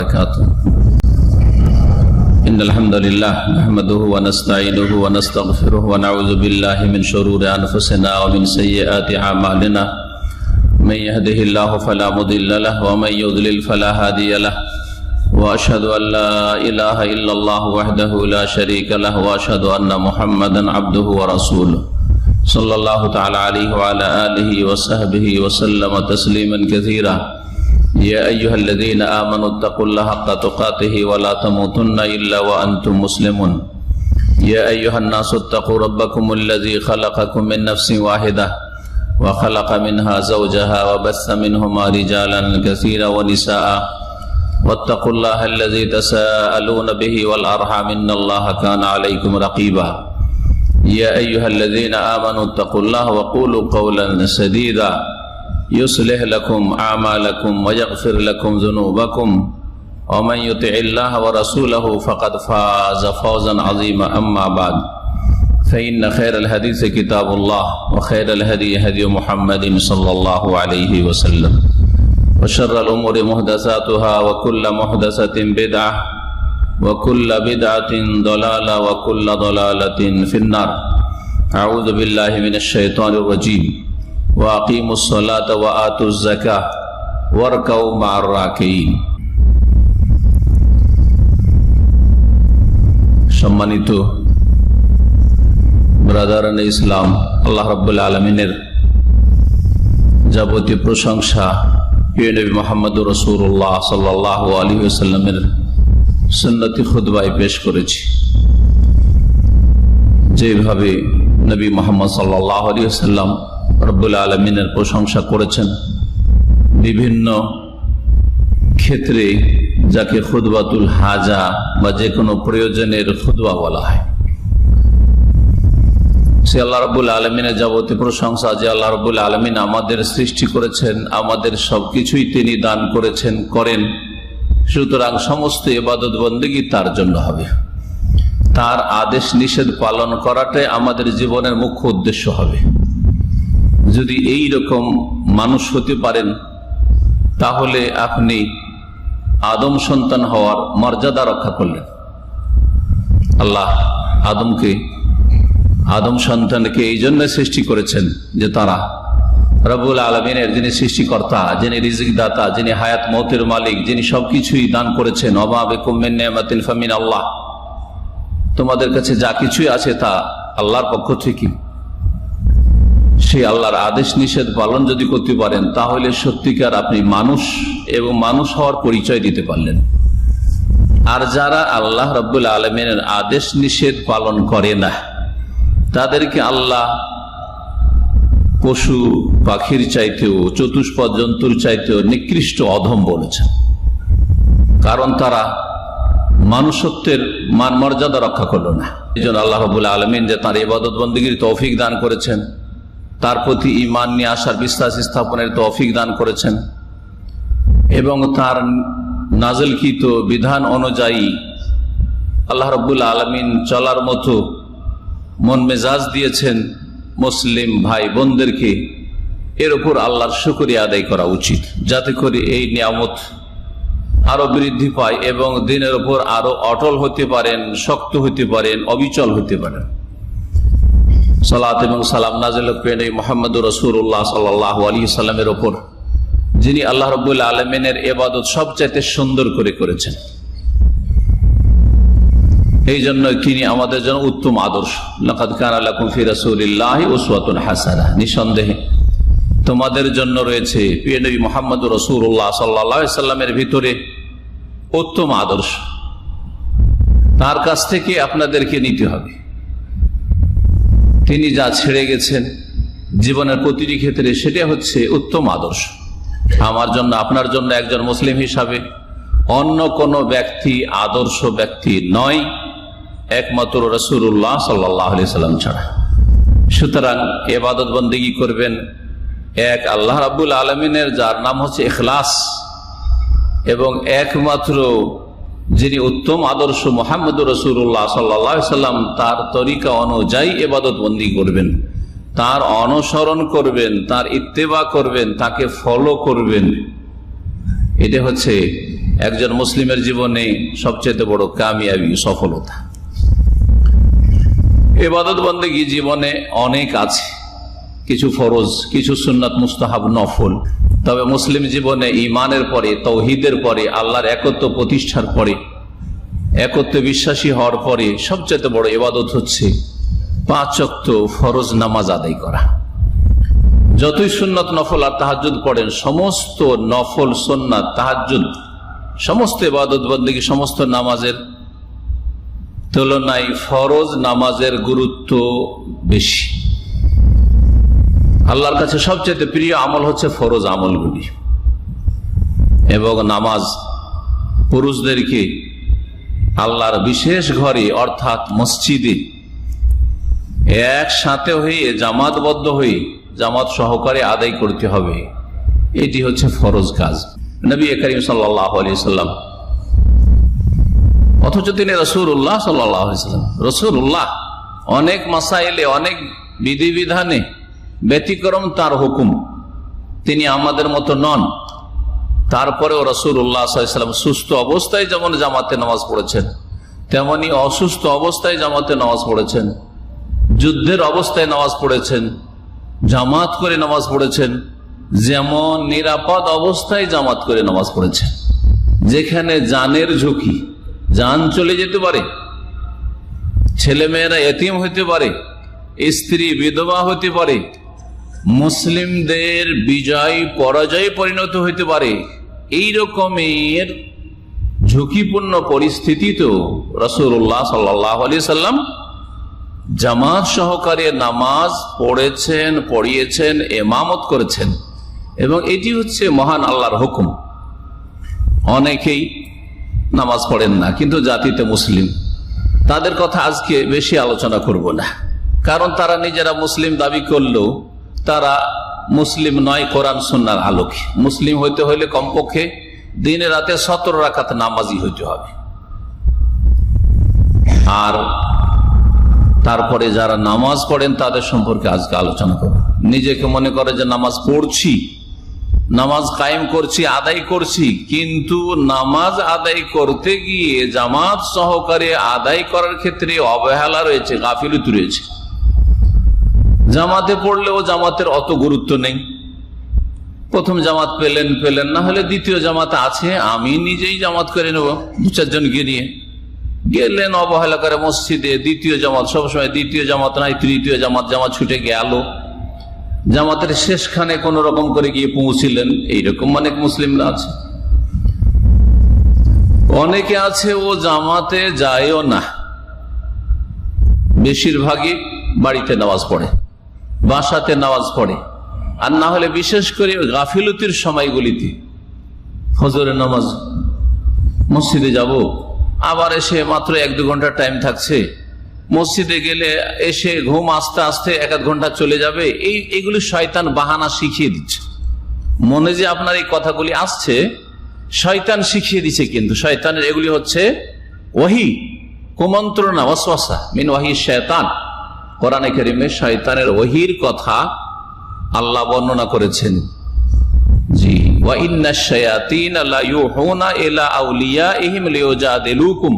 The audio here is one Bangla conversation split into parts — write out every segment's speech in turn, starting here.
وبركاته. إن الحمد لله نحمده ونستعينه ونستغفره ونعوذ بالله من شرور أنفسنا ومن سيئات أعمالنا. من يهده الله فلا مضل له ومن يضلل فلا هادي له. وأشهد أن لا إله إلا الله وحده لا شريك له وأشهد أن محمدا عبده ورسوله صلى الله تعالى عليه وعلى آله وصحبه وسلم تسليما كثيرا. يا أيها الذين آمنوا اتقوا الله حق تقاته ولا تموتن إلا وأنتم مسلمون. يا أيها الناس اتقوا ربكم الذي خلقكم من نفس واحدة وخلق منها زوجها وبث منهما رجالا كثيرا ونساء واتقوا الله الذي تساءلون به والأرحام إن الله كان عليكم رقيبا. يا أيها الذين آمنوا اتقوا الله وقولوا قولا سديدا يصلح لكم أعمالكم ويغفر لكم ذنوبكم ومن يطع الله ورسوله فقد فاز فوزا عظيما. أما بعد فإن خير الحديث كتاب الله وخير الهدي هدي محمد صلى الله عليه وسلم وشر الأمور محدثاتها وكل محدثة بدعة وكل بدعة ضلالة وكل ضلالة في النار. أعوذ بالله من الشيطان الرجيم. وأقيموا الصلاة وآتوا الزكاة واركعوا مع الراكعين. সম্মানিত ব্রাদারান ইসলাম, আল্লাহ রাব্বুল আলামিনের যাবতীয় প্রশংসা প্রিয় নবী মুহাম্মদুর রাসূলুল্লাহ সাল্লাল্লাহু আলাইহি ওয়াসাল্লামের সুন্নতি খুতবায় পেশ করেছি। যেভাবে নবী মুহাম্মদ সাল্লাল্লাহু আলাইহি ওয়াসাল্লাম রব্বুল আলামিনের প্রশংসা করেছেন, বিভিন্ন ক্ষেত্রে যাকে খুতবাতুল হাজা বা যে কোনো প্রয়োজনের খুতবা বলা হয়, সে আল্লাহ রাব্বুল আলামিনের যাবতীয় প্রশংসা যে আল্লাহ রাব্বুল আলামিন আমাদের সৃষ্টি করেছেন, আমাদের সবকিছুই তিনি দান করেছেন, করেন। সুতরাং সমস্ত ইবাদত বন্দেগী তার জন্য হবে। তার আদেশ নিষেধ পালন করাটাই আমাদের জীবনের মুখ্য উদ্দেশ্য হবে। যদি এই রকম মানুষ হতে পারেন, তাহলে আপনি আদম সন্তান হওয়ার মর্যাদা রক্ষা করলেন। আল্লাহ আদম সন্তানকে এই জন্য সৃষ্টি করেছেন যে তারা রব্বুল আলামিনের যিনি সৃষ্টিকর্তা, যিনি রিজিক দাতা, যিনি হায়াত মৌতের মালিক, যিনি সবকিছুই দান করেছেন, ওমা বিকুম মিন নি'মাতিন ফামিন আল্লাহ, তোমাদের কাছে যা কিছুই আছে তা আল্লাহর পক্ষ থেকে। সেই আল্লাহর আদেশ নিষেধ পালন যদি করতে পারেন, তাহলে সত্যিকার আপনি মানুষ এবং মানুষ হওয়ার পরিচয় দিতে পারলেন। আর যারা আল্লাহ রাব্বুল আলামিনের আদেশ নিষেধ পালন করে না, তাদেরকে আল্লাহ পশু পাখির চাইতেও, চতুষ্পদ জন্তুর চাইতেও নিকৃষ্ট অধম বলেছেন। কারণ তারা মানুষত্বের মান মর্যাদা রক্ষা করলো না। এই জন্য আল্লাহ রাব্বুল আলামিন যে তার ইবাদত বন্দেগীর তৌফিক দান করেছেন, তার প্রতি ঈমান নিয়ে আসার বিশ্বাস স্থাপনের তৌফিক দান করেছেন, এবং তার নাযিলকৃত বিধান অনুযায়ী আল্লাহ রাব্বুল আলামিন চলার মতো মন মেজাজ দিয়েছেন মুসলিম ভাই বোনদেরকে। এর উপর আল্লাহর শুকরিয়া আদায় করা উচিত, যাতে করে এই নিয়ামত আরো বৃদ্ধি পায় এবং দিনের উপর আরো অটল হতে পারেন, শক্ত হতে পারেন, অবিচল হতে পারেন। সালাত এবং সালাম নাযিল নবী মুহাম্মদুর রাসূলুল্লাহ সাল্লাল্লাহু আলাইহি সাল্লামের উপর, যিনি আল্লাহ রাব্বুল আলামিনের ইবাদত সবচাইতে সুন্দর করে করেছেন। এই জন্য তিনি আমাদের জন্য উত্তম আদর্শ। লাকাদ কানা লাকুম ফি রাসূলিল্লাহি উসওয়াতুন হাসানাহ, নিঃসন্দেহে তোমাদের জন্য রয়েছে প্রিয় নবী মুহাম্মদুর রাসূলুল্লাহ সাল্লাল্লাহু আলাইহি সাল্লামের ভিতরে উত্তম আদর্শ। তার কাছ থেকে আপনাদেরকে নিতে হবে। তিনি যা ছেড়ে গেছেন জীবনের প্রতিটি ক্ষেত্রে, সেটা হচ্ছে উত্তম আদর্শ। আমার জন্য, আপনার জন্য একজন মুসলিম হিসাবে অন্য কোন ব্যক্তি আদর্শ ব্যক্তি নয়, একমাত্র রাসূলুল্লাহ সাল্লাল্লাহু আলাইহি সাল্লাম ছাড়া। সুতরাং ইবাদত বন্দেগী করবেন এক আল্লাহ রাব্বুল আলামিনের, যার নাম হচ্ছে ইখলাস, এবং একমাত্র যিনি উত্তম আদর্শ মুহাম্মদুর রাসূলুল্লাহ সাল্লাল্লাহু আলাইহি সাল্লাম, তার তরিকা অনুযায়ী ইবাদত বন্দেগী করবেন, তার অনুসরণ করবেন, তার ইত্তেবা করবেন, তাকে ফলো করবেন। এটা হচ্ছে একজন মুসলিমের জীবনে সবচেয়ে বড় কামিয়াবি, সফলতা। ইবাদত বন্দেগী জীবনে অনেক আছে, কিছু ফরজ, কিছু সুন্নাত, মুস্তাহাব, নফল। তবে মুসলিম জীবনে ঈমানের পরে, তাওহীদের পরে, আল্লাহর একত্ব প্রতিষ্ঠার পরে, একত্বে বিশ্বাসী হওয়ার পরে সবচেয়ে বড় ইবাদত হচ্ছে 5 ওয়াক্ত ফরজ নামাজ আদায় করা। যতই সুন্নাত, নফল আর তাহাজ্জুদ পড়েন, সমস্ত নফল, সুন্নাত, তাহাজ্জুদ, সমস্ত ইবাদত বন্দেগী, সমস্ত নামাজের তুলনায় ফরজ নামাজের গুরুত্ব বেশি। আল্লাহর কাছে সবচেয়ে প্রিয় আমল হচ্ছে ফরজ আমলগুলি। এবং নামাজ পুরুষদেরকে আল্লাহর বিশেষ ঘরে অর্থাৎ মসজিদে একসাথে হয়ে, জামাতবদ্ধ হয়ে, জামাত সহকারে আদায় করতে হবে। এটি হচ্ছে ফরজ কাজ। নবী করিম সাল্লাল্লাহু আলাইহি সাল্লাম, অথচ তিনি রাসূলুল্লাহ সাল্লাল্লাহু আলাইহি সাল্লাম, রাসূলুল্লাহ, অনেক মাসাইলে, অনেক বিধিবিধানে ব্যতিক্রম তার হুকুম, তিনি আমাদের মতো নন। তারপরেও রাসূলুল্লাহ সাল্লাল্লাহু আলাইহি সাল্লাম সুস্থ অবস্থায় যেমন জামাতে নামাজ পড়েছেন, তেমনি অসুস্থ অবস্থায় জামাতে নামাজ পড়েছেন, যুদ্ধের অবস্থায় নামাজ পড়েছেন, জামাত করে নামাজ পড়েছেন, যেমন নিরাপদ অবস্থায় জামাত করে নামাজ পড়েছেন। যেখানে জানের ঝুঁকি, জান চলে যেতে পারে, ছেলেমেয়েরা এতিম হইতে পারে, স্ত্রী বিধবা হইতে পারে, মুসলিমদের বিজয় পরাজয়ে পরিণত হইতে পারে, এই রকমের ঝুঁকিপূর্ণ পরিস্থিতিতেও রাসূলুল্লাহ সাল্লাল্লাহু আলাইহি সাল্লাম জামাত সহকারে নামাজ পড়েছেন, পড়িয়েছেন, ইমামত করেছেন। এবং এটি হচ্ছে মহান আল্লাহর হুকুম। অনেকেই নামাজ পড়েন না, কিন্তু জাতিতে মুসলিম, তাদের কথা আজকে বেশি আলোচনা করব না, কারণ তারা নিজেরা মুসলিম দাবি করলেও তারা মুসলিম নয় কোরআন সুন্নাহর আলোকে। মুসলিম হইতে হইলে কমপক্ষে দিনে রাতে 17 রাকাত নামাজি হইতে হবে। আর তারপরে যারা নামাজ পড়েন তাদের সম্পর্কে আজকে আলোচনা করব। নিজেকে মনে করে যে নামাজ পড়ছি, নামাজ কায়েম করছি, আদায় করছি, কিন্তু নামাজ আদায় করতে গিয়ে জামাত সহকারে আদায় করার ক্ষেত্রে অবহেলা রয়েছে, গাফিলতি রয়েছে। জামাতে পড়লেও জামাতের অত গুরুত্ব নেই। প্রথম জামাত পেলেন, না হলে দ্বিতীয় জামাত আছে, আমি নিজেই জামাত করে নেব, 2-4 জনকে নিয়ে গেলেন, অবহেলা করে মসজিদে দ্বিতীয় জামাত, সবসময় দ্বিতীয় জামাত নাই, তৃতীয় জামাত, জামাত ছুটে গেল, জামাতের শেষখানে কোন রকম করে গিয়ে পৌঁছিলেন। এইরকম অনেক মুসলিমরা আছে। অনেকে আছে ও জামাতে যায়ও না, বেশিরভাগই বাড়িতে নামাজ পড়ে, বাসাতে নামাজ পড়ে, আর না হলে বিশেষ করে গাফিলতির সময়গুলিতে ফজরের নামাজ, মসজিদে যাব, আবার এসে মাত্র 1-2 ঘন্টা টাইম থাকছে, মসজিদে গেলে এসে ঘুম আস্তে আস্তে 1-1 ঘন্টা চলে যাবে। এইগুলি শয়তান বাহানা শিখিয়ে দিচ্ছে। মনে যে আপনার এই কথাগুলি আসছে, শয়তান শিখিয়ে দিচ্ছে, কিন্তু শয়তানের এগুলি হচ্ছে ওহী, কুমন্ত্রণা, ওয়াসওয়াসা মিন ওয়াহি শয়তান। কোরআনে কারীমে শয়তানের ওহীর কথা আল্লাহ বর্ণনা করেছেন। জি, ওয়া ইন্নাশ শায়াতিনা লা ইউহুনা ইলা আউলিয়াইহিম লিউজাদিলুকুম।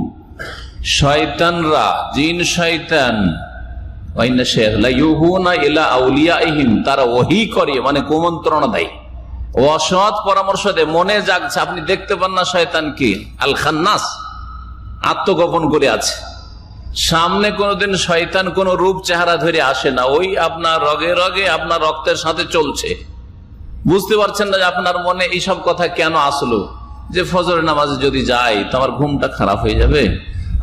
শয়তানরা, জিন শয়তান, ওয়া ইন্নাশ শায়াতিনা লা ইউহুনা ইলা আউলিয়াইহিম, তারা ওহী করে, মানে কুমন্ত্রণা দেয়, অসৎ পরামর্শ দেয়। মনে জাগছে, আপনি দেখতে পান না শয়তানকে, আল খান্নাস, আত্মগোপন করে আছে। সামনে কোনোদিন শয়তান কোন রূপ চেহারা ধরে আসে না, ওই আপনার রগে রগে, আপনার রক্তের সাথে চলছে। বুঝতে পারছেন না যে আপনার মনে এইসব কথা কেন আসলো, যে ফজরের নামাজে যদি যাই তো আমার ঘুমটা খারাপ হয়ে যাবে,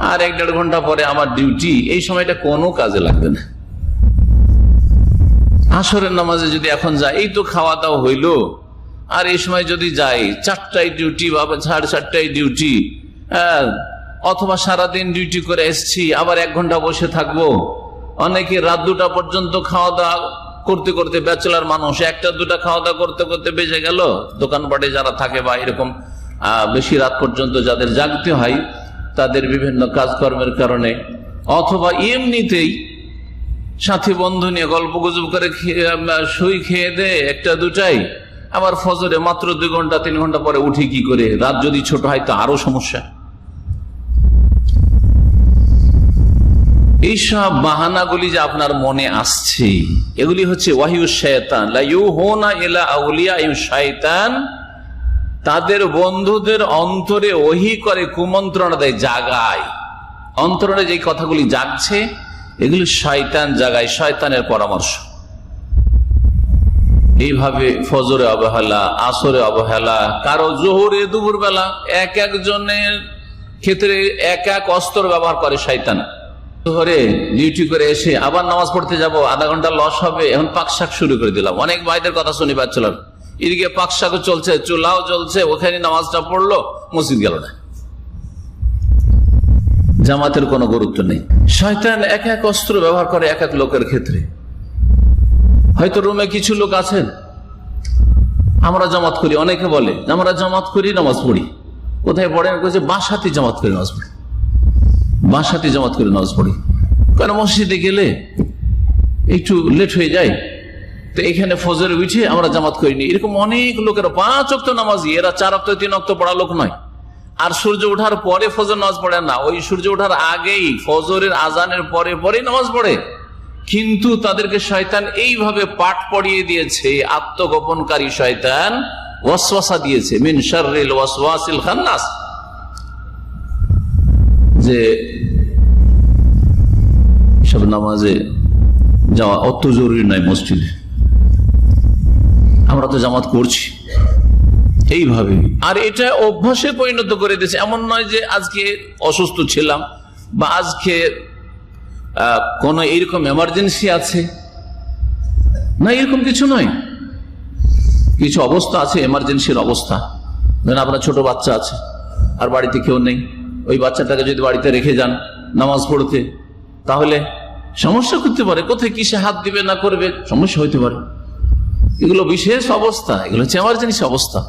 আর 1-1.5 ঘন্টা পরে আমার ডিউটি, এই সময়টা কোনো কাজে লাগবে না। আসরের নামাজে যদি এখন যাই, এই তো খাওয়া দাওয়া হইলো, আর এই সময় যদি যাই 4টায় ডিউটি বা 4:30টায় ডিউটি, অথবা সারাদিন ডিউটি করে এসছি, আবার 1 ঘন্টা বসে থাকবো। অনেকে রাত 2টা পর্যন্ত খাওয়া দাওয়া করতে করতে, ব্যাচেলার মানুষ 1টা-2টা খাওয়া দাওয়া করতে করতে বেজে গেল। দোকানপাটে যারা থাকে বা এরকম বেশি রাত পর্যন্ত যাদের জাগতে হয়, তাদের বিভিন্ন কাজকর্মের কারণে, অথবা এমনিতেই সাথী বন্ধু নিয়ে গল্প গুজব করে শুই খেয়ে দে 1টা-2টায়, আবার ফজরে মাত্র 2 ঘন্টা 3 ঘন্টা পরে উঠি কি করে, রাত যদি ছোট হয় তো আরো সমস্যা। এইসব বাহানাগুলি যে আপনার মনে আসছে, এগুলি হচ্ছে ওয়াহিউ শায়তান, লা ইউহুনা ইলা আউলিয়াইহিম শায়তান, তাদের বন্ধুদের অন্তরে ওহী করে, কুমন্ত্রণা দেয়, জাগায়। অন্তরে যে কথাগুলি জাগছে এগুলি শয়তান জাগায়, শয়তানের পরামর্শ। এইভাবে ফজরে অবহেলা, আসরে অবহেলা, কারো জোহরে, দুপুর বেলা, এক একজনের ক্ষেত্রে এক এক অস্ত্র ব্যবহার করে শয়তান। জোহরে ডিউটি করে এসে আবার নামাজ পড়তে যাব, আধা ঘন্টা লস হবে, এখন পাকশাক শুরু করে দিলাম। অনেক ভাইদের কথা শুনি পাচ্ছিলাম, এদিকে পাকশাকও চলছে, চুলাও চলছে, ওখানে নামাজটা পড়লো, মসজিদ গেল না। জামাতের কোনো গুরুত্ব নেই। শয়তান এক এক অস্ত্র ব্যবহার করে এক এক লোকের ক্ষেত্রে। হয়তো রুমে কিছু লোক আছেন, আমরা জামাত করি, অনেকে বলে আমরা জামাত করি, নামাজ পড়ি। কোথায় পড়েন? বাসাতে জামাত করে নামাজ পড়ি, বাসাতে জামাত করে নামাজ পড়ি। কারণ মসজিদে গেলে একটু লেট হয়ে যায়, তো এখানে ফজরে উঠে আমরা জামাত করিনি। এরকম অনেক লোকের 5 ওয়াক্ত নামাজি, এরা 4 ওয়াক্ত 3 ওয়াক্ত পড়া লোক নয়। আর সূর্য ওঠার পরে ফজর নামাজ পড়ে না, ওই সূর্য ওঠার আগেই ফজরের আজানের পরে পরেই নামাজ পড়ে। কিন্তু তাদেরকে শয়তান এইভাবে পাঠ পড়িয়ে দিয়েছে, আত্মগোপনকারী শয়তান ওয়াসওয়াসা দিয়েছে, মিন শাররিল ওয়াসওয়াসিল খান্নাস, যে সব নামাজে যাওয়া অত জরুরি নয় মসজিদে, আমরা তো জামাত করছি এইভাবে। আর এটা অভ্যাসে পরিণত করে দিয়েছে। এমন নয় যে আজকে অসুস্থ ছিলাম বা আজকে কোন এরকম এমার্জেন্সি আছে, না, এরকম কিছু নয়। কিছু অবস্থা আছে, এমার্জেন্সির অবস্থা। ধরেন আপনার ছোট বাচ্চা আছে আর বাড়িতে কেউ নেই, ওই বাচ্চাটাকে যদি বাড়িতে রেখে যান নামাজ পড়তে, তাহলে সমস্যা করতে পারে। কোথায় কিসে হাত দিবে না করবে, সমস্যা হইতে পারে। এগুলো বিশেষ অবস্থা, এগুলো হচ্ছে এমার্জেন্সি অবস্থা।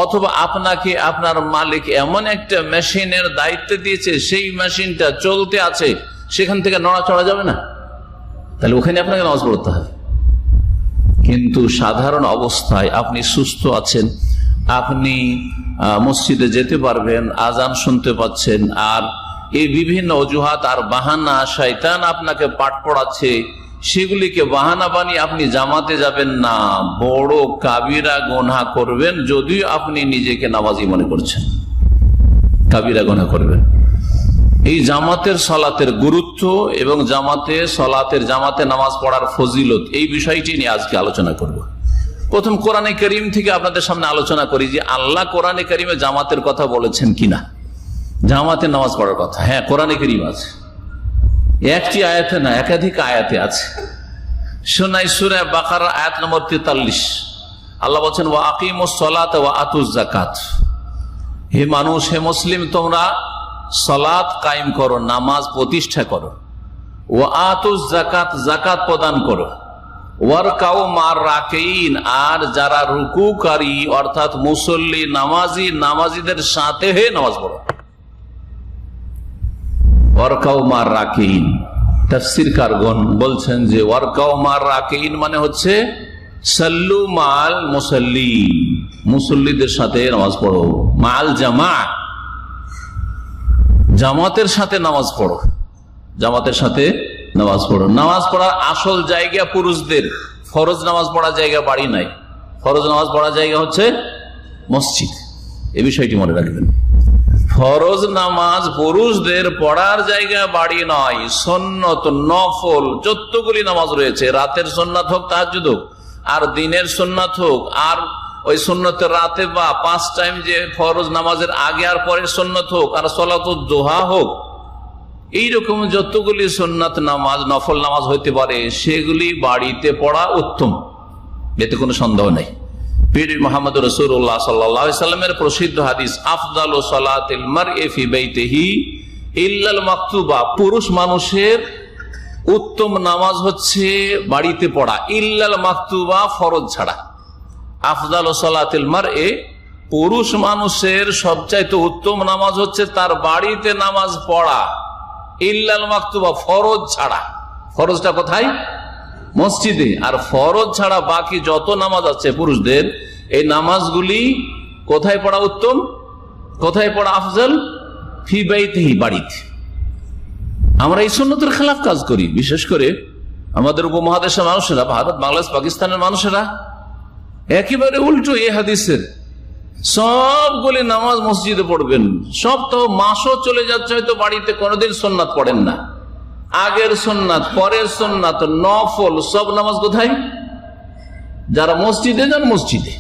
অথবা আপনাকে আপনার মালিক এমন একটা মেশিনের দায়িত্ব দিয়েছে, সেই মেশিনটা চলতে আছে, সেখান থেকে নড়াচড়া যাবে না, তাহলে ওখানে আপনাকে নামাজ পড়তে হবে। কিন্তু সাধারণ অবস্থায় আপনি সুস্থ আছেন, আপনি মসজিদে যেতে পারবেন, আজান শুনতে পাচ্ছেন, আর এই বিভিন্ন অজুহাত আর বাহানা শয়তান আপনাকে পাঠ পড়াচ্ছে, সেগুলিকে বাহানা বানিয়ে আপনি জামাতে যাবেন না, বড় কাবিরা গুনাহ করবেন। যদিও আপনি নিজেকে নামাজি মনে করছেন, কাবিরা গুনাহ করবেন। এই জামাতের সলাতের গুরুত্ব এবং জামাতে নামাজ পড়ার ফজিলত, এই বিষয়টি নিয়ে আজকে আলোচনা করব। প্রথম কোরআনে কারীম থেকে আপনাদের সামনে আলোচনা করি যে আল্লাহ কোরআনে কারীমে জামাতের কথা বলেছেন কিনা, জামাতে নামাজ পড়ার কথা। হ্যাঁ, কোরআনে কারীম আছে, একটি আয়াতে না, একাধিক আয়াতে আছে। শোনাই সূরা বাকারা আয়াত নম্বর 43, আল্লাহ বলছেন ওয়া আকিমুস সালাতা ওয়া আতুজ যাকাত। হে মানুষ, হে মুসলিম, তোমরা সালাত কায়েম করো, নামাজ প্রতিষ্ঠা করো, ওয়া আতুজ যাকাত, যাকাত প্রদান করো, ওয়ারকাউ মার রাকিন, আর যারা রুকুকারী অর্থাৎ মুসল্লি নামাজি, নামাজিদের সাথে হয়ে নামাজ পড়ো। ওয়ারকাউ মার রাকিন, তাফসীরকারগণ বলছেন যে ওয়ারকাউ মার রাকিন মানে হচ্ছে সাল্লু মাল মুসাল্লি, মুসল্লিদের সাথে নামাজ পড়ো, মাল জামা, জামাতের সাথে নামাজ পড়ো, জামাতের সাথে নামাজ পড়ো। নামাজ পড়ার আসল জায়গা পুরুষদের, ফরজ নামাজ পড়ার জায়গা বাড়ি নাই, ফরজ নামাজ পড়ার জায়গা হচ্ছে মসজিদ। এই বিষয়টি মনে রাখবেন, ফরজ নামাজ পুরুষদের পড়ার জায়গা বাড়ি নয়। সুন্নত নফল যতগুলি নামাজ রয়েছে, রাতের সুন্নাত হোক, তাহাজ্জুদ হোক, আর দিনের সুন্নাত হোক, আর ওই সুন্নতের রাতে বা 5 টাইম যে ফরজ নামাজের আগে আর পরে সুন্নত হোক, আর সলাতুদ দুহা হোক, এইরকম যতগুলি সুন্নাত নামাজ, নফল নামাজ হইতে পারে, সেগুলি বাড়িতে পড়া উত্তম, এতে কোনো সন্দেহ নেই। পীর মুহাম্মদ রাসূলুল্লাহ সাল্লাল্লাহু আলাইহি সাল্লামের প্রসিদ্ধ হাদিস, আফদালু সালাতিল মারই ফি বাইতিহি ইল্লাল মাকতুবা, পুরুষ মানুষের উত্তম নামাজ হচ্ছে বাড়িতে পড়া, ইল্লাল মাকতুবা, ফরজ ছাড়া। আফদালু সালাতিল মারই, পুরুষ মানুষের সবচাইতে উত্তম নামাজ হচ্ছে তার বাড়িতে নামাজ পড়া, ইল্লাল মাকতুবা, ফরজ ছাড়া। ফরজটা কোথায়? মসজিদে। আর ফরজ ছাড়া বাকি যত নামাজ আছে পুরুষদের, এই নামাজগুলি কোথায় পড়া উত্তম, কোথায় পড়া আফজল? ফি বাইতিহি, বাড়িতে। আমরা এই সুন্নতের খেলাফ কাজ করি। বিশেষ করে আমাদের উপমহাদেশের মানুষেরা, ভারত, বাংলাদেশ, পাকিস্তানের মানুষেরা একেবারে উল্টো এই হাদিসের। সবগুলি নামাজ মসজিদে পড়বেন, সব তো মাসও চলে যাচ্ছে হয়তো বাড়িতে কোনোদিন সুন্নাত পড়েন না। আগের সুন্নাত, পরের সুন্নাত, নফল সব নামাজ কোথায়? যারা মসজিদে যান মসজিদে,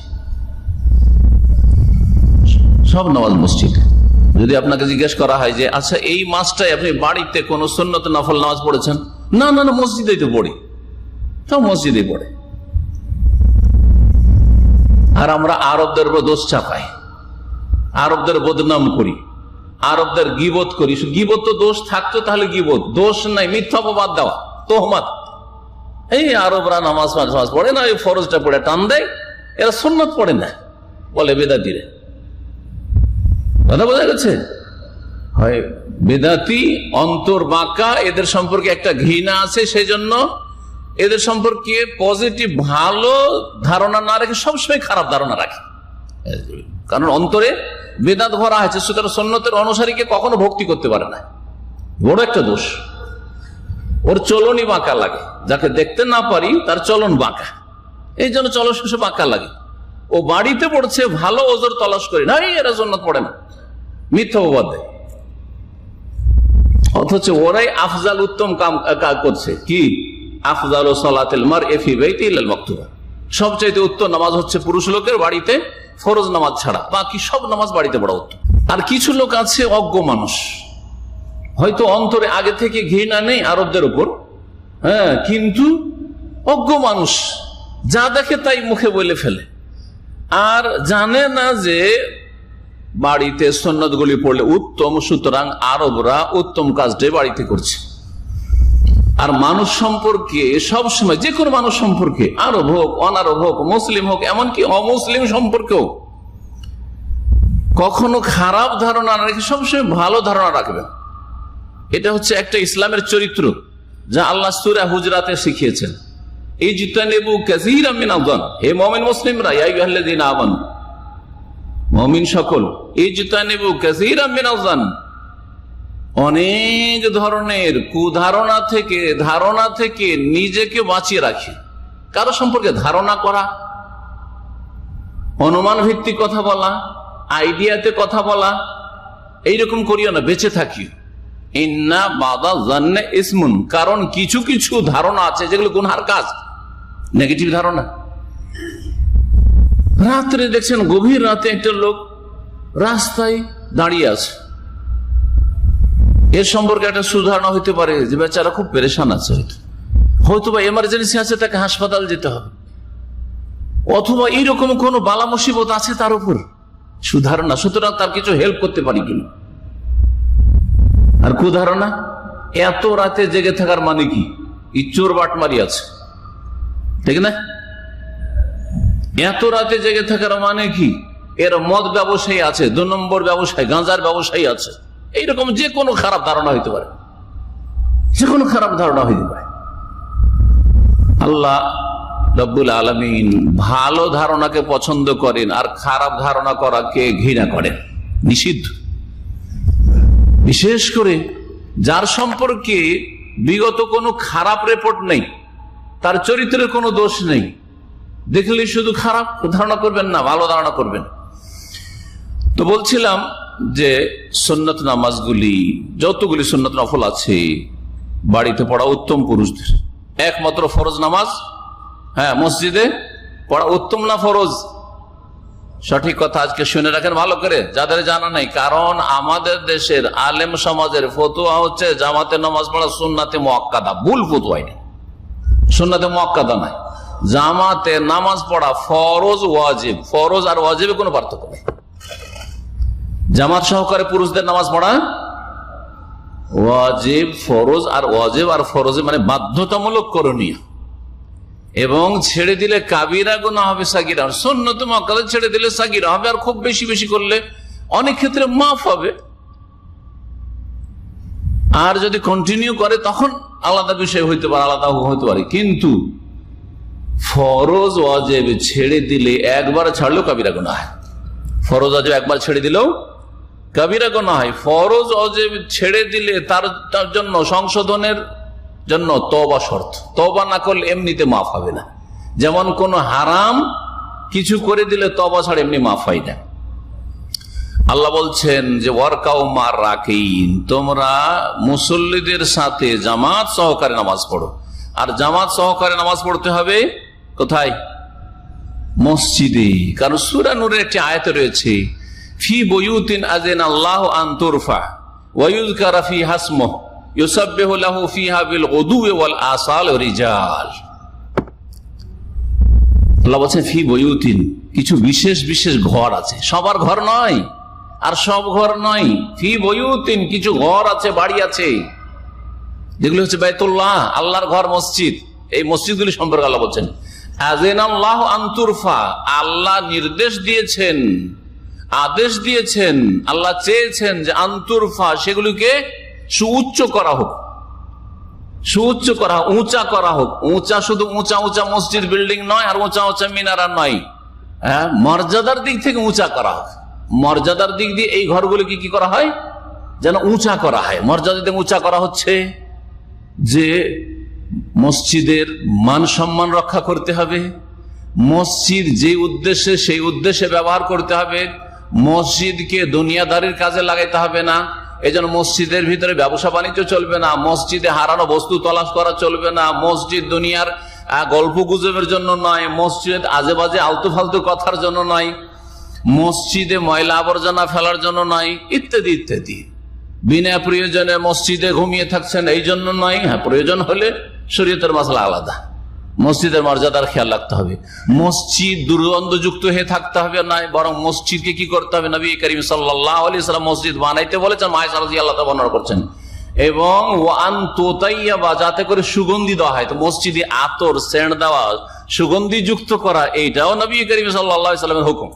সব নামাজ মসজিদে। যদি আপনাকে জিজ্ঞেস করা হয় যে আচ্ছা এই মাসটায় আপনি বাড়িতে কোন সুন্নত নফল নামাজ পড়েছেন? না না না, মসজিদেই তো পড়ি। সব মসজিদেই পড়ে। আর আমরা আরবদের উপর দোষ চাপাই, আরবদের বদনাম করি, আরবদের গীবত করি। গীবত তো দোষ থাকতো, তাহলে গীবত দোষ নাই, মিথ্যা অপবাদ দেওয়া, তোহমাত। এই আরবরা নামাজ পড়ে না, এই ফরজটা পড়ে টান দেয়, এরা সুন্নত পড়ে না বলে বেদাতিরে। কথা বোঝা গেছে? হয় বেদাতি, অন্তর বাঁকা, এদের সম্পর্কে একটা ঘৃণা আছে, সেই জন্য এদের সম্পর্কে পজিটিভ ভালো ধারণা না রেখে সবসময় খারাপ ধারণা রাখে। কারণ অন্তরে বেদাত ভরা হয়েছে, সুতরাং সুন্নতের অনুসারীকে কখনো ভক্তি করতে পারে না। বড় একটা দোষ। ওর চলনই বাঁকা লাগে, যাকে দেখতে না পারি তার চলন বাঁকা, এই জন্য চলন শেষে বাঁকা লাগে। ও বাড়িতে পড়ছে, ভালো ওজোর তলাশ করি না, এরা সুন্নত পড়ে না, মিথ্যা অপবাদ দেয়। অথচ ওরাই আফজাল উত্তম কাম করছে। কি? আফজাল সালাতিল মারই ফি বাইতি ইল্লাল মাকতুবা, সবচাইতে উত্তম নামাজ হচ্ছে পুরুষ লোকের বাড়িতে ফরজ নামাজ ছাড়া, বাকি সব নামাজ বাড়িতে পড়া উত্তম। আর কিছু লোক আছে অজ্ঞ মানুষ, হয়তো অন্তরে আগে থেকে ঘৃণা নেই আরবদের উপর, হ্যাঁ, কিন্তু অজ্ঞ মানুষ, যা দেখে তাই মুখে বলে ফেলে, আর জানে না যে বাড়িতে সুন্নতগুলি পড়লে উত্তম। সুতরাং আরবরা উত্তম কাজটাই বাড়িতে করছে। আর মানুষ সম্পর্কে সবসময়, যে কোনো মানুষ সম্পর্কে, আরব হোক, অনারব হোক, মুসলিম হোক, এমনকি অমুসলিম সম্পর্কেও কখনো খারাপ ধারণা না রেখে সবসময় ভালো ধারণা রাখবেন। এটা হচ্ছে একটা ইসলামের চরিত্র, যা আল্লাহ সূরা হুজরাতে শিখিয়েছেন। ইজতানিবু কাসীরাম মিনাল যান, হে মুমিন মুসলিমরা, ইয়া আইয়ুহাল্লাযীনা আমানু, মুমিন সকল, ইজতানিবু কাসীরাম মিনাল যান, অনেক ধরনের কুধারণা থেকে, ধারণা থেকে নিজেকে বাঁচিয়ে রাখি। কারো সম্পর্কে ধারণা করা, অনুমান ভিত্তিক কথা বলা, আইডিয়াতে কথা বলা, এইরকম করিও না, বেঁচে থাকি। ইন্না বাদা জান্নে ইসমুন, কারণ কিছু কিছু ধারণা আছে যেগুলো গুনহার কাজ, নেগেটিভ ধারণা। রাত্রে দেখছেন, গভীর রাতে একটা লোক রাস্তায় দাঁড়িয়ে আছে, এর সম্পর্কে একটা সুধারণা হইতে পারে যে বেচারা খুব পেরেশান আছে, হয়তো বা এমার্জেন্সি আছে, তাকে হাসপাতাল যেতে হবে, অথবা এইরকম কোন বালা মুসিবত আছে তার উপর, সুধারণা। সুতরাং তার কিছু হেল্প করতে পারি কিনা। আর কুধারণা, এত রাতে জেগে থাকার মানে কি? ইচ্চোর বাটমারি আছে, ঠিক না? এত রাতে জেগে থাকার মানে কি? এর মদ ব্যবসায়ী আছে, 2 নম্বর ব্যবসায়ী, গাঁজার ব্যবসায়ী আছে, এইরকম যে কোনো খারাপ ধারণা হইতে পারে, যে কোনো খারাপ ধারণা হইতে পারে। আল্লাহ রব্বুল আলামিন ভালো ধারণাকে পছন্দ করেন, আর খারাপ ধারণা করাকে ঘৃণা করেন, নিষিদ্ধ। বিশেষ করে যার সম্পর্কে বিগত কোনো খারাপ রিপোর্ট নেই, তার চরিত্রের কোনো দোষ নেই, দেখলে শুধু খারাপ ধারণা করবেন না, ভালো ধারণা করবেন। তো বলছিলাম যে সুন্নত নামাজগুলি, যতগুলি সুন্নত নফল আছে, বাড়িতে পড়া উত্তম পুরুষদের। একমাত্র ফরজ নামাজ, হ্যাঁ, মসজিদে পড়া উত্তম না ফরজ? সঠিক কথা আজকে শুনে রাখেন ভালো করে, যাদের জানা নাই। কারণ আমাদের দেশের আলেম সমাজের ফতোয়া হচ্ছে জামাতে নামাজ পড়া সুন্নাতে মুআক্কাদা। ভুল ফতোয়া, এটা সুন্নাতে মুআক্কাদা নাই, জামাতে নামাজ পড়া ফরজ ওয়াজিব। ফরজ আর ওয়াজিবে কোনো পার্থক্য নেই। জামাত সহকারে পুরুষদের নামাজ পড়া ওয়াজিব, ফরজ আর ওয়াজিব, আর ফরজে মানে বাধ্যতামূলক করণীয়, এবং ছেড়ে দিলে কাবিরা গুনাহ হবে, সাগীরা। সুন্নত মুআক্কাদা ছেড়ে দিলে সাগীরা হবে, আর খুব বেশি বেশি করলে অনেক ক্ষেত্রে মাফ হবে। আর যদি কন্টিনিউ করে তখন আলাদা বিষয় হইতে পারে, আলাদা হইতে পারে। কিন্তু ফরজ ওয়াজিব ছেড়ে দিলে একবার ছাড়লেও কাবিরা গুনাহ হয়। ফরজ ওয়াজিব একবার ছেড়ে দিলেও কাবিরা গুনাহ হয়। ফরজ ওয়াজিব ছেড়ে দিলে তার জন্য সংশোধনের জন্য তওবা শর্ত, তওবা না করলে এমনিতে মাফ হবে না। যেমন কোন হারাম কিছু করে দিলে তওবা ছাড়া এমনি মাফ হয় না। আল্লাহ বলছেন যে ওয়ারকাউ মার রাকিন, তোমরা মুসল্লিদের সাথে জামাত সহকারে নামাজ পড়ো। আর জামাত সহকারে নামাজ পড়তে হবে কোথায়? মসজিদে। কারণ সূরা নূরের একটি আয়াতে রয়েছে ফি বুয়ুতিন আযিনাল্লাহু আন তুরফা ওয়া ইউযকারা ফিহা ইসমুহু ইউসাব্বিহু লাহু ফিহা বিল গুদুওয়ি ওয়াল আসাল রিজাল। আল্লাহ বলছেন ফি বুয়ুতিন, কিছু বিশেষ বিশেষ ঘর আছে, সবার ঘর নয় আর সব ঘর নয়। ফি বুয়ুতিন, কিছু ঘর আছে, বাড়ি আছে, যেগুলো হচ্ছে বাইতুল্লাহ, আল্লাহর ঘর, মসজিদ। এই মসজিদগুলি সম্পর্কে আল্লাহ বলছেন আযিনাল্লাহু আন তুরফা, আল্লাহ নির্দেশ দিয়েছেন, আদেশ দিয়েছেন, আল্লাহ চেয়েছেন যে আনতুরফা, সেগুলিকে সুউচ্চ করা হোক, সুউচ্চ করা হোক, উঁচা করা হোক। উঁচা শুধু উঁচা উঁচা মসজিদ বিল্ডিং নয়, আর উঁচা উঁচা মিনারা নয়, হ্যাঁ, মর্যাদার দিক থেকে উঁচা করা হোক। মর্যাদার দিক দিয়ে এই ঘরগুলিকে কি করা হয়? যেন উঁচা করা হয়। মর্যাদা দিয়ে উঁচা করা হচ্ছে যে মসজিদের মান সম্মান রক্ষা করতে হবে, মসজিদ যে উদ্দেশ্যে সেই উদ্দেশ্যে ব্যবহার করতে হবে, মসজিদকে দুনিয়াদারির কাজে লাগাইতে হবে না। এই জন্য মসজিদের ভিতরে ব্যবসা বাণিজ্য চলবে না, মসজিদে হারানো বস্তু তলাশ করা চলবে না, মসজিদ দুনিয়ার গল্প গুজবের জন্য নয়, মসজিদ আজে বাজে আলতু ফালতু কথার জন্য নয়, মসজিদে ময়লা আবর্জনা ফেলার জন্য নয়, ইত্যাদি ইত্যাদি। বিনা প্রয়োজনে মসজিদে ঘুমিয়ে থাকছেন এই জন্য নয়, হ্যাঁ প্রয়োজন হলে শরীয়তের মাসলা আলাদা, মসজিদের মর্যাদার খেয়াল রাখতে হবে। মসজিদ দুর্গন্ধযুক্ত হয়ে থাকতে হবে না, বরং মসজিদকে কি করতে হবে? নবী করিম সাল্লাল্লাহু আলাইহি ওয়াসাল্লাম মসজিদ বানাইতে বলেছেন, আয়েশা রাদিয়াল্লাহু তাআলা বর্ণনা করছেন। এবং ওয়ান তুতাইয়াবা, যাতে করে সুগন্ধি দেওয়া হয়। তো মসজিদে আতর, সেন্ট দেওয়া, সুগন্ধি যুক্ত করা, এইটাও নবী করিম সাল্লাল্লাহু আলাইহি ওয়াসাল্লামের হুকুম।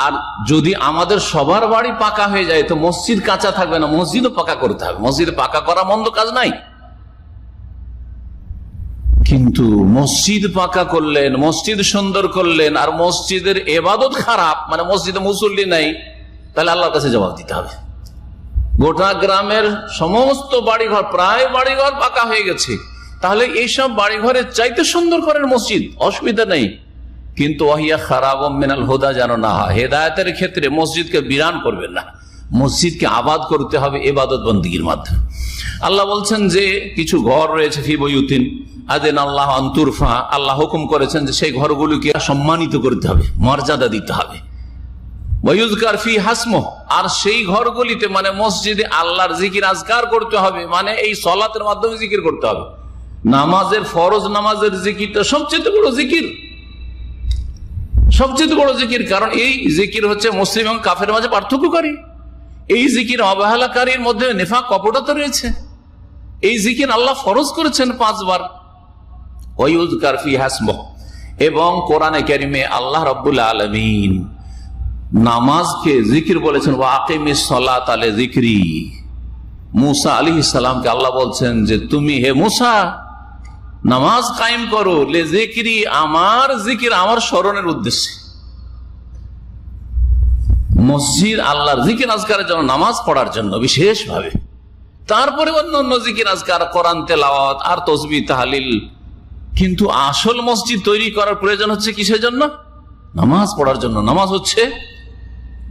আর যদি আমাদের সবার বাড়ি পাকা হয়ে যায় তো মসজিদ কাঁচা থাকবে না, মসজিদও পাকা করতে হবে। মসজিদ পাকা করা মন্দ কাজ নাই, কিন্তু মসজিদ পাকা করলেন, মসজিদ সুন্দর করলেন, আর মসজিদের ইবাদত খারাপ, মানে মসজিদে মুসল্লি নাই, তাহলে আল্লাহর কাছে জবাব দিতে হবে। গোটা গ্রামের সমস্ত বাড়িঘর, প্রায় বাড়িঘর পাকা হয়ে গেছে, তাহলে এইসব বাড়িঘরের চাইতে সুন্দর করেন মসজিদ, অসুবিধা নেই, কিন্তু ওয়াহিয়া খারাবুম মিনাল হুদা যেন না হয়। হেদায়েতের ক্ষেত্রে মসজিদকে বিরান করবেন না, মসজিদকে আবাদ করতে হবে ইবাদত বন্দেগীর মাধ্যমে। আল্লাহ বলছেন যে কিছু ঘর রয়েছে ফি বুয়ুতিন আযিনাল্লাহু আন তুরফা, আল্লাহ হুকুম করেছেন যে সেই ঘরগুলোকে সম্মানিত করতে হবে, মর্যাদা দিতে হবে। ওয়া ইউযকার ফিহা ইসমুহু, আর সেই ঘরগুলিতে মানে মসজিদে আল্লাহর জিকির আজকার করতে হবে, মানে এই সালাতের মাধ্যমে জিকির করতে হবে। নামাজের, ফরজ নামাজের জিকিরটা সবচেয়ে বড় জিকির, সবচেয়ে বড় জিকির। কারণ এই জিকির হচ্ছে মুসলিম এবং কাফের মাঝে পার্থক্যকারী। এই জিকির অবহেলাকারীর মধ্যে নিফাক, কপটতা রয়েছে। এই জিকির আল্লাহ ফরজ করেছেন 5 বার। ওয়া ইউযকার ফিহা ইসমুহু, এবং কোরআনে কারিমে আল্লাহ রাব্বুল আলামিন নামাজকে জিকির বলেছেন, ওয়া আকিমিস সালাতা লিযিকরি। মুসা আলাইহিস সালামকে আল্লাহ বলছেন যে তুমি হে মুসা নামাজ কায়েম করো, লিযিকরি, আমার জিকির, আমার স্মরণের উদ্দেশ্যে। মসজিদ আল্লাহর জিকির আজকারের জন্য, নামাজ পড়ার জন্য বিশেষভাবে। তারপরে অন্যান্য জিকির আজকার, কোরআন তেলাওয়াত আর তাসবিহ তাহলিল। কিন্তু আসল মসজিদ তৈরি করার প্রয়োজন হচ্ছে কিসের জন্য? নামাজ পড়ার জন্য। নামাজ হচ্ছে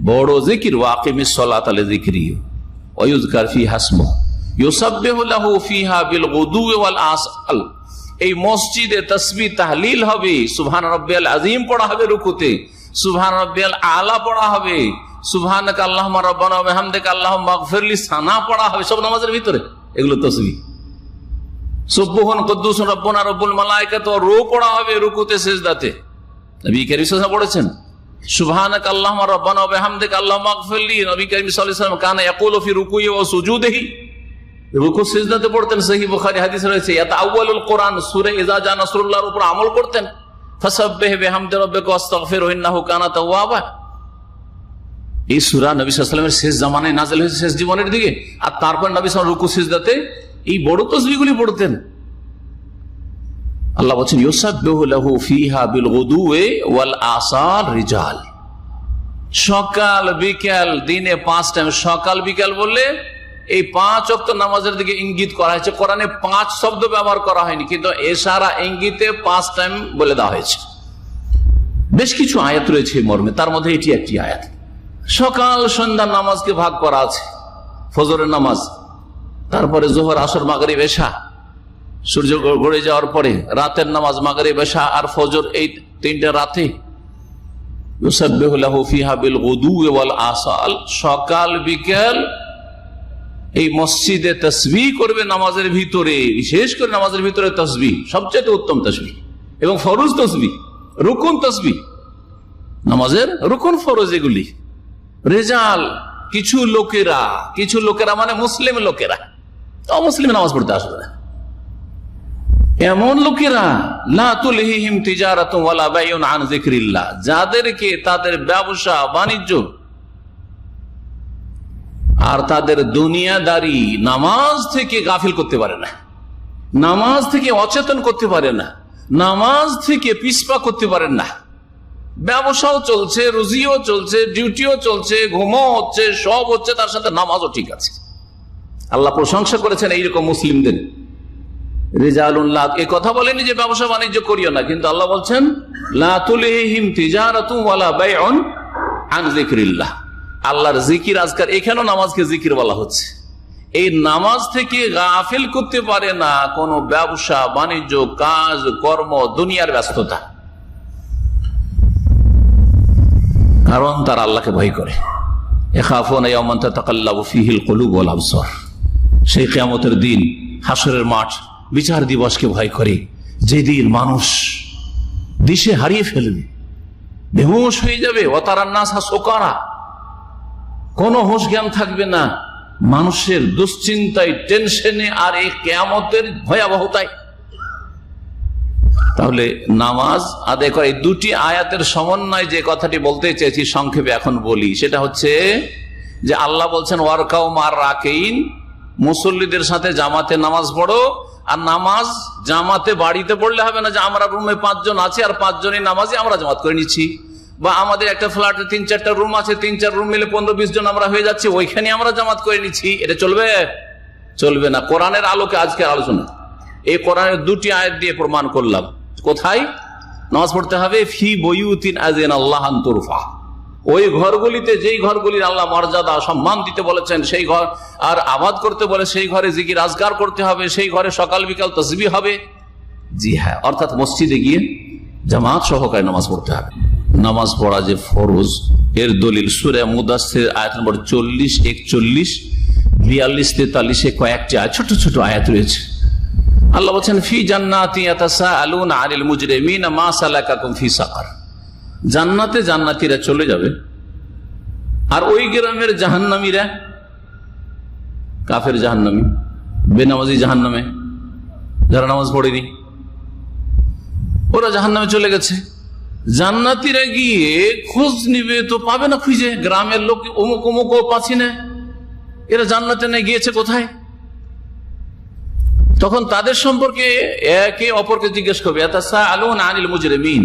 বড় জিকির। ওয়া আকিমিস সালাতা লিযিকরি ওয়া ইউযকার ফিহা ইসমুহু ইউসাব্বিহু লাহু ফিহা বিল গুদুওয়ি ওয়াল আসাল। এই মসজিদে তাসবিহ তাহলিল হবে, সুবহান রাব্বিয়াল আযীম পড়া হবে রুকুতে, সুবহান রাব্বিয়াল আলা পড়া হবে, সুবহানাকা আল্লাহুম্মা রাব্বানা ওয়া বিহামদিকা আল্লাহুম্মা মাগফিরলি সানা পড়া হবে, সব নামাজের ভিতরে। এগুলো তাসবিহ। সুবহান কুদ্দুসুন রাব্বুনা রাব্বুল মালায়েকাতু ওয়া রূহ পড়া হবে রুকুতে সিজদাতে। নবী কারীম সাল্লাল্লাহু আলাইহি ওয়াসাল্লাম বলেছেন সুবহানাকা আল্লাহুম্মা রাব্বানা ওয়া বিহামদিকা আল্লাহুম্মা মাগফিরলি। নবী কারীম সাল্লাল্লাহু আলাইহি ওয়াসাল্লাম কানা ইয়াকুলু ফি রুকুই ওয়া সুজুদিহি, রুকু সিজদাতে পড়তেন। সহিহ বুখারী হাদিস রয়েছে। ইয়াতাআওয়ালুল কোরআন, সূরা ইযা জা নাসরুল্লাহর উপর আমল করতেন। ফাসাব্বিহ বিহামদি রাব্বিকা ওয়াস্তাগফিরহু ইন্নাহু কানা তাওয়াবা। এই সূরা নবী সাল্লাল্লাহু আলাইহি ওয়াসাল্লামের শেষ জামানায় নাযিল হয়েছে, শেষ জীবনের দিকে। আর তারপর নবী সাল্লাল্লাহু আলাইহি ওয়াসাল্লাম রুকু সিজদাতে এই বড় তাসবিহগুলি পড়তেন। আল্লাহ বলছেন ইউসাব্বিহু লাহু ফিহা বিল গুদুওয়ি ওয়াল আসাল রিজাল। সকাল বিকাল, দিনে 5 টাইম, সকাল বিকাল বললে এই 5 ওয়াক্ত নামাজের দিকে ইঙ্গিত করা হয়েছে। কোরআনে 5 শব্দ ব্যবহার করা হয়নি, কিন্তু ইশারা ইঙ্গিতে 5 টাইম বলে দেওয়া হয়েছে। বেশ কিছু আয়াত রয়েছে মর্মে, তার মধ্যে এটি একটি আয়াত। সকাল সন্ধ্যার নামাজকে ভাগ করা আছে। ফজরের নামাজ, তারপরে যোহর, আসর, মাগরিব, এশা, সূর্য গড়ে যাওয়ার পরে রাতের নামাজ, মাগরিব, এশা আর ফজর, এই 3টা রাতে। ইউসাব্বিহু লাহু ফিহা বিল গুদুওয়ি ওয়াল আসাল, সকাল বিকেল এই মসজিদে তাসবিহ করবে নামাজের ভিতরে, বিশেষ করে নামাজের ভিতরে তাসবিহ সবচেয়ে উত্তম তাসবিহ এবং ফরজ তাসবিহ, রুকুন তাসবিহ, নামাজের রুকুন ফরজ এগুলি। রেজাল, কিছু লোকেরা মানে মুসলিম লোকেরা, অমুসলিম নামাজ পড়তে আসবে না, এমন লোকেরা লা তুলহিহিম তিজারাতুন ওয়ালা বাইউন আন যিকরিল্লাহ, যাদেরকে তাদের ব্যবসা বাণিজ্য আর তাদের দুনিয়াদারি নামাজ থেকে গাফিল করতে পারে না, নামাজ থেকে অচেতন করতে পারে না, নামাজ থেকে পিছপা করতে পারেন না। ব্যবসাও চলছে, রুজিও চলছে, ডিউটিও চলছে, ঘুমও হচ্ছে, সব হচ্ছে, তার সাথে নামাজও ঠিক আছে। আল্লাহ প্রশংসা করেছেন এইরকম মুসলিমদের। রিজালুল্লাহ, এ কথা বলেনি যে ব্যবসা বাণিজ্য করিও না, কিন্তু আল্লাহ বলছেন লা তুলহিহিম তিজারাতুন ওয়ালা বাইউন আন যিকরিল্লাহ। আল্লাহর জিকির আজকার, এখানেও নামাজকে জিকির বলা হচ্ছে। এই নামাজ থেকে গাফিল করতে পারে না কোনো ব্যবসা বাণিজ্য, কাজ কর্ম, দুনিয়ার ব্যস্ততা, কারণ তারা আল্লাহকে ভয় করে। ইয়াখাফুনা ইয়াওমান তাতাকাল্লাবু ফীহিল কুলুব ওয়াল আবসার, সেই কিয়ামতের দিন, হাসরের মাঠ, বিচার দিবসকে ভয় করে, যেদিন মানুষ দিশে হারিয়ে ফেলবে, বেহুশ হয়ে যাবে। ওয়াতারান নাসা সুকারা, কোনো হুঁশ জ্ঞান থাকবে না মানুষের, দুশ্চিন্তায়, টেনশনে আর এই কিয়ামতের ভয়াবহতায়। তাহলে নামাজ আদায় করে এই দুটি আয়াতের সমন্বয় যে কথাটি বলতে চেয়েছি সংক্ষেপে এখন বলি, সেটা হচ্ছে যে আল্লাহ বলছেন ওয়ারকাউ মার রাকিন, মুসল্লিদের সাথে জামাতে নামাজ পড়ো। আর নামাজ জামাতে বাড়িতে পড়লে হবে না যে আমরা রুমে 5 জন আছি আর 5 জনই নামাজে আমরা জামাত করে নিচ্ছি, বা আমাদের একটা ফ্ল্যাটে 3-4টা রুম আছে, 3-4 রুম মিলে 15-20 জন আমরা হয়ে যাচ্ছি, ওইখানে আমরা জামাত করে নিচ্ছি। এটা চলবে? চলবে না। কোরআনের আলোকে আজকের আলোচনা, এই কোরআনের দুটি আয়াত দিয়ে প্রমাণ করলাম। কোথায় নামাজ পড়তে হবে? ফি বুয়ুতিন আযিনাল্লাহু আন তুরফা, ওই ঘরগুলিতে, যেই ঘরগুলির আল্লাহ মর্যাদা সম্মান দিতে বলেছেন, সেই ঘর আর আবাদ করতে বলে, সেই ঘরে জিকির আজকার করতে হবে, সেই ঘরে সকাল বিকাল তাসবিহ হবে। জি হ্যাঁ, অর্থাৎ মসজিদে গিয়ে জামাত সহকারে নামাজ পড়তে হবে। নামাজ পড়া যে ফরজ, এর দলিল সূরা মুদাসসির আয়াত নম্বর 40, 41, 42, 43 কয়েকটি আয়াত, ছোট ছোট আয়াত রয়েছে। আল্লাহ বলছেন ফি জান্নাতি ইয়াতাসাআলুনা আনিল মুজরিমিনা মা সালাকাকুম ফি সাকার, জান্নাতে জান্নাতীরা চলে যাবে, আর ওই গ্রামের জাহান্নামীরা, কাফের জাহান্নামী, বেনামাজি জাহান্নামে, যারা নামাজ পড়েনি, ওরা জাহান্নামে চলে গেছে। জান্নাতীরা গিয়ে খোঁজ নিবে, তো পাবে না খুঁজে, গ্রামের লোক অমুক অমুক পাচ্ছি না, এরা জান্নাতে না গিয়েছে কোথায়? তখন তাদের সম্পর্কে একে অপরকে জিজ্ঞেস করবে, ইয়াতাসাআলুনা আনিল মুজরিমিন,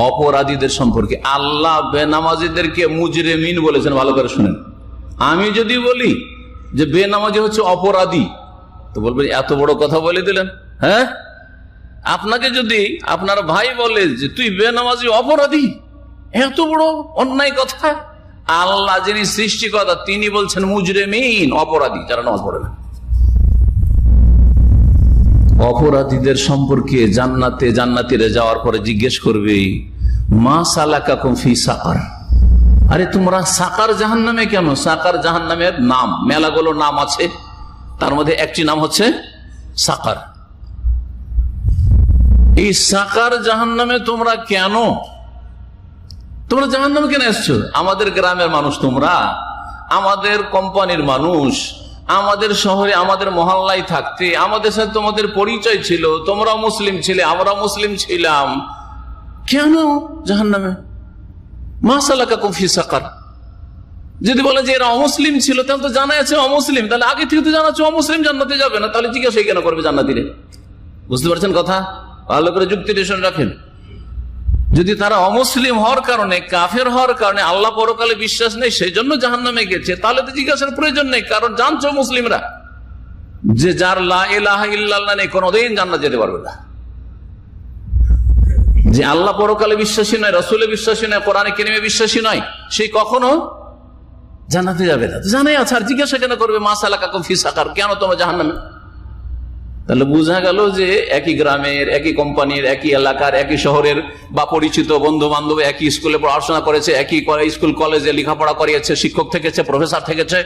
অপরাধীদের সম্পর্কে। আল্লাহ বেনামাজিদেরকে মুজরিমিন বলেছেন, ভালো করে শুনেন। আমি যদি বলি যে বেনামাজি হচ্ছে অপরাধী, তো বলবেন এত বড় কথা বলে দিলেন। হ্যাঁ, আপনাকে যদি আপনার ভাই বলে যে তুই বেনামাজি অপরাধী, এত বড় অন্যায় কথা। আল্লাহ যিনি সৃষ্টিকর্তা, তিনি বলছেন মুজরিমিন, অপরাধী, যারা নামাজ পড়ে না। অপরাধীদের সম্পর্কে জান্নাতে জান্নাতীরা যাওয়ার পরে জিজ্ঞেস করবে মা সালাকাকুম ফি সাকার, আরে তোমরা সাকার জাহান্নামে কেন? সাকার জাহান্নামের নাম, মেলাগুলো নাম আছে, তার মধ্যে একটি নাম হচ্ছে সাকার। এই সাকার জাহান্নামে তোমরা কেন, তোমরা জাহান্নামে কেন এসছো? আমাদের গ্রামের মানুষ তোমরা, আমাদের কোম্পানির মানুষ, আমাদের শহরে আমাদের মহল্লায় থাকতে আমাদের সাথে তোমাদের পরিচয় ছিল, তোমরা মুসলিম ছিলে, আমরা মুসলিম ছিলাম, কেন জাহান্নামে? মা সালাকাকুম ফি সাকার। যদি বলে যে এরা অমুসলিম ছিল, তাহলে তো জানা আছে অমুসলিম, তাহলে আগে থেকে তো জানা আছে অমুসলিম জান্নাতে যাবে না, তাহলে জিজ্ঞাসা কেন করবে জান্নাতীরে? বুঝতে পারছেন কথা? ভালো করে যুক্তিটা শুনে রাখেন। যদি তারা অমুসলিম হওয়ার কারণে, কাফের হওয়ার কারণে, আল্লাহ পরকালে বিশ্বাস নেই সেই জন্য জাহান্নামে গেছে, তাহলে তো জিজ্ঞাসার প্রয়োজন নেই। কারণ জানছো মুসলিমরা যে যার লা ইলাহা ইল্লাল্লাহ নেই কোনোদিন জান্নাত যেতে পারবে না। যে আল্লাহ পরকালে বিশ্বাসী নয়, রাসূলে বিশ্বাসী নয়, কোরআনে কারিমে বিশ্বাসী নয়, সে কখনো জান্নাতে যাবে না। জানাই আছে, আর জিজ্ঞাসা কেন করবে মাসালাকাকুম ফি সাকার, কেন তোমরা জাহান্নামে? তাহলে বোঝা গেল যে একই গ্রামের, একই কোম্পানির, একই এলাকার, একই শহরের বা পরিচিত বন্ধু বান্ধব একই স্কুলে পড়াশোনা করেছে, একই স্কুল কলেজে লেখাপড়া করিয়েছে, শিক্ষক থেকেছে, প্রফেসর থেকেছে,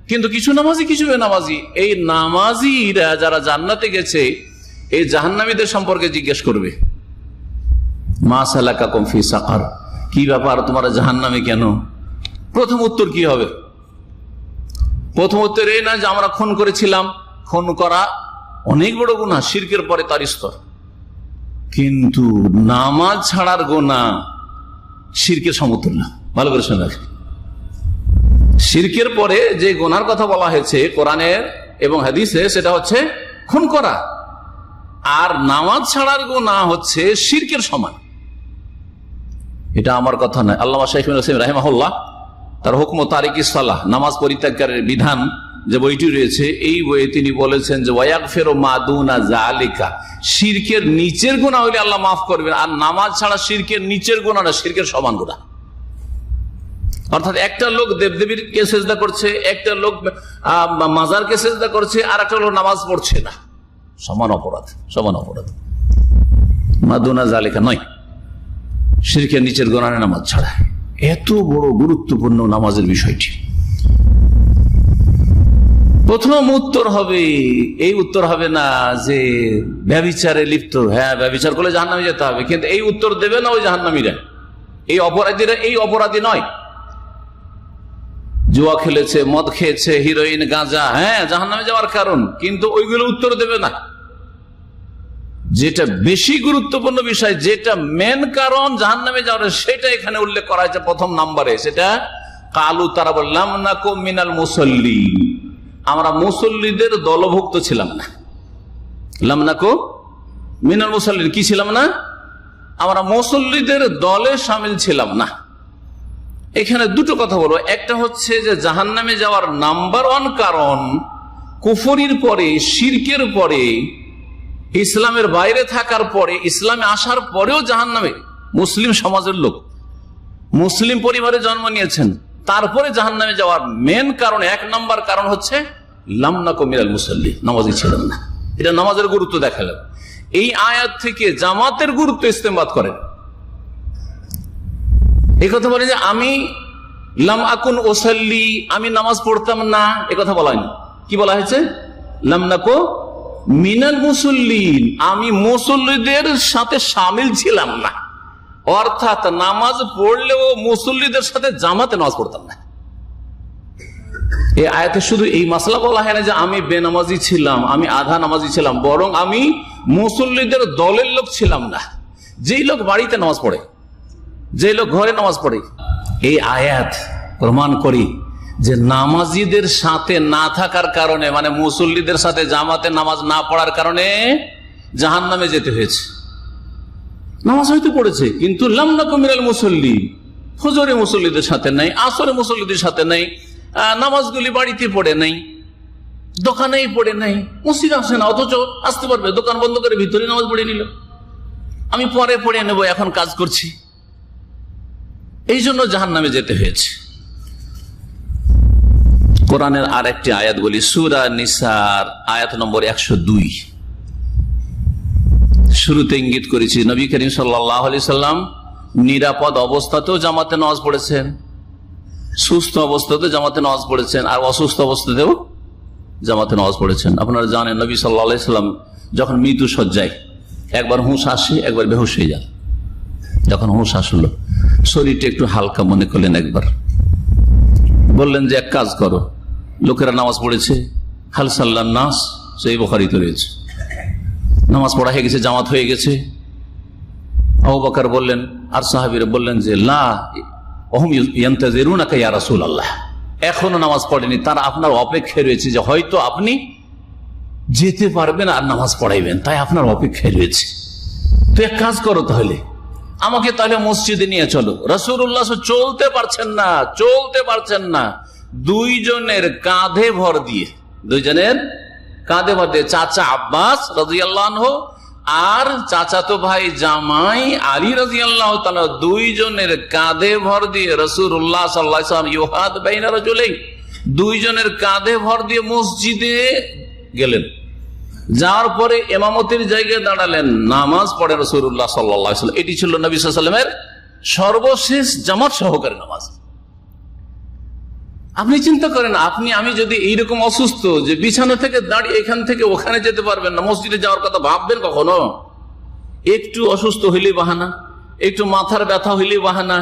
কিন্তু কিছু নামাজি কিছু বেনামাজি। এই নামাজিরা যারা জান্নাতে গেছে, এই জাহান্নামীদের সম্পর্কে জিজ্ঞেস করবে মা সালাকাকুম ফি সাকার, কি ব্যাপার তোমরা জাহান্নামে কেন? প্রথম উত্তর কি হবে? প্রথম উত্তর এই না যে আমরা খুন করেছিলাম। খুন করা অনেক বড় গুনাহ, শিরকের পরে তার স্তর। কিন্তু নামাজ ছাড়ার গুনাহ শিরকের সমতুল্য। ভালো করে শুনে রাখেন, শিরকের পরে যে গুনার কথা বলা হয়েছে কোরআনের এবং হাদিসে, সেটা হচ্ছে খুন করা। আর নামাজ ছাড়ার গুনাহ হচ্ছে শিরকের সমান। এটা আমার কথা নয়, আল্লামা শাইখ ইবনে উসাইমিন রাহিমাহুল্লাহ তার হুকম তারিকি সালাহ, নামাজ পরিত্যাগের বিধান যে বইটি রয়েছে, এই বইয়ে তিনি বলেছেন যে ওয়াগফিরু মা দুনা যালিকা, শিরকের নিচের গুনাহ হইলে আল্লাহ মাফ করবেন, আর নামাজ ছাড়া শিরকের নিচের গুনাহটা শিরকের সমান গুনাহ। অর্থাৎ একটা লোক দেবদেবীকে সেজদা করছে, একটা লোক মাজারকে সেজদা করছে, আর একটা লোক নামাজ পড়ছে না, সমান অপরাধ, সমান অপরাধ। মা দুনা যালিকা নয়, শিরকের নিচের গুনাহ নামাজ ছাড়া। এত বড় গুরুত্বপূর্ণ নামাজের বিষয়টি। প্রথম উত্তর হবে, এই উত্তর হবে না যে ব্যভিচারে লিপ্ত, হ্যাঁ ব্যভিচার করলে জাহান্নামে যেতে হবে, কিন্তু এই উত্তর দেবে না ওই জাহান্নামীরা, এই অপরাধীরা এই অপরাধী নয়। জুয়া খেলেছে, মদ খেয়েছে, হিরোইন, গাঁজা, হ্যাঁ জাহান্নামে যাওয়ার কারণ, কিন্তু ওইগুলো উত্তর দেবে না। যেটা বেশি গুরুত্বপূর্ণ বিষয়, যেটা মেন কারণ জাহান্নামে যাওয়ার, সেটা এখানে উল্লেখ করা হয়েছে প্রথম নম্বরে। সেটা কালু, তারা বললাম নাকু মিনাল মুসাল্লি, আমরা মুসল্লিদের দলভুক্ত ছিলাম না। লামনাকু মিনাল মুসাল্লিন, কি ছিলাম না? আমরা মুসল্লিদের দলে শামিল ছিলাম না। এখানে দুটো কথা বলবো। একটা হচ্ছে যে জাহান্নামে যাওয়ার নাম্বার ওয়ান কারণ কুফরির পরে, শিরকের পরে, ইসলামের বাইরে থাকার পরে, ইসলামে আসার পরেও জাহান্নামে, মুসলিম সমাজের লোক, মুসলিম পরিবারে জন্ম নিয়েছেন, তারপরে জাহান্নামে যাওয়ার মেন কারণ, এক নাম্বার কারণ হচ্ছে লাম নাকু মিনাল মুসাল্লি, নামাজি ছিলেন না। এটা নামাজের গুরুত্ব দেখালেন। এই আয়াত থেকে জামাতের গুরুত্ব ইস্তেমবাদ করেন। এই কথা বলে যে আমি লাম আকুন ওসাল্লি, আমি নামাজ পড়তাম না, এ কথা বলা হয়নি। কি বলা হয়েছে? লাম নাকু মিনাল মুসাল্লিন, আমি মুসল্লিদের সাথে শামিল ছিলাম না। অর্থাৎ নামাজ পড়লেও মুসল্লিদের সাথে জামাতে নামাজ পড়তাম না। এই আয়াতে শুধু এই মাসলা বলা হয় না যে আমি বেনামাজি ছিলাম, আমি আধা নামাজি ছিলাম, বরং আমি মুসল্লিদের দলের লোক ছিলাম না। যেই লোক বাড়িতে নামাজ পড়ে, যে লোক ঘরে নামাজ পড়ে, এই আয়াত প্রমাণ করি যে নামাজিদের সাথে না থাকার কারণে, মানে মুসল্লিদের সাথে জামাতে নামাজ না পড়ার কারণে জাহান্নামে যেতে হয়েছে। নামাজ হয়তো পড়েছে, কিন্তু লাম নাকু মিনাল মুসাল্লি, ফজরে মুসল্লিদের সাথে নাই, আসরে মুসল্লিদের সাথে নাই, নামাজগুলি বাড়িতে পড়ে নাই, দোকানেই পড়ে নাই, মসজিদ আসে না, অথচ আসতে পারবে, দোকান বন্ধ করে ভিতরে নামাজ পড়ে নিল, আমি পরে পড়ে নেব, এখন কাজ করছি, এই জন্য জাহান্নামে যেতে হয়েছে। কোরআনের আর একটি আয়াত বলি, সূরা নিসার আয়াত নম্বর 102। শুরুতে ইঙ্গিত করেছি নবী করিম সাল্লাল্লাহু আলাইহি সাল্লাম নিরাপদ অবস্থাতেও জামাতে নামাজ পড়েছেন, সুস্থ অবস্থাতেও জামাতে নামাজ পড়েছেন, আর অসুস্থ অবস্থাতেও জামাতে নামাজ পড়েছেন। আপনারা জানেন নবী সাল্লাল্লাহু আলাইহি সাল্লাম যখন মৃত্যু শয্যায়, একবার হুঁশ আসে, একবার বেহুশ হয়ে যান। যখন হুঁশ আসলো, শরীরটা একটু হালকা মনে করলেন, একবার বললেন যে এক কাজ করো, লোকেরা নামাজ পড়েছে, হাল সাল্লান নাস, সেই বুখারীতে রয়েছে, নামাজ পড়া হয়ে গেছে, জামাত হয়ে গেছে। আবু বকর বললেন আর সাহাবীরা বললেন যে লা ওহুম ইয়ান্তাজিরুনাকা ইয়া রাসূলুল্লাহ, এখনো নামাজ পড়েনি, তারা আপনার অপেক্ষায় রয়েছে যে হয়তো আপনি যেতে পারবেন আর নামাজ পড়াইবেন, তাই আপনার অপেক্ষায় রয়েছে। তো এক কাজ করো, তাহলে আমাকে তাহলে মসজিদে নিয়ে চলো। রাসূলুল্লাহ চলতে পারছেন না, দুইজনের কাঁধে ভর দিয়ে, চাচা আব্বাস রাদিয়াল্লাহু আনহু আর চাচাতো ভাই জামাই আলী রাদিয়াল্লাহু তাআলা, দুইজনের কাঁধে ভর দিয়ে রাসূলুল্লাহ সাল্লাল্লাহু আলাইহি ওয়াসাল্লাম ইউহাদ বাইনা রাজুলাইন, দুইজনের কাঁধে ভর দিয়ে মসজিদে গেলেন। যাওয়ার পরে ইমামতির জায়গায় দাঁড়ালেন, নামাজ পড়ে রাসূলুল্লাহ সাল্লাল্লাহু আলাইহি ওয়াসাল্লাম। এটি ছিল নবী সাল্লাল্লাহু আলাইহি ওয়াসাল্লামের সর্বশেষ জামাত সহকারী নামাজ। আপনি চিন্তা করেন, আমি যদি এইরকম অসুস্থ যে বিছানা থেকে দাঁড়িয়ে এখান থেকে ওখানে যেতে পারবেন না, মসজিদে যাওয়ার কথা ভাববেন কখনো? একটু অসুস্থ হইলে বাহানা, একটু মাথার ব্যথা হইলে বাহানা,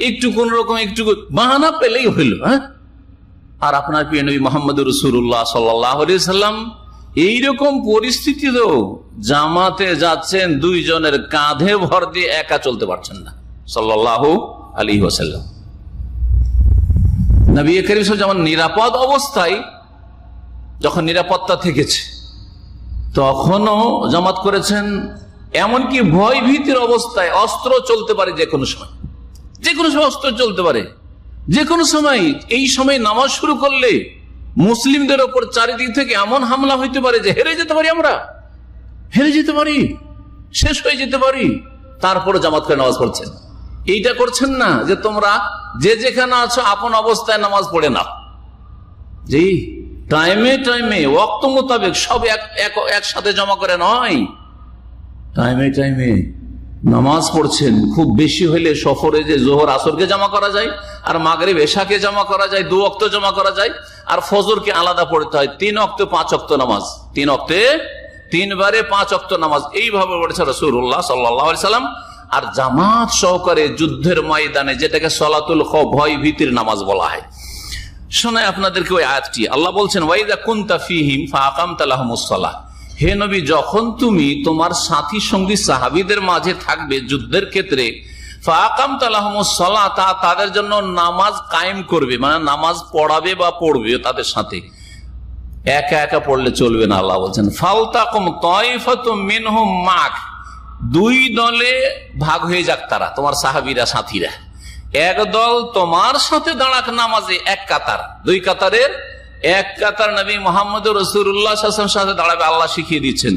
একটু কোন রকম একটু বাহানা পেলেই হইল। হ্যাঁ, আর আপনার প্রিয় নবী মুহাম্মদুর রাসূলুল্লাহ সাল্লাল্লাহু আলাইহি ওয়াসাল্লাম এইরকম পরিস্থিতিতেও জামাতে যাচ্ছেন, দুইজনের কাঁধে ভর দিয়ে, একা চলতে পারছেন না সাল্লাল্লাহু আলাইহি ওয়াসাল্লাম। নবী করিম যেমন নিরাপদ অবস্থায়, যখন নিরাপত্তা থেকেছে তখনও জামাত করেছেন, এমনকি ভয় ভীতির অবস্থায় অস্ত্র চলতে পারে, যে কোনো সময় অস্ত্র চলতে পারে, যে কোনো সময়। এই সময় নামাজ শুরু করলে মুসলিমদের ওপর চারিদিক থেকে এমন হামলা হইতে পারে যে হেরে যেতে পারি, শেষ হয়ে যেতে পারি। তারপরে জামাত করে নামাজ পড়ছেন। এইটা করছেন না যে তোমরা যে যেখানে আছো আপন অবস্থায় নামাজ পড়ে নাও, জি টাইমে ওয়াক্ত মোতাবেক সব একসাথে জমা করে নয়, টাইমে নামাজ পড়ছেন। খুব বেশি হইলে সফরে যে জোহর আসরকে জমা করা যায়, আর মাগরিব এশাকে জমা করা যায়, 2 ওয়াক্ত জমা করা যায়, আর ফজরকে আলাদা পড়তে হয় 3 ওয়াক্ত 5 ওয়াক্ত নামাজ, 3 ওয়াক্তে 3 বারে 5 ওয়াক্ত নামাজ, এইভাবে পড়েছে রাসূলুল্লাহ সাল্লাল্লাহু আলাইহি ওয়াসাল্লাম। আর জামাত সহকারে যুদ্ধের ময়দানে, যেটাকে সলাতুল খৌফ, ভয় ভীতির নামাজ বলা হয়, শোনায় আপনাদেরকে ওই আয়াতটি। আল্লাহ বলছেন, ওয়াইদা কুনতা ফীহিম ফাআকামতা লাহুমুস সালাহ, হে নবী যখন তুমি তোমার সাথী সঙ্গী সাহাবীদের মাঝে থাকবে যুদ্ধের ক্ষেত্রে, ফাআকামতা লাহুমুস সালাহ, তাদের জন্য নামাজ কায়েম করবে, মানে নামাজ পড়াবে বা পড়বে তাদের সাথে, একা একা পড়লে চলবে না। আল্লাহ বলছেন, ফালতাকুম তায়ফাতুম মিনহুম মাক, 2 দলে ভাগ হয়ে যাক তারা, তোমার সাহাবীরা সাথীরা, এক দল তোমার সাথে দাঁড়াক নামাজে, এক কাতার, 2 কাতারের এক কাতার নবী মুহাম্মদ রাসূলুল্লাহ সাল্লাল্লাহু আলাইহি ওয়াসাল্লামের সাথে দাঁড়াবে। আল্লাহ শিখিয়ে দিচ্ছেন,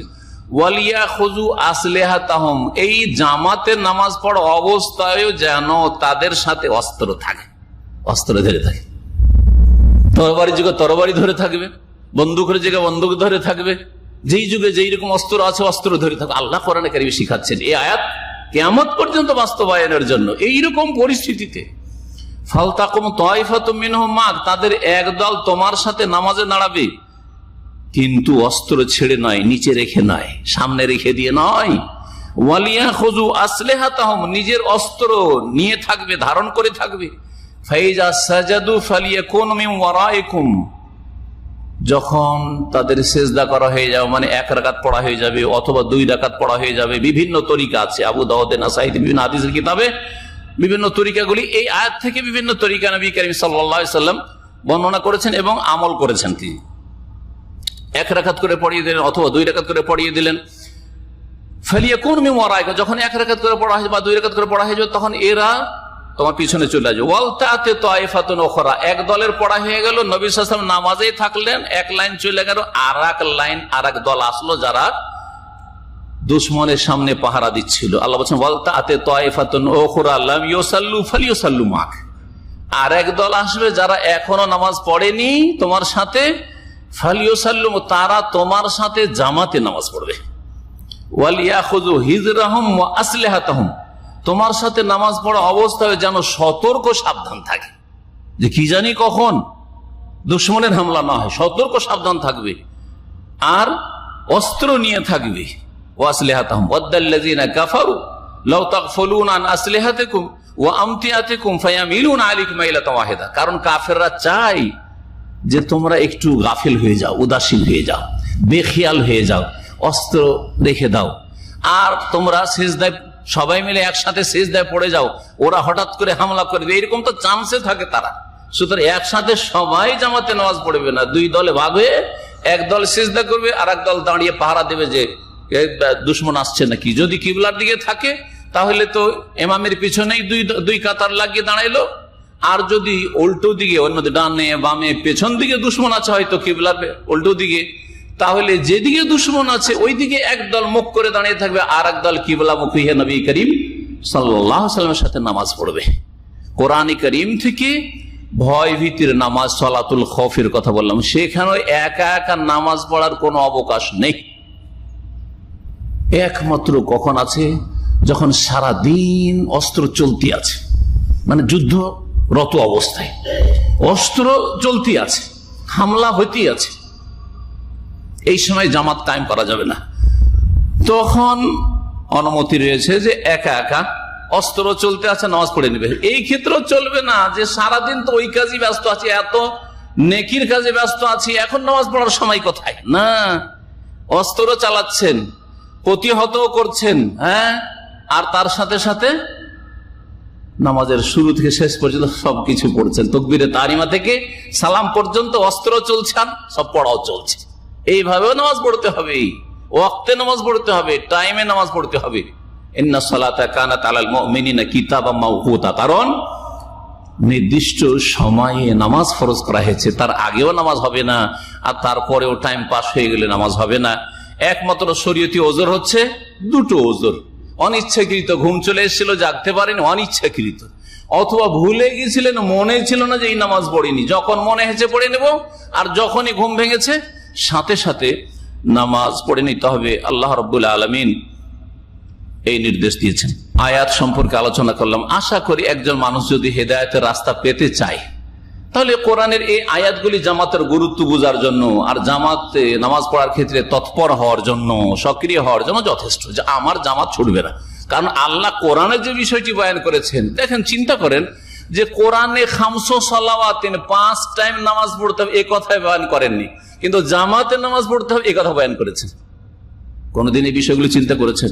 ওয়ালিয়াখুযু আসলিহাতাহুম, এই জামাতের নামাজ পড়া অবস্থায় যেন তাদের সাথে অস্ত্র থাকে, অস্ত্র ধরে থাকে। তরবারি যুগে তরবারি ধরে থাকবে, বন্দুকের জায়গায় বন্দুক ধরে থাকবে, যেই যুগে যেই রকম অস্ত্র আছে অস্ত্র ধরে থাকবে। আল্লাহ কোরআনে কারীমে শিখাচ্ছেন, এই আয়াত কিয়ামত পর্যন্ত বাস্তবায়নের জন্য। এইরকম পরিস্থিতিতে ফালতাকুম তায়ফাতুম মিনহুম মাক, তাদের একদল তোমার সাথে নামাজে দাঁড়াবে, কিন্তু অস্ত্র ছেড়ে নয়, নিচে রেখে নয়, সামনে রেখে দিয়ে নয়। ওয়ালিয়াখুযু আসলিহাতাহুম, নিজের অস্ত্র নিয়ে থাকবে, ধারণ করে থাকবে। ফাইজা সাজাদু ফালিয়াকুনু মিন ওয়ারাইকুম, যখন তাদের সেজদা করা হয়ে যাবে, মানে 1 রাকাত পড়া হয়ে যাবে অথবা 2 রাকাত পড়া হয়ে যাবে, বিভিন্ন তরিকা আছে, আবু দাউদ, নাসাঈ, বিভিন্ন হাদিসের কিতাবে বিভিন্ন তরিকাগুলি, এই আয়াত থেকে বিভিন্ন তরিকা নবী করিম সাল্লাল্লাহু আলাইহি ওয়াসাল্লাম বর্ণনা করেছেন এবং আমল করেছেন। তিনি 1 রাকাত করে পড়িয়ে দিলেন অথবা 2 রাকাত করে পড়িয়ে দিলেন। ফালিয়াকুনু মিন ওয়ারাইকুম, যখন 1 রাকাত করে পড়া হয় বা 2 রাকাত করে পড়া হয়ে যাবে, তখন এরা তোমার পিছনে চলে আসবে। ওয়ালতাতে তায়ফাতুন উখরা, এক দলের পড়া হয়ে গেল, নবী সাল্লাল্লাহু আলাইহি ওয়াসাল্লাম নামাজেই থাকলেন, এক লাইন চলে গেল, আরেক লাইন আরেক দল আসলো যারা দুশমনের সামনে পাহারা দিচ্ছিল। আল্লাহ বলছেন, ওয়ালতাতে তায়ফাতুন উখরা লাম ইউসাল্লু ফালিয়ুসাল্লু মাক, আরেক দল আসবে যারা এখনো নামাজ পড়েনি তোমার সাথে, ফালিয়ুসাল্লু, তারা তোমার সাথে জামাতে নামাজ পড়বে। ওয়ালিয়াখুযু হিজরাহুম ওয়া আসলিহাতাহুম, তোমার সাথে নামাজ পড়া অবস্থায় যেন সতর্ক সাবধান থাকে, যে কি জানি কখন দুশমনের হামলা না হয়, সতর্ক সাবধান থাকবে, আর অস্ত্র নিয়ে থাকবে। ওয়াসলিহাতাহুম ওয়াদাল্লাযিনা কাফারু লাউ তাগফুলুনা আন আসলিহাতিকুম ওয়া আমতিয়াতিকুম ফায়ামিলুনা আলাইকুম মাইলাতান ওয়াহিদা, কারণ কাফেররা চায় যে তোমরা একটু গাফিল হয়ে যাও, উদাসীন হয়ে যাও, বেখিয়াল হয়ে যাও, অস্ত্র রেখে দাও, আর তোমরা সিজদায় সবাই মিলে একসাথে সিজদায় পড়ে যাও, ওরা হঠাৎ করে হামলা করবে, এরকম তো চান্সে থাকে তারা। সুতরাং একসাথে সবাই জামাতে নামাজ পড়বে না, 2 দলে ভাগ হয়ে একদল সিজদা করবে আর একদল দাঁড়িয়ে পাহারা দেবে যে দুশমন আসছে নাকি। যদি কিবলার দিকে থাকে তাহলে তো ইমামের পিছনেই দুই কাতার লাগিয়ে দাঁড়াইলো, আর যদি উল্টো দিকে অন্য ডানে বামে পেছন দিকে দুশমন আছে হয়তো কিবলার উল্টো দিকে, তাহলে যেদিকে দুশমন আছে ওই দিকে একদল মুখ করে দাঁড়িয়ে থাকবে আর একদল কিবলা মুখী নবী করিম সাল্লাল্লাহু আলাইহি ওয়াসাল্লামের সাথে নামাজ পড়বে। কোরআন কারীম থেকে ভয় ভীতির নামাজ সালাতুল খৌফের কথা বললাম, সেখানে একা একা নামাজ পড়ার কোনো অবকাশ নেই। একমাত্র কখন আছে? যখন সারা দিন অস্ত্র চলতি আছে, মানে যুদ্ধরত অবস্থায় অস্ত্র চলতি আছে, হামলা হইতে আছে, এই সময় জামাত কায়েম করা যাবে না। তখন অনুমতি রয়েছে যে একা একা অস্ত্র চলতে আছে নামাজ পড়ে নেবে। এই ক্ষেত্রেও চলবে না যে সারাদিন তো ওই কাজে ব্যস্ত আছি, এত নেকির কাজে ব্যস্ত আছি, এখন নামাজ পড়ার সময় কোথায়? না, অস্ত্র চালাচ্ছেন, প্রতিহত করছেন, হ্যাঁ, আর তার সাথে সাথে নামাজের শুরু থেকে শেষ পর্যন্ত সবকিছু পড়ছেন, তাকবীরে তাহরিমা থেকে সালাম পর্যন্ত অস্ত্র চলছেন, সব পড়াও চলছে। এইভাবেও নামাজ পড়তে হবে, ওয়াক্তে নামাজ পড়তে হবে, টাইমে নামাজ পড়তে হবে। ইন্নাস সালাতা কানাত আলাল মুমিনিনা কিতাবাম মাওকুতা, কারণ নির্দিষ্ট সময়ে নামাজ ফরজ করা হয়েছে, তার আগেও নামাজ হবে না আর তারপরেও টাইম পাস হয়ে গেলে নামাজ হবে না। একমাত্র শরীয়তি ওজর হচ্ছে দুটো ওজর: অনিচ্ছাকৃত ঘুম চলে এসেছিল, জাগতে পারেনি, অনিচ্ছাকৃত, অথবা ভুলে গেছিলেন, মনে ছিল না যে এই নামাজ পড়িনি, যখন মনে হয়েছে পড়ে নেব, আর যখনই ঘুম ভেঙেছে সাথে সাথে নামাজ পড়ে নিতে হবে। আল্লাহ রাব্বুল আলামিন এই নির্দেশ দিয়েছেন। আয়াত সম্পর্কে আলোচনা করলাম। আশা করি একজন মানুষ যদি হেদায়েতের রাস্তা পেতে চায় তাহলে কোরআনের এই আয়াতগুলি জামাতের গুরুত্ব বোঝার জন্য আর জামাতে নামাজ পড়ার ক্ষেত্রে তৎপর হওয়ার জন্য, সক্রিয় হওয়ার জন্য যথেষ্ট, যে আমার জামাত ছুটবে না। কারণ আল্লাহ কোরআনের যে বিষয়টি বয়ান করেছেন, দেখেন, চিন্তা করেন যে কোরআনে খামসো সালাওয়াতিন, 5 টাইম নামাজ পড়তে হবে, এ কথাই বয়ান করেননি, কিন্তু জামাতে নামাজ পড়তে হবে এ কথা বয়ান করেছেন। কোনদিন এই বিষয়গুলো চিন্তা করেছেন?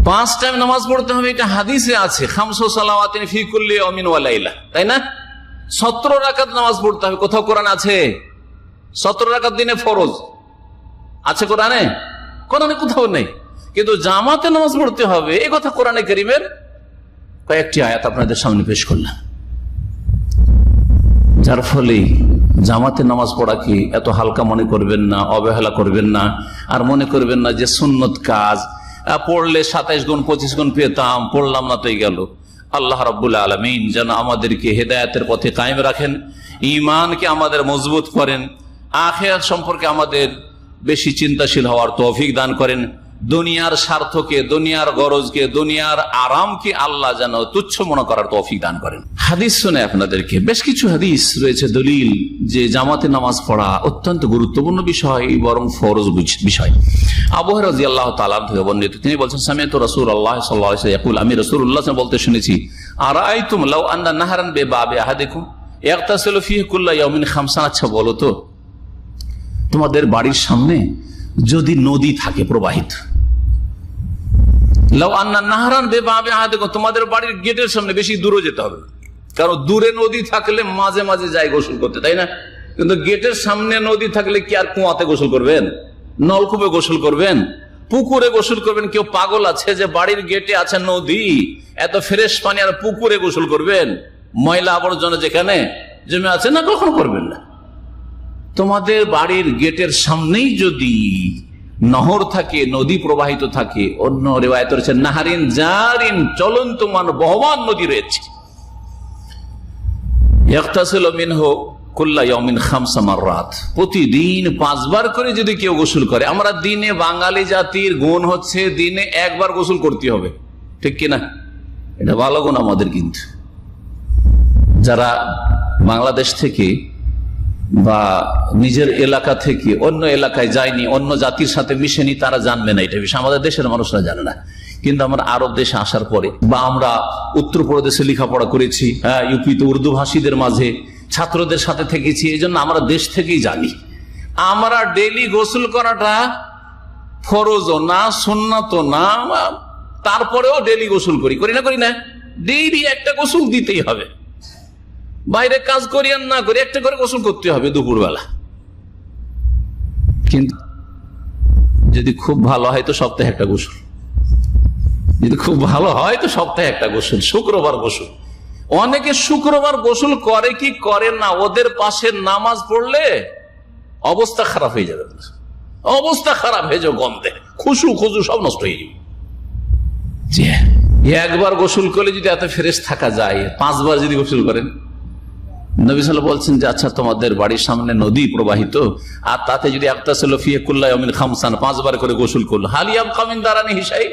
5 টাইম নামাজ পড়তে হবে এটা হাদিসে আছে, খামসো সালাওয়াতিন ফি কুল্লি ইয়াউমিন ওয়া লাইলা, তাই না? 17 রাকাত নামাজ পড়তে হবে, কোথাও কোরআন আছে? 17 রাকাত দিনে ফরজ আছে কোরআনে? কোরআনে কোথাও নেই। কিন্তু জামাতে নামাজ পড়তে হবে এ কথা কোরআনে কারীমের কয়েকটি আয়াত আপনাদের সামনে পেশ করলাম। যার ফলে জামাতে নামাজ পড়াকে এত হালকা মনে করবেন না, অবহেলা করবেন না, আর মনে করবেন না যে সুন্নত কাজ, পড়লে 27 গুণ 25 গুণ পেতাম, পড়লাম না তো গেল। আল্লাহ রাব্বুল আলামিন যেন আমাদেরকে হেদায়েতের পথে কায়েম রাখেন, ঈমানকে আমাদের মজবুত করেন, আখিরাত সম্পর্কে আমাদের বেশি চিন্তাশীল হওয়ার তৌফিক দান করেন, দুনিয়ার স্বার্থকে, দুনিয়ার গরজকে, দুনিয়ার আরামকে আল্লাহ যেন তুচ্ছ মনে করার তৌফিক দান করেন। হাদিস শুনে আপনাদেরকে বেশ কিছু হাদিস রয়েছে দলিল যে জামাতে নামাজ পড়া অত্যন্ত গুরুত্বপূর্ণ বিষয়, বরং ফরজ বিষয়। আবু হুরায়রা রাদিয়াল্লাহু তাআলা থেকে বর্ণিত, তিনি বলেন, সামি'তু রাসূলুল্লাহ সাল্লাল্লাহু আলাইহি ওয়াসাল্লাম ইয়াকুল, আমি রাসূলুল্লাহ বলতে শুনেছি, আরাআইতুম লাউ আন্না নাহরান বিবাবি আহাদিকুম ইয়াগতাসিলু ফিহি কুল্লা ইয়াউমিন খামসান, আচ্ছা বলো তো, তোমাদের বাড়ির সামনে যদি নদী থাকে প্রবাহিত, লাউ আন্না নাহরান বিবাবি আহাদিকুম, তোমাদের বাড়ির গেটের সামনে, বেশি দূরে যেতে হবে, কারণ দূরে নদী থাকলে মাঝে মাঝে যায় গোসল করতে, তাই না? কিন্তু গেটের সামনে নদী থাকলে কি আর কুয়াতে গোসল করবেন, নলকূপে গোসল করবেন, পুকুরে গোসল করবেন? কেউ পাগল আছে যে বাড়ির গেটে আছে নদী, এত ফ্রেশ পানি আর পুকুরে গোসল করবেন? ময়লা আবর্জনা যেখানে জমে আছে, না, কখনো করবেন না। তোমাদের বাড়ির গেটের সামনেই যদি নহর থাকে, নদী প্রবাহিত থাকে, অন্য রিওয়ায়াত রয়েছে নাহারিন জারিন, চলন্ত মান বহমান নদী রয়েছে, ইয়াগতাসিলু মিনহু কুল্লা ইয়াউমিন খামসা মাররাত, প্রতিদিন 5 বার করে যদি কেউ গোসল করে, আমরা দিনে, বাঙালি জাতির গুণ হচ্ছে দিনে 1 বার গোসল করতে হবে, ঠিক কিনা? এটা ভালো গুণ আমাদের। কিন্তু যারা বাংলাদেশ থেকে বা নিজের এলাকা থেকে অন্য এলাকায় যায়নি, অন্য জাতির সাথে মিশেনি, তারা জানবে না এটা বিষয়, আমাদের দেশের মানুষরা জানে না। কিন্তু আমরা আরব দেশে আসার পরে, বা আমরা উত্তরপ্রদেশে লেখাপড়া করেছি, ইউপিতে উর্দু ভাষীদের মাঝে ছাত্রদের সাথে থেকেছি, এই জন্য আমরা দেশ থেকেই জানি। আমরা ডেইলি গোসল করাটা ফরজও না, সুন্নাতও না, তারপরেও ডেইলি গোসল করি না? ডেইলি একটা গোসল দিতেই হবে, বাইরে কাজ করি আর না করি একটা করে গোসল করতে হবে দুপুরবেলা। কিন্তু যদি খুব ভালো হয় তো সপ্তাহে একটা গোসল, যদি খুব ভালো হয় তো সপ্তাহে একটা গোসল, শুক্রবার গোসল। অনেকে শুক্রবার গোসল করে কি করে না, ওদের পাশে নামাজ পড়লে অবস্থা খারাপ হয়ে যাবে, অবস্থা খারাপ হয়ে যাবে, গন্ধে খুশু খুশু সব নষ্ট হয়ে যাবে। একবার গোসল করলে যদি এত ফ্রেশ থাকা যায়, 5 বার যদি গোসল করেন, নবী সাল্লাল্লাহু বলছেন যে আচ্ছা তোমাদের বাড়ির সামনে নদী প্রবাহিত, আর তাতে যদি একটা ছিল ফিয়ে কুল্লা ইয়ামিন খামসান, 5 বার করে গোসল করলো, হালিয়াম কামিন দারানি হিসাই,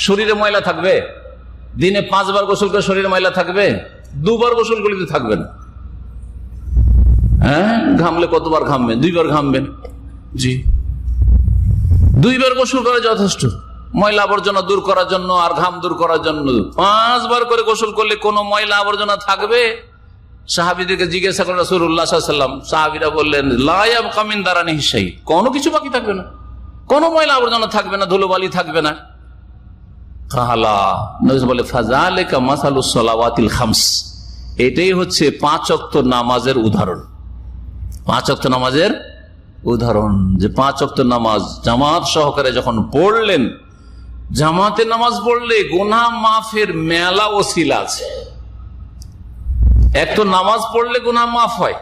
শরীরে ময়লা থাকবে? দিনে 5 বার গোসল করে শরীরে ময়লা থাকবে? 2 বার গোসল করলে তো থাকবে না। হ্যাঁ, ঘামলে কতবার ঘামবেন? 2 বার ঘামবেন। জি, 2 বার গোসল করা যথেষ্ট ময়লা আবর্জনা দূর করার জন্য আর ঘাম দূর করার জন্য। 5 বার করে গোসল করলে কোনো ময়লা আবর্জনা থাকবে? সাহাবীদেরকে জিজ্ঞাসা করেন রাসূলুল্লাহ সাল্লাল্লাহু আলাইহি ওয়াসাল্লাম, সাহাবীরা বললেন লা ইয়াবকা মিন দারানিহি শাই, কোনো কিছু বাকি থাকবে না, কোনো ময়লা আবর্জনা থাকবে না, ধুলোবালি থাকবে না। কালা নবী বলে ফাযালিকা মাসালুস সালাওয়াতিল খামস, এটাই হচ্ছে 5 ওয়াক্ত নামাজের উদাহরণ। 5 ওয়াক্ত নামাজের উদাহরণ, যে 5 ওয়াক্ত নামাজ জামাত সহকারে যখন পড়লেন, জামাতে নামাজ পড়লে গুনাহ মাফের মেলা ওসিলা আছে। এক তো নামাজ পড়লে গুনাহ মাফ হয়,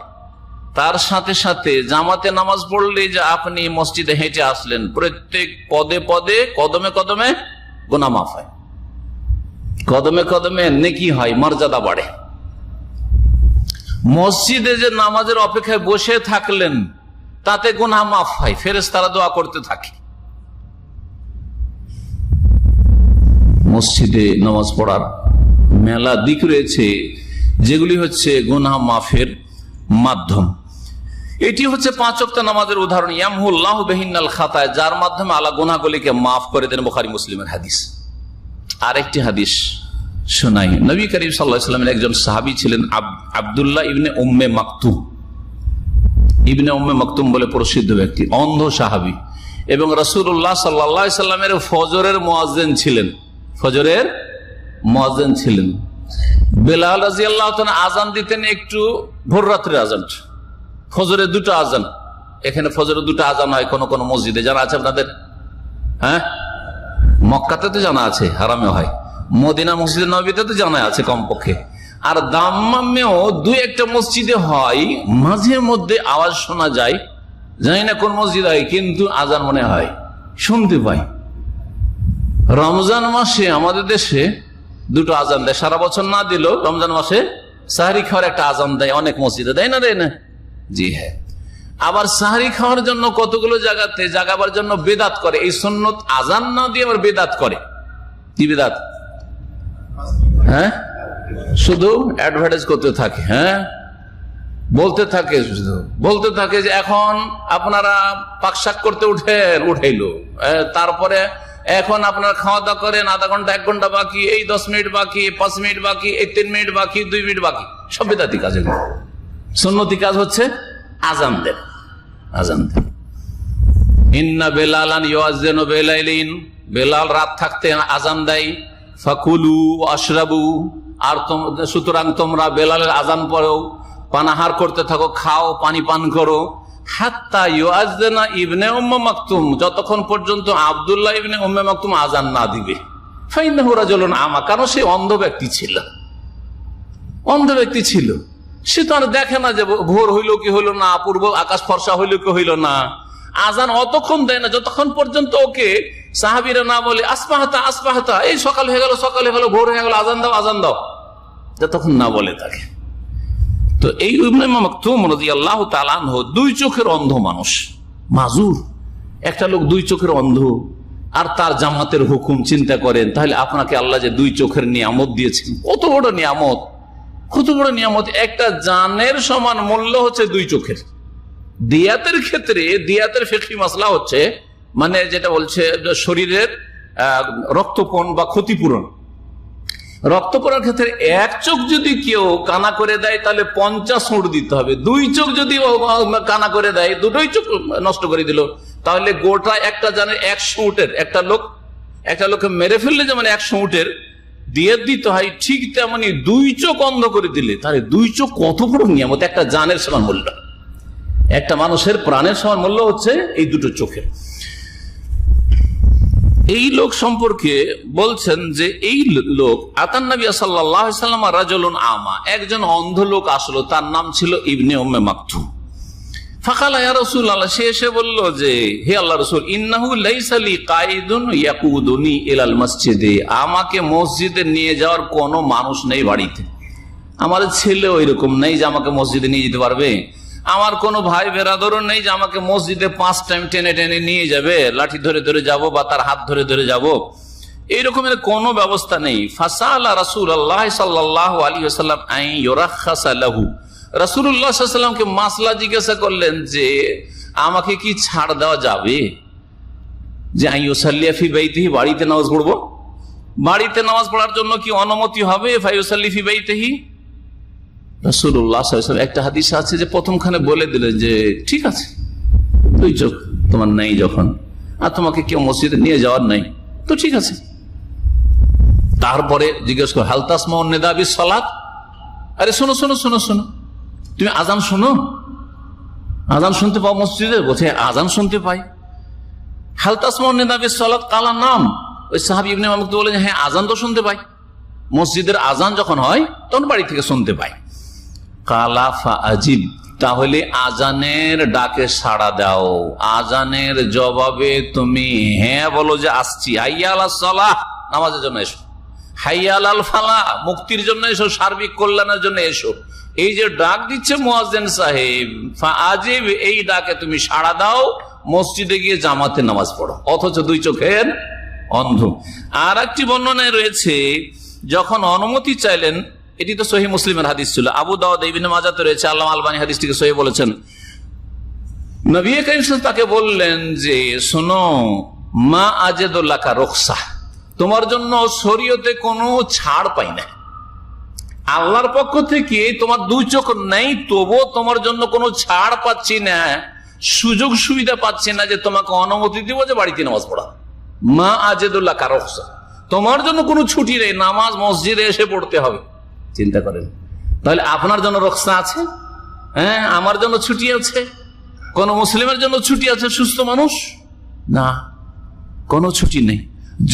তার সাথে সাথে জামাতে নামাজ পড়লে যে আপনি মসজিদে হেঁটে আসলেন, প্রত্যেক পদে পদে কদমে কদমে গুনাহ মাফ হয়, কদমে কদমে নেকি হয়, মর্যাদা বাড়ে। মসজিদে যে নামাজের অপেক্ষায় বসে থাকলেন, তাতে গুনাহ মাফ হয়, ফেরেশতারা দোয়া করতে থাকে। মসজিদে নামাজ পড়ার মেলা দিক রয়েছে, যেগুলি হচ্ছে গুনাহ মাফের মাধ্যম। এটি হচ্ছে 5 ওয়াক্ত নামাজের উদাহরণ। ইয়ামহুল্লাহু বিহিন্নাল খাতায়া, যার মাধ্যমে আল্লাহ গুনাহগুলিকে মাফ করে দেন। বুখারী মুসলিমের হাদিস। আরেকটি হাদিস শোনাই। নবী করিম সাল্লাল্লাহু আলাইহি ওয়াসাল্লামের একজন সাহাবী ছিলেন আব্দুল্লাহ ইবনে উম্মে মাকতুম। ইবনে উম্মে মাকতুম বলে প্রসিদ্ধ ব্যক্তি, অন্ধ সাহাবী, এবং রাসূলুল্লাহ সাল্লাল্লাহু আলাইহি ওয়াসাল্লামের ফজরের মুয়াজ্জিন ছিলেন, ফজরের মুয়াজ্জিন ছিলেন। বেলাল রাদিয়াল্লাহু তাআলা আযান দিতেন একটু ভোর রাত্রে আযান, ফজরের 2টা আযান। এখানে ফজরের 2টা আযান হয় কোন কোন মসজিদে, জানা আছে আপনাদের? হ্যাঁ, মক্কাতে তো জানা আছে, হারামে হয়, মদিনা মসজিদে নববীতে তো জানা আছে কমপক্ষে, আর দাম্মামেও 2-1টা মসজিদে হয়। মাঝে মধ্যে আওয়াজ শোনা যায়, জানি না কোন মসজিদ হয়, কিন্তু আযান মনে হয় শুনতে পাই। রমজান মাসে আমাদের দেশে 2টো আযান দেয়, সারা বছর না দিলেও রমজান মাসে সাহরি খাওয়ার একটা আযান দেয়, অনেক মসজিদে দেয় না, দেয় না? জি হ্যাঁ। আবার সাহরি খাওয়ার জন্য কতগুলো জায়গাতে জাগাবার জন্য বেদাত করে, এই সুন্নত আযান না দিয়ে আবার বেদাত করে। কি বেদাত? হ্যাঁ, শুধু অ্যাডভার্টাইজ করতে থাকে, হ্যাঁ, বলতে থাকে, শুধু বলতে থাকে যে এখন আপনারা পাকশাক করতে উঠাইলো, তারপরে এখন আপনারা খাওয়া দাওয়া করেন, আধা ঘন্টা 1 ঘন্টা বাকি, এই 10 মিনিট বাকি, 5 মিনিট বাকি, এই 3 মিনিট বাকি, 2 মিনিট বাকি, সব বেদাতি কাজ। সুন্নতি কাজ হচ্ছে আযান দেন, আযান দেন। ইন্না বেলালান ইউআযযিনু বিলাইলিন, বেলাল রাত থাকতে আযান দেয়। ফাকুলু আশরাবু, আর সুতরাং তোমরা বেলালের আযান পড়ো, পানাহার করতে থাকো, খাও, পানি পান করো। হাত্তা ইউআযযিনা ইবনে উম্মে মাকতুম, যতক্ষণ পর্যন্ত আব্দুল্লাহ ইবনে উম্মে মাকতুম আযান না দিবে। ফাইন্নাহু রাজুলুন আমা, কারণ সে অন্ধ ব্যক্তি ছিল, অন্ধ ব্যক্তি ছিল, সে তো আর দেখে না যে ভোর হইল কি হইল না, পূর্ব আকাশ ফর্সা হইল কি হইল না। আযান অতক্ষণ দেয় না যতক্ষণ পর্যন্ত ওকে সাহাবীরা না বলে আসবাহাতা আসবাহাতা, এই সকাল হয়ে গেল, সকাল হয়ে গেল, ভোর হয়ে গেল, আযান দাও, আযান দাও, যতক্ষণ না বলে থাকে। তো এই ইবনে মাকতুম রাদিয়াল্লাহু তাআলা আনহু 2 চোখের অন্ধ মানুষ, মাজুর। একটা লোক 2 চোখের অন্ধ, আর তার জামাতের হুকুম চিন্তা করেন, তাহলে আপনাকে আল্লাহ যে 2 চোখের নিয়ামত দিয়েছেন, কত বড় নিয়ামত, কত বড় নিয়ামত। একটা জানের সমান মূল্য হচ্ছে 2 চোখের। দিয়াতের ক্ষেত্রে, দিয়াতের ফিকহি মাসলা হচ্ছে, মানে যেটা বলছে শরীরের রক্তপণ বা ক্ষতিপূরণ, রক্তপণের ক্ষেত্রে 1 চোখ যদি কেউ কানা করে দেয় তাহলে 50 উট দিতে হবে। 2 চোখ যদি কানা করে দেয়, 2টোই চোখ নষ্ট করে দিল, তাহলে গোটা একটা জানের 100 উটের, একটা লোককে মেরে ফেললে যেমন 100 উটের দিয়ে দিতে হয়, ঠিক তেমনি 2 চোখ অন্ধ করে দিলে, তাহলে 2 চোখ কত বড় নিয়ামত, একটা জানের সমান মূল্য। একটা মানুষের প্রাণের সমান মূল্য হচ্ছে এই দুটো চোখের। এই লোক সম্পর্কে বলছেন যে এই লোক আতান নবী সাল্লাল্লাহু আলাইহি ওয়াসাল্লাম রাজুলুন আমা, একজন অন্ধ লোক আসলো, তার নাম ছিল ইবনে উম্মে মাকতুম। ফাকালা ইয়া রাসূলুল্লাহ, সে এসে বলল যে হে আল্লাহর রাসূল, ইন্নাহু লাইসা লি কায়দুন ইয়াকুদুনি ইলাল মসজিদে, আমাকে মসজিদে নিয়ে যাওয়ার কোনো মানুষ নেই বাড়িতে। আমার ছেলে ওইরকম নেই যে আমাকে মসজিদে নিয়ে যেতে পারবে, আমার কোনো ভাই বেরাদরও নেই যে আমাকে মসজিদে 5 টাইম টেনে টেনে নিয়ে যাবে, লাঠি ধরে ধরে যাব বা তার হাত ধরে ধরে যাব, এইরকমের কোনো ব্যবস্থা নেই। ফাসালা রাসূলুল্লাহ সাল্লাল্লাহু আলাইহি ওয়াসাল্লাম আন ইউরাখাসা লাহু, রাসূলুল্লাহ সাল্লাল্লাহু আলাইহি ওয়াসাল্লামকে মাসলা জিজ্ঞাসা করলেন যে আমাকে কি ছাড় দেওয়া যাবে যে আন ইউসাল্লি ফি বাইতিহি, বাড়িতে নামাজ পড়বো, বাড়িতে নামাজ পড়ার জন্য কি অনুমতি হবে? ফায়ুসাল্লি ফি বাইতিহি, রাসূলুল্লাহ সাল্লাল্লাহু আলাইহি ওয়াসাল্লাম একটা হাদিস আছে যে প্রথমখানে বলে দিলেন যে ঠিক আছে, দুই চোখ তোমার নেই যখন, আর তোমাকে কেউ মসজিদে নিয়ে যাওয়ার নাই, তো ঠিক আছে। তারপরে জিজ্ঞেস করো হাল তাসমাউন নিদা বিস সালাত, আরে শোনো শোনো শোনো শোনো, তুমি আজান শোনো, আজান শুনতে পাও মসজিদে? বলছে আজান শুনতে পাই। হাল তাসমাউন নিদা বিস সালাত, কালা নাম, ওই সাহাবী ইবনে মাকতুম বলেন হ্যাঁ আজান তো শুনতে পাই, মসজিদের আজান যখন হয় তখন বাড়ি থেকে শুনতে পাই। কালা ফাআজিব, তাহলে আজানের ডাকে সাড়া দাও, আজানের জবাবে তুমি হ্যাঁ বলো যে আসছি, হাইয়া আলাস সালাহ, নামাজের জন্য এসো, হাইয়া আলাল ফালাহ, মুক্তির জন্য এসো, সার্বিক কল্যাণের জন্য এসো। এই যে ডাক দিচ্ছে মুয়াজ্জিন সাহেব, ফাআজিব, এই ডাকে তুমি সাড়া দাও, মসজিদে গিয়ে জামাতে নামাজ পড়ো, অথচ দুই চোখের অন্ধ। আর একটি বর্ণনায় রয়েছে যখন অনুমতি চাইলেন, এটি তো সহিহ মুসলিমের হাদিস ছিল, আবু দাউদ ইবনে মাজাহ রয়েছে, আল্লামা আলবানী হাদিসটিকে সহিহ বলেছেন। নবী করিম সাল্লাল্লাহু তাকে বললেন যে শোনো, মা আজেদুল্লাকা রুখসা, তোমার জন্য শরীয়তে কোনো ছাড় পাই না, আল্লাহর পক্ষ থেকে তোমার দুই চোখ নেই, তবুও তোমার জন্য কোনো ছাড় পাচ্ছি না, সুযোগ সুবিধা পাচ্ছি না যে তোমাকে অনুমতি দিব যে বাড়িতে নামাজ পড়া। মা আজেদুল্লাকা রুখসা, তোমার জন্য কোনো ছুটি নেই, নামাজ মসজিদে এসে পড়তে হবে। চিন্তা করেন, তাহলে আপনার জন্য রক্ষা আছে? হ্যাঁ, আমার জন্য ছুটি আছে? কোন মুসলিমের জন্য ছুটি আছে সুস্থ মানুষ? না, কোনো ছুটি নেই।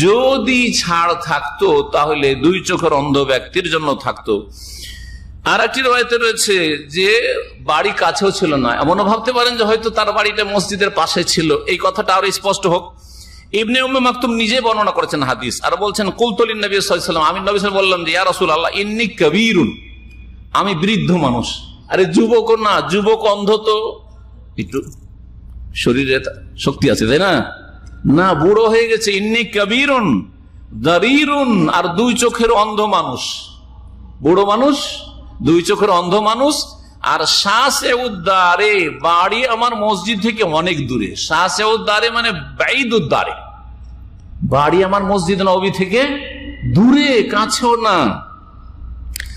যদি ছাড় থাকতো তাহলে দুই চোখের অন্ধ ব্যক্তির জন্য থাকতো। আর একটি রয়েতে রয়েছে যে বাড়ি কাছেও ছিল না, এমনও ভাবতে পারেন যে হয়তো তার বাড়িটা মসজিদের পাশে ছিল, এই কথাটা আরো স্পষ্ট হোক। ইবনে উম্মে মাকতুম নিজে বর্ণনা করেছেন হাদিস, আর বলছেন কুলতু লিন নবী সাল্লাল্লাহু আলাইহি ওয়াসাল্লাম, আমি নবী সাল্লাল্লাহু আলাইহি ওয়াসাল্লাম বললাম যে ইয়া রাসূলুল্লাহ ইন্নী কাবীরুন, আমি বৃদ্ধ মানুষ। আরে যুবক না, যুবক অন্ধ তো একটু শরীরে শক্তি আছে তাই না, না বুড়ো হয়ে গেছে। ইন্নী কাবীরুন দারিরুন, আর দুই চোখের অন্ধ মানুষ, বুড়ো মানুষ, দুই চোখের অন্ধ মানুষ। আর শাসে উদ্দারে, বাড়ি আমার মসজিদ থেকে অনেক দূরে। শাসে উদ্দারে মানে বাইদুদ্দারে, বাড়ি আমার মসজিদ নববী থেকে দূরে, কাছেও না।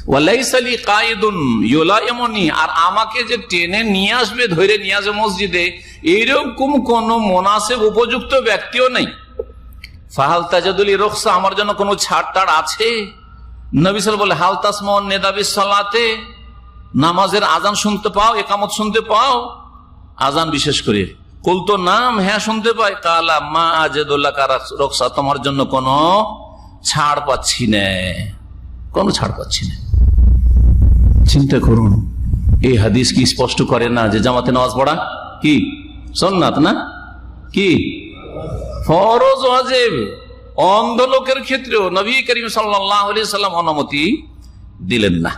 ওয়ালাইসা লি কায়দুন ইউলাইমুনি, আর আমাকে যে টেনে নিয়ে আসবে, ধরে নিয়ে আসবে মসজিদে, এইরকম কোন মুনাসিব উপযুক্ত ব্যক্তিও নেই। ফাহাল তাজাদুলি রুখসা, আমার জন্য কোনো ছাড় টাড় আছে? নবী সাল্লাল্লাহু আলাইহি ওয়াসাল্লাম বলে হাল তাসমাউন নিদা বিস সালাতে, নামাজের আজান শুনতে পাও, একামত শুনতে পাও, আজান বিশেষ করে। কুলতু নাম, হ্যাঁ শুনতে পাই। কালা মা আজেদুল্লাকা রুখসা, তোমার জন্য কোনো ছাড় পাচ্ছি না, কোনো ছাড় পাচ্ছি না। চিন্তা করুন, এই হাদিস কি স্পষ্ট করে না যে জামাতে নামাজ পড়া কি সুন্নাত না, কি ফরজ ওয়াজিব? অন্ধ লোকের ক্ষেত্রেও নবী করিম সাল্লাল্লাহু আলাইহি ওয়াসাল্লাম অনুমতি দিলেন না।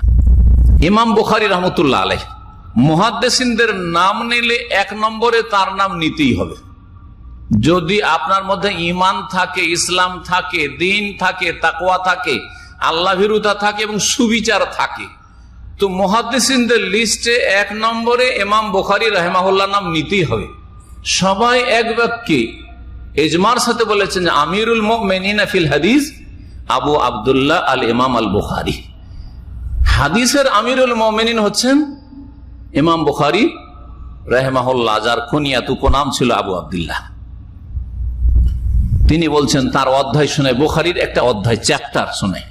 ইমাম বুখারী রাহমাতুল্লাহ আলাইহি, মুহাদ্দিসিনদের নাম নিলে এক নম্বরে তার নাম নিতেই হবে। যদি আপনার মধ্যে ঈমান থাকে, ইসলাম থাকে, দ্বীন থাকে, তাকওয়া থাকে, আল্লাহ ভীরুতা থাকে এবং সুবিচার থাকে, তো মুহাদ্দিসিনদের লিস্টে এক নম্বরে ইমাম বুখারী রাহিমাহুল্লাহ নাম নিতেই হবে। সবাই এক বাক্যে ইজমার সাথে বলেছেন যে আমিরুল মুমিনিন ফিল হাদিস আবু আব্দুল্লাহ আল ইমাম আল বুখারী, হাদিসের আমিরুল মুমিনিন হচ্ছেন ইমাম বুখারী রাহিমাহুল্লাহ, যার কুনিয়াত উপনাম ছিল আবু আব্দুল্লাহ। তিনি বলছেন তার অধ্যায় শুনে, বুখারীর একটা অধ্যায় চ্যাপ্টার শুনে,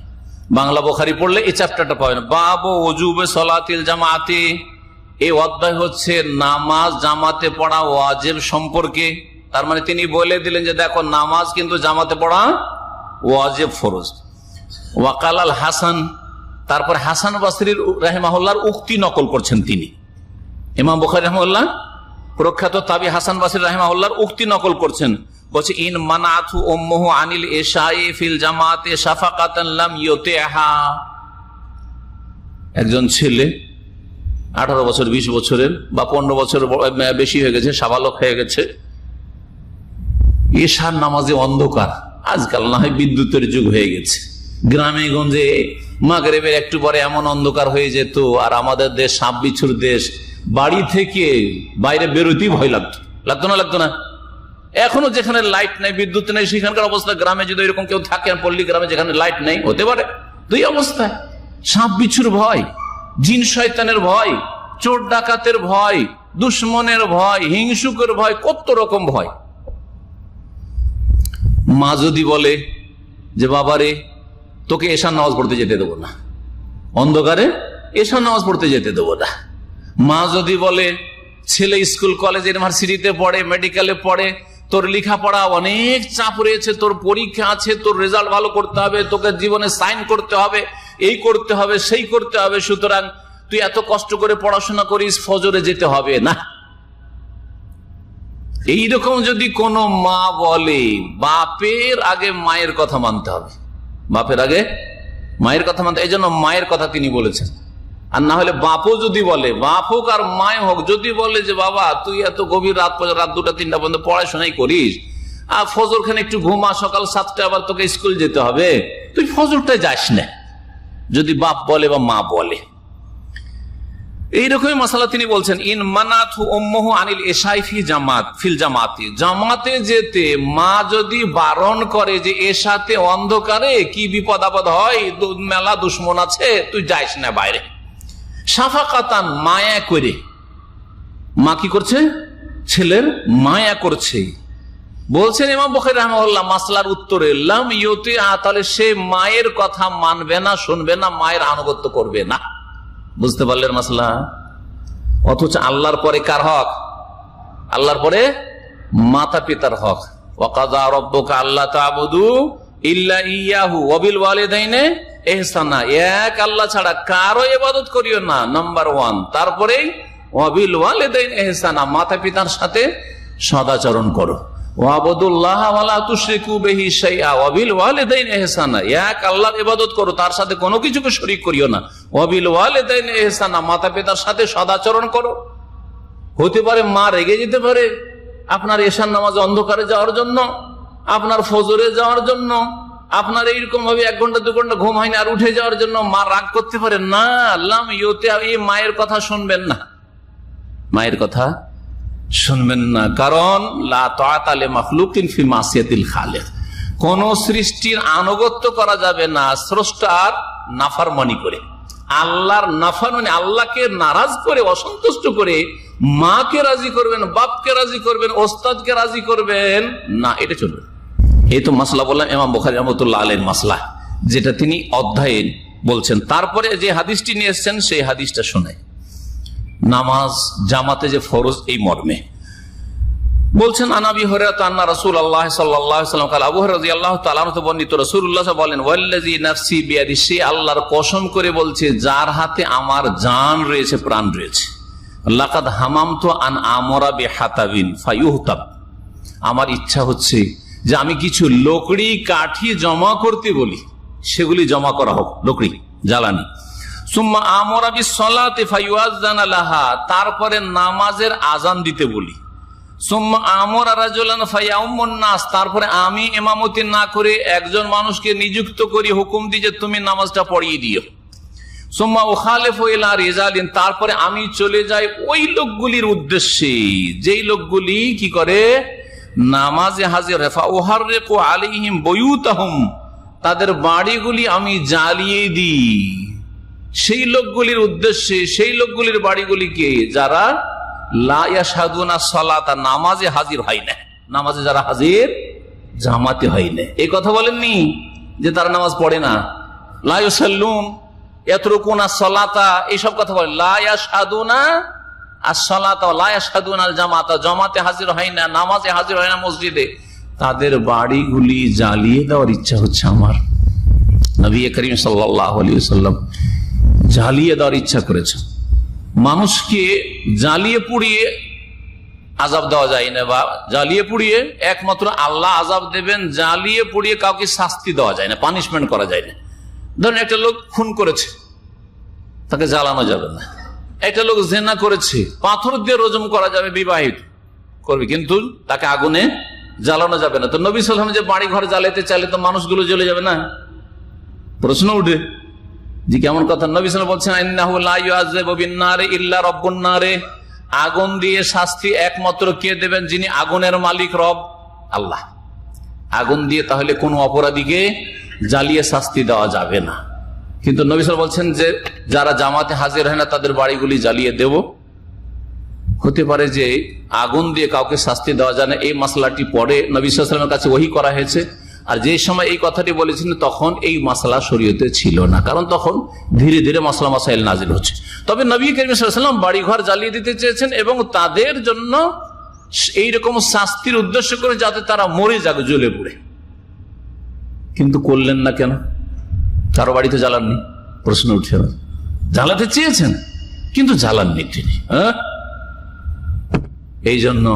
বাংলা বুখারী পড়লে এই চ্যাপ্টারটা পাবেন, বাবু ওজুবে সলাতিল জামাআতি, এই অধ্যায় হচ্ছে নামাজ জামাতে পড়া ওয়াজিব সম্পর্কে। তার মানে তিনি বলে দিলেন যে দেখো, নামাজ কিন্তু জামাতে পড়া ওয়াজিব, ফরজ। ওয়াকাল আল হাসান, তারপর হাসান বসরি রাহিমাহুল্লাহর উক্তি নকল করছেন তিনি। ইমাম বুখারী রাহিমাহুল্লাহ প্রখ্যাত তাবি হাসান বসরি রাহিমাহুল্লাহর উক্তি নকল করছেন। বলছে, ইন মানাতু উম্মুহু আনিল ইশাই ফিল জামাতে শাফাকাতান লাম ইউতিহা। একজন ছেলে 18 বছর 20 বছরের বা 15 বছর বেশি হয়ে গেছে, সাবালক হয়ে গেছে, এশার নামাজে অন্ধকার। আজকাল না হয় বিদ্যুতের যুগ হয়ে গেছে, গ্রামে গঞ্জে মাগরিবের একটু পরে এমন অন্ধকার হয়ে যেত, আর আমাদের দেশ সাপ বিচ্ছুর দেশ, বাড়ি থেকে বাইরে বেরোতেই ভয় লাগতো না। এখনো যেখানে লাইট নাই, বিদ্যুৎ নেই, সেখানকার অবস্থা, গ্রামে যদি এরকম কেউ থাকে, পল্লী গ্রামে যেখানে লাইট নেই, হতে পারে দুই অবস্থায়, সাপ বিচ্ছুর ভয়, জিন শয়তানের ভয়, চোর ডাকাতের ভয়, দুশ্মনের ভয়, হিংসুকের ভয়, কত রকম ভয়। মা যদি বলে যে বাবারে তোকে এশার নামাজ পড়তে যেতে দেবো না, অন্ধকারে এশার নামাজ পড়তে যেতে দেবো না। মা যদি বলে ছেলে স্কুল কলেজ ইউনিভার্সিটিতে পড়ে, মেডিকেলে পড়ে, তোর লেখাপড়া অনেক চাপ রয়েছে, তোর পরীক্ষা আছে, তোর রেজাল্ট ভালো করতে হবে, তোকে জীবনে সাইন করতে হবে, এই করতে হবে, সেই করতে হবে, সুতরাং তুই এত কষ্ট করে পড়াশোনা করিস, ফজরে যেতে হবে না। এইরকম যদি কোনো মা বলে, বাপের আগে মায়ের কথা মানতে হবে, বাপের আগে মায়ের কথা মানতে। এই জন্য মায়ের কথা তিনি বলেছেন। আর না হলে বাপও যদি বলে, বাপ হোক আর মায় হোক, যদি বলে যে বাবা তুই এত গভীর রাত 2টা 3টা পর্যন্ত পড়াশোনাই করিস, আর ফজর খানে একটু ঘুমা, সকাল 7টায় আবার তোকে স্কুল যেতে হবে, তুই ফজরটায় যাস না, যদি বাপ বলে বা মা বলে। এইরকমই মাসালা তিনি বলছেন, ইন মানাতহু উম্মুহু আনিল ইশাই ফিল জামাতি, জামাতে যেতে মা যদি বারণ করে যে এশাতে অন্ধকারে কি বিপদ আপদ হয়, মেলা দুশ্মন আছে, তুই যাইস না বাইরে, শাফাকাতান, মায়া করে। মা কি করছে? ছেলের মায়া করছে। বলছেন ইমাম বুখারী রাহিমাহুল্লাহ মাসলার উত্তরে, লাম ইউতিআ, তাহলে সে মায়ের কথা মানবে না, শুনবে না, মায়ের আনুগত্য করবে না। বুঝতে পারলেন মাসলা? অথচ আল্লাহর পরে কার হক? আল্লাহর পরে মাতা পিতার হক। ওয়াকাযা রাব্বুকা আল্লা তা'বুদু ইল্লা ইয়াহু ওয়া বিল ওয়ালিদাইনি ইহসানা, এক আল্লাহ ছাড়া কারো ইবাদত করিও না, নাম্বার 1। তারপরে ওয়া বিল ওয়ালিদাইনি ইহসানা, মাতা পিতার সাথে সদাচরণ করো। ওয়াবুদুল্লাহ ওয়া লা তুশরিকু বিহি শাইআ ওয়া বিল ওয়ালিদাইনি ইহসানা, এক আল্লাহর ইবাদত করো, তার সাথে কোনো কিছুকে শরীক করিও না। ওয়া বিল ওয়ালিদাইনি ইহসানা, মাতা পিতার সাথে সদাচরণ করো। হতে পারে মা রেগে যেতে পারে আপনার এশার নামাজ অন্ধকারে যাওয়ার জন্য, আপনার ফজরে যাওয়ার জন্য, আপনার এইরকম ভাবে 1 ঘন্টা 2 ঘন্টা ঘুম হয়নি আর উঠে যাওয়ার জন্য মা রাগ করতে পারে না। লাম ইউতিআ, এই মায়ের কথা শুনবেন না, মায়ের কথা শুনবেন না। কারণ লা তাআতা লিমাখলুকিন ফি মাসিয়াতিল খালিক, কোন সৃষ্টির আনুগত্য করা যাবে না স্রষ্টার নাফরমানি করে। আল্লাহর নাফরমানি, আল্লাহকে নারাজ করে, অসন্তুষ্ট করে মাকে রাজি করবেন, বাপকে রাজি করবেন, ওস্তাদকে রাজি করবেন না, এটা চলবে। এই তো মাসলা বললাম ইমাম বুখারী রাহমাতুল্লাহ আলাইহির মাসলা, যেটা তিনি অধ্যায়ে বলছেন। তারপরে যে হাদিসটি নিয়ে এসেছেন সেই হাদিসটা শোনায়, নামাজ জামাতে যে ফরজ, এই মর্মে বলছেন। আনাবি হুরায়রা আন্না রাসূলুল্লাহ সাল্লাল্লাহু আলাইহি ওয়াসাল্লাম আবু হুরায়রা রাদিয়াল্লাহু তাআলা আনহু বর্ণিত, রাসূলুল্লাহ বলেন, ওয়াল্লাযী নাফসি বিয়াদি, সে আল্লাহর কসম করে বলছে যার হাতে আমার জান রয়েছে, প্রাণ রয়েছে, লাকাদ হামামতু আন আমরা বিহাতাবিন ফায়ুহতাব, আমার ইচ্ছা হচ্ছে যে আমি কিছু লকড়ি কাঠি জমা করতে বলি, সেগুলি জমা করা হোক, লকড়ি জ্বালানি। সুম্মা আমরা বিসসালাতি ফায়ুআযানা লাহা, তারপরে নামাজের আজান দিতে বলি। সুম্মা আমরা রাজুলান ফায়াউমুন নাস, তারপরে আমি ইমামতি না করে একজন মানুষকে নিযুক্ত করি, হুকুম দিই যে তুমি নামাজটা পড়িয়ে দিও। সুম্মা উখালিফু ইলা রিজালিন, তারপরে আমি চলে যাই ওই লোকগুলির উদ্দেশ্যে যেই লোকগুলি কি করে, নামাজে হাজির। ফাউহাররিকু আলাইহিম বুয়ুতাহুম, তাদের বাড়িগুলি আমি জ্বালিয়ে দিই সেই লোকগুলির উদ্দেশ্যে, সেই লোকগুলির বাড়িগুলিকে যারা লা ইয়াশহাদুনা সালাতা, নামাজে হাজির হয় না, নামাজে যারা হাজির জামাতে হয় না। এই কথা বলেননি যে তারা নামাজ পড়ে না, লা ইউসাল্লুন ইয়াতরুকুনা সালাতা, এইসব কথা বলেন। লা ইয়াশহাদুনা আসসালাতা লা ইয়াশহাদুনাল জামাতা, জামাতে হাজির হয় না, নামাজে হাজির হয় না মসজিদে, তাদের বাড়িগুলি জ্বালিয়ে দেওয়ার ইচ্ছা হচ্ছে আমার। নবী করিম সাল্লাল্লাহু আলাইহি ওয়াসাল্লাম জ্বালিয়ে দেওয়ার ইচ্ছা করেছে। মানুষকে জ্বালিয়ে পুড়িয়ে আযাব দেওয়া যায় না, বা জ্বালিয়ে পুড়িয়ে একমাত্র আল্লাহ আযাব দেবেন, জ্বালিয়ে পুড়িয়ে কাউকে শাস্তি দেওয়া যায় না, পানিশমেন্ট করা যায় না। ধরেন একটা লোক খুন করেছে, তাকে জ্বালানো যাবে না। একটা লোক জিনা করেছে, পাথর দিয়ে রজম করা যাবে, বিবাহিত করবে, কিন্তু তাকে আগুনে জ্বালানো যাবে না। তো নবী সাল্লাল্লাহু আলাইহি ওয়াসাল্লাম যে বাড়ি ঘর জ্বালাতে চাইলে তো মানুষগুলো জ্বলে যাবে না? প্রশ্ন উঠে যে কেমন কথা। নবী সাল্লাল্লাহু আলাইহি ওয়াসাল্লাম বলছেন ইন্নাহু লা ইউআযাবু বিন-নারি ইল্লা রাব্বুন নারে, আগুন দিয়ে শাস্তি একমাত্র কে দেবেন? যিনি আগুনের মালিক, রব আল্লাহ। আগুন দিয়ে তাহলে কোন অপরাধীকে জ্বালিয়ে শাস্তি দেওয়া যাবে না। কিন্তু নবী সাল্লাল্লাহু আলাইহি ওয়াসাল্লাম বলছেন যে যারা জামাতে হাজির হয় না তাদের বাড়িগুলি জ্বালিয়ে দেব। হতে পারে যে আগুন দিয়ে কাউকে শাস্তি দেওয়া যায় না, এই মাসলাটি পরে নবী সাল্লাল্লাহু আলাইহি ওয়াসাল্লামের কাছে ওহী করা হয়েছে। আর যে সময় এই কথাটি বলেছেন তখন এই মাসলা শরীয়তে ছিল না, কারণ তখন ধীরে ধীরে মাসলা মাসাইল নাজিল হচ্ছে। তবে নবী করিম সাল্লাল্লাহু আলাইহি ওয়াসাল্লাম বাড়িঘর জ্বালিয়ে দিতে চেয়েছেন এবং তাদের জন্য এইরকম শাস্তির উদ্দেশ্য করে যাতে তারা মরে যাবে জ্বলে পুড়ে। কিন্তু করলেন না কেন? কারো বাড়িতে জ্বালাননি? প্রশ্ন উঠছে না। জ্বালাতে চেয়েছেন কিন্তু জ্বালাননি তিনি। এই জন্য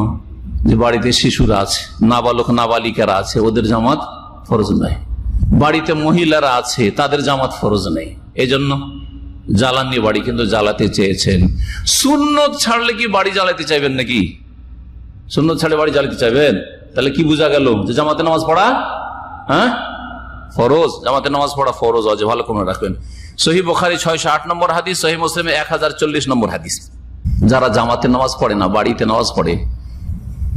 যে বাড়িতে শিশুরা আছে, নাবালক নাবালিকারা আছে, ওদের জামাত ফরজ নাই। বাড়িতে মহিলারা আছে, তাদের জামাত ফরজ নেই। এই জন্য জ্বালাননি বাড়ি, কিন্তু জ্বালাতে চেয়েছেন। সুন্নত ছাড়লে কি বাড়ি জ্বালাতে চাইবেন নাকি? সুন্নত ছাড়লে বাড়ি জ্বালাতে চাইবেন? তাহলে কি বোঝা গেল? যে জামাতে নামাজ পড়া ফরজ। জামাতে নামাজ পড়া ফরজ আছে, ভালো করে রাখবেন। সহিহ বুখারী 608 নম্বর হাদিস, সহিহ মুসলিমে 1040 নম্বর হাদিস। যারা জামাতে নামাজ পড়ে না, বাড়িতে নামাজ পড়ে,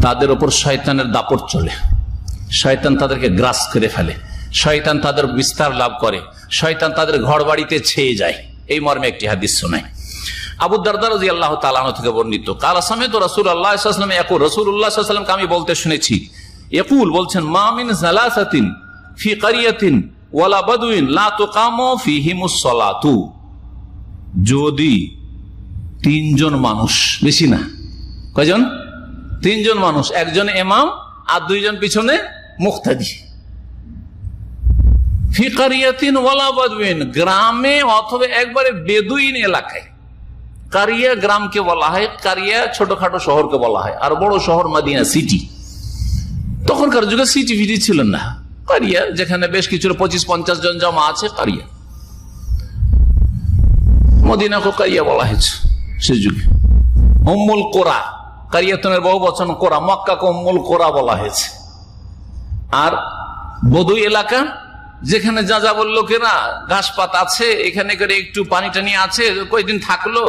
তাদের উপর শয়তানের দাপট চলে। শয়তান তাদেরকে গ্রাস করে ফেলে, শয়তান তাদের বিস্তার লাভ করে, শয়তান তাদের ঘর বাড়িতে ছেয়ে যায়। এই মর্মে একটি হাদিস শোনায়। আবু দারদা রাদিয়াল্লাহু তাআলা আনহু থেকে বর্ণিত, কালা সামিতু রাসূলুল্লাহ সাল্লাল্লাহু আলাইহি ওয়াসাল্লাম ইয়াকুল, রাসূলুল্লাহ সাল্লাল্লাহু আলাইহি ওয়াসাল্লামকে আমি বলতে শুনেছি, ইয়াকুল বলছেন, মা মিন সালাসাতিন ফি ক্বরিয়াতিন ওয়ালা বাদউইন লা তুকামু ফিহিমুস সালাতু। যদি তিনজন মানুষ, বেশি না, কয়জন? তিনজন মানুষ, একজন ইমাম আর দুইজন পিছনে মুক্তাদি, ফি ক্বরিয়াতিন ওয়ালা বাদউইন, গ্রামে অথবা একবারে বেদুইন এলাকায়। কারিয়া গ্রামকে বলা হয়, কারিয়া ছোটখাটো শহরকে বলা হয়, আর বড় শহর মদিনা সিটি। তখনকার যুগে সিটি ফিটি ছিল না, কারিয়া যেখানে বেশ কিছু 25-50 জন জমা আছে, কারিয়া। মদিনাকে কারিয়া বলা হয়েছে সে যুগে। উম্মুল কোরা, কারিয়াতনের বহু বচন কোরা, মক্কাকে উম্মুল কোরা বলা হয়েছে। আর বদুই এলাকা, যেখানে যাযাবর লোকেরা, ঘাস পাত আছে, এখানে করে একটু পানি টানি আছে, কয়েকদিন থাকলো,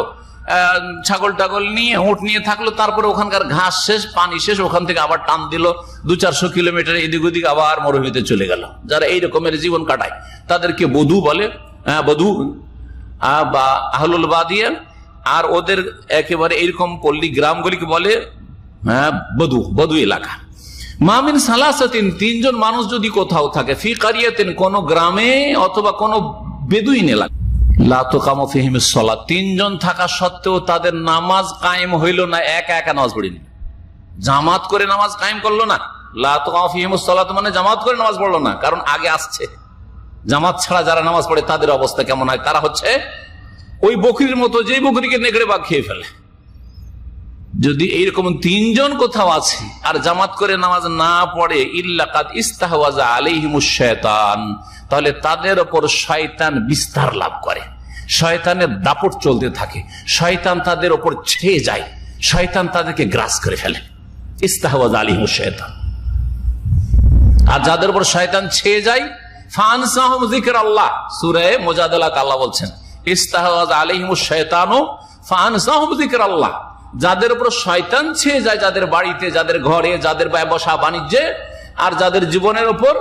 ছাগল টাগল নিয়ে, উট নিয়ে থাকলো, তারপরে ওখানকার ঘাস শেষ, পানি শেষ, ওখান থেকে আবার টান দিল 200-400 কিলোমিটার এদিক ওদিক, আবার মরুভূমিতে চলে গেল। যারা এই রকমের জীবন কাটায় তাদেরকে বধু বলে, বধু বা আহলুল বাদিয়া। আর ওদের একেবারে এইরকম পল্লী গ্রামগুলিকে বলে বধু, বধু এলাকা। মামিন সালাসাতিন, তিনজন মানুষ যদি কোথাও থাকে, ফি ক্বরিয়াতিন, কোন গ্রামে অথবা কোন বেদুইন এলাকা, লা তুকামু ফিহিমুস সালাত, তিনজন থাকা সত্ত্বেও তাদের নামাজ কায়েম হইল না, একা একা নামাজ পড়েনি, জামাত করে নামাজ কায়েম করলো না। লা তুকামু ফিহিমুস সালাত মানে জামাত করে নামাজ পড়লো না, কারণ আগে আসছে জামাত ছাড়া যারা নামাজ পড়ে তাদের অবস্থা কেমন হয়? তারা হচ্ছে ওই বকরির মতো, যে বকরিকে নেকড়ে বাঘ খেয়ে ফেলে। যদি এইরকম তিনজন কোথাও আছে আর জামাত করে নামাজ না পড়ে, ইল্লা কাদ ইস্তাহওয়াজা আলাইহিমুশ শায়তান, তাহলে তাদের উপর শয়তান বিস্তার লাভ করে, শয়তানের দাপট চলতে থাকে, শয়তান তাদের উপর ছেয়ে যায়, শয়তান তাদেরকে গ্রাস করে ফেলে। ইস্তাহওয়াজা আলাইহিমুশ শায়তান। আর যাদের উপর শয়তান ছেয়ে যায়, ফানসাহুম যিকরাল্লাহ, সূরা মুজাদালাত আল্লাহ বলছেন, ইস্তাহওয়াজা আলাইহিমুশ শায়তানু ফানসাহুম যিকরাল্লাহ। যাদের উপর শয়তান ছেয়ে যায়, যাদের বাড়িতে, যাদের ঘরে, যাদের ব্যবসা বাণিজ্যে আর যাদের জীবনের উপর,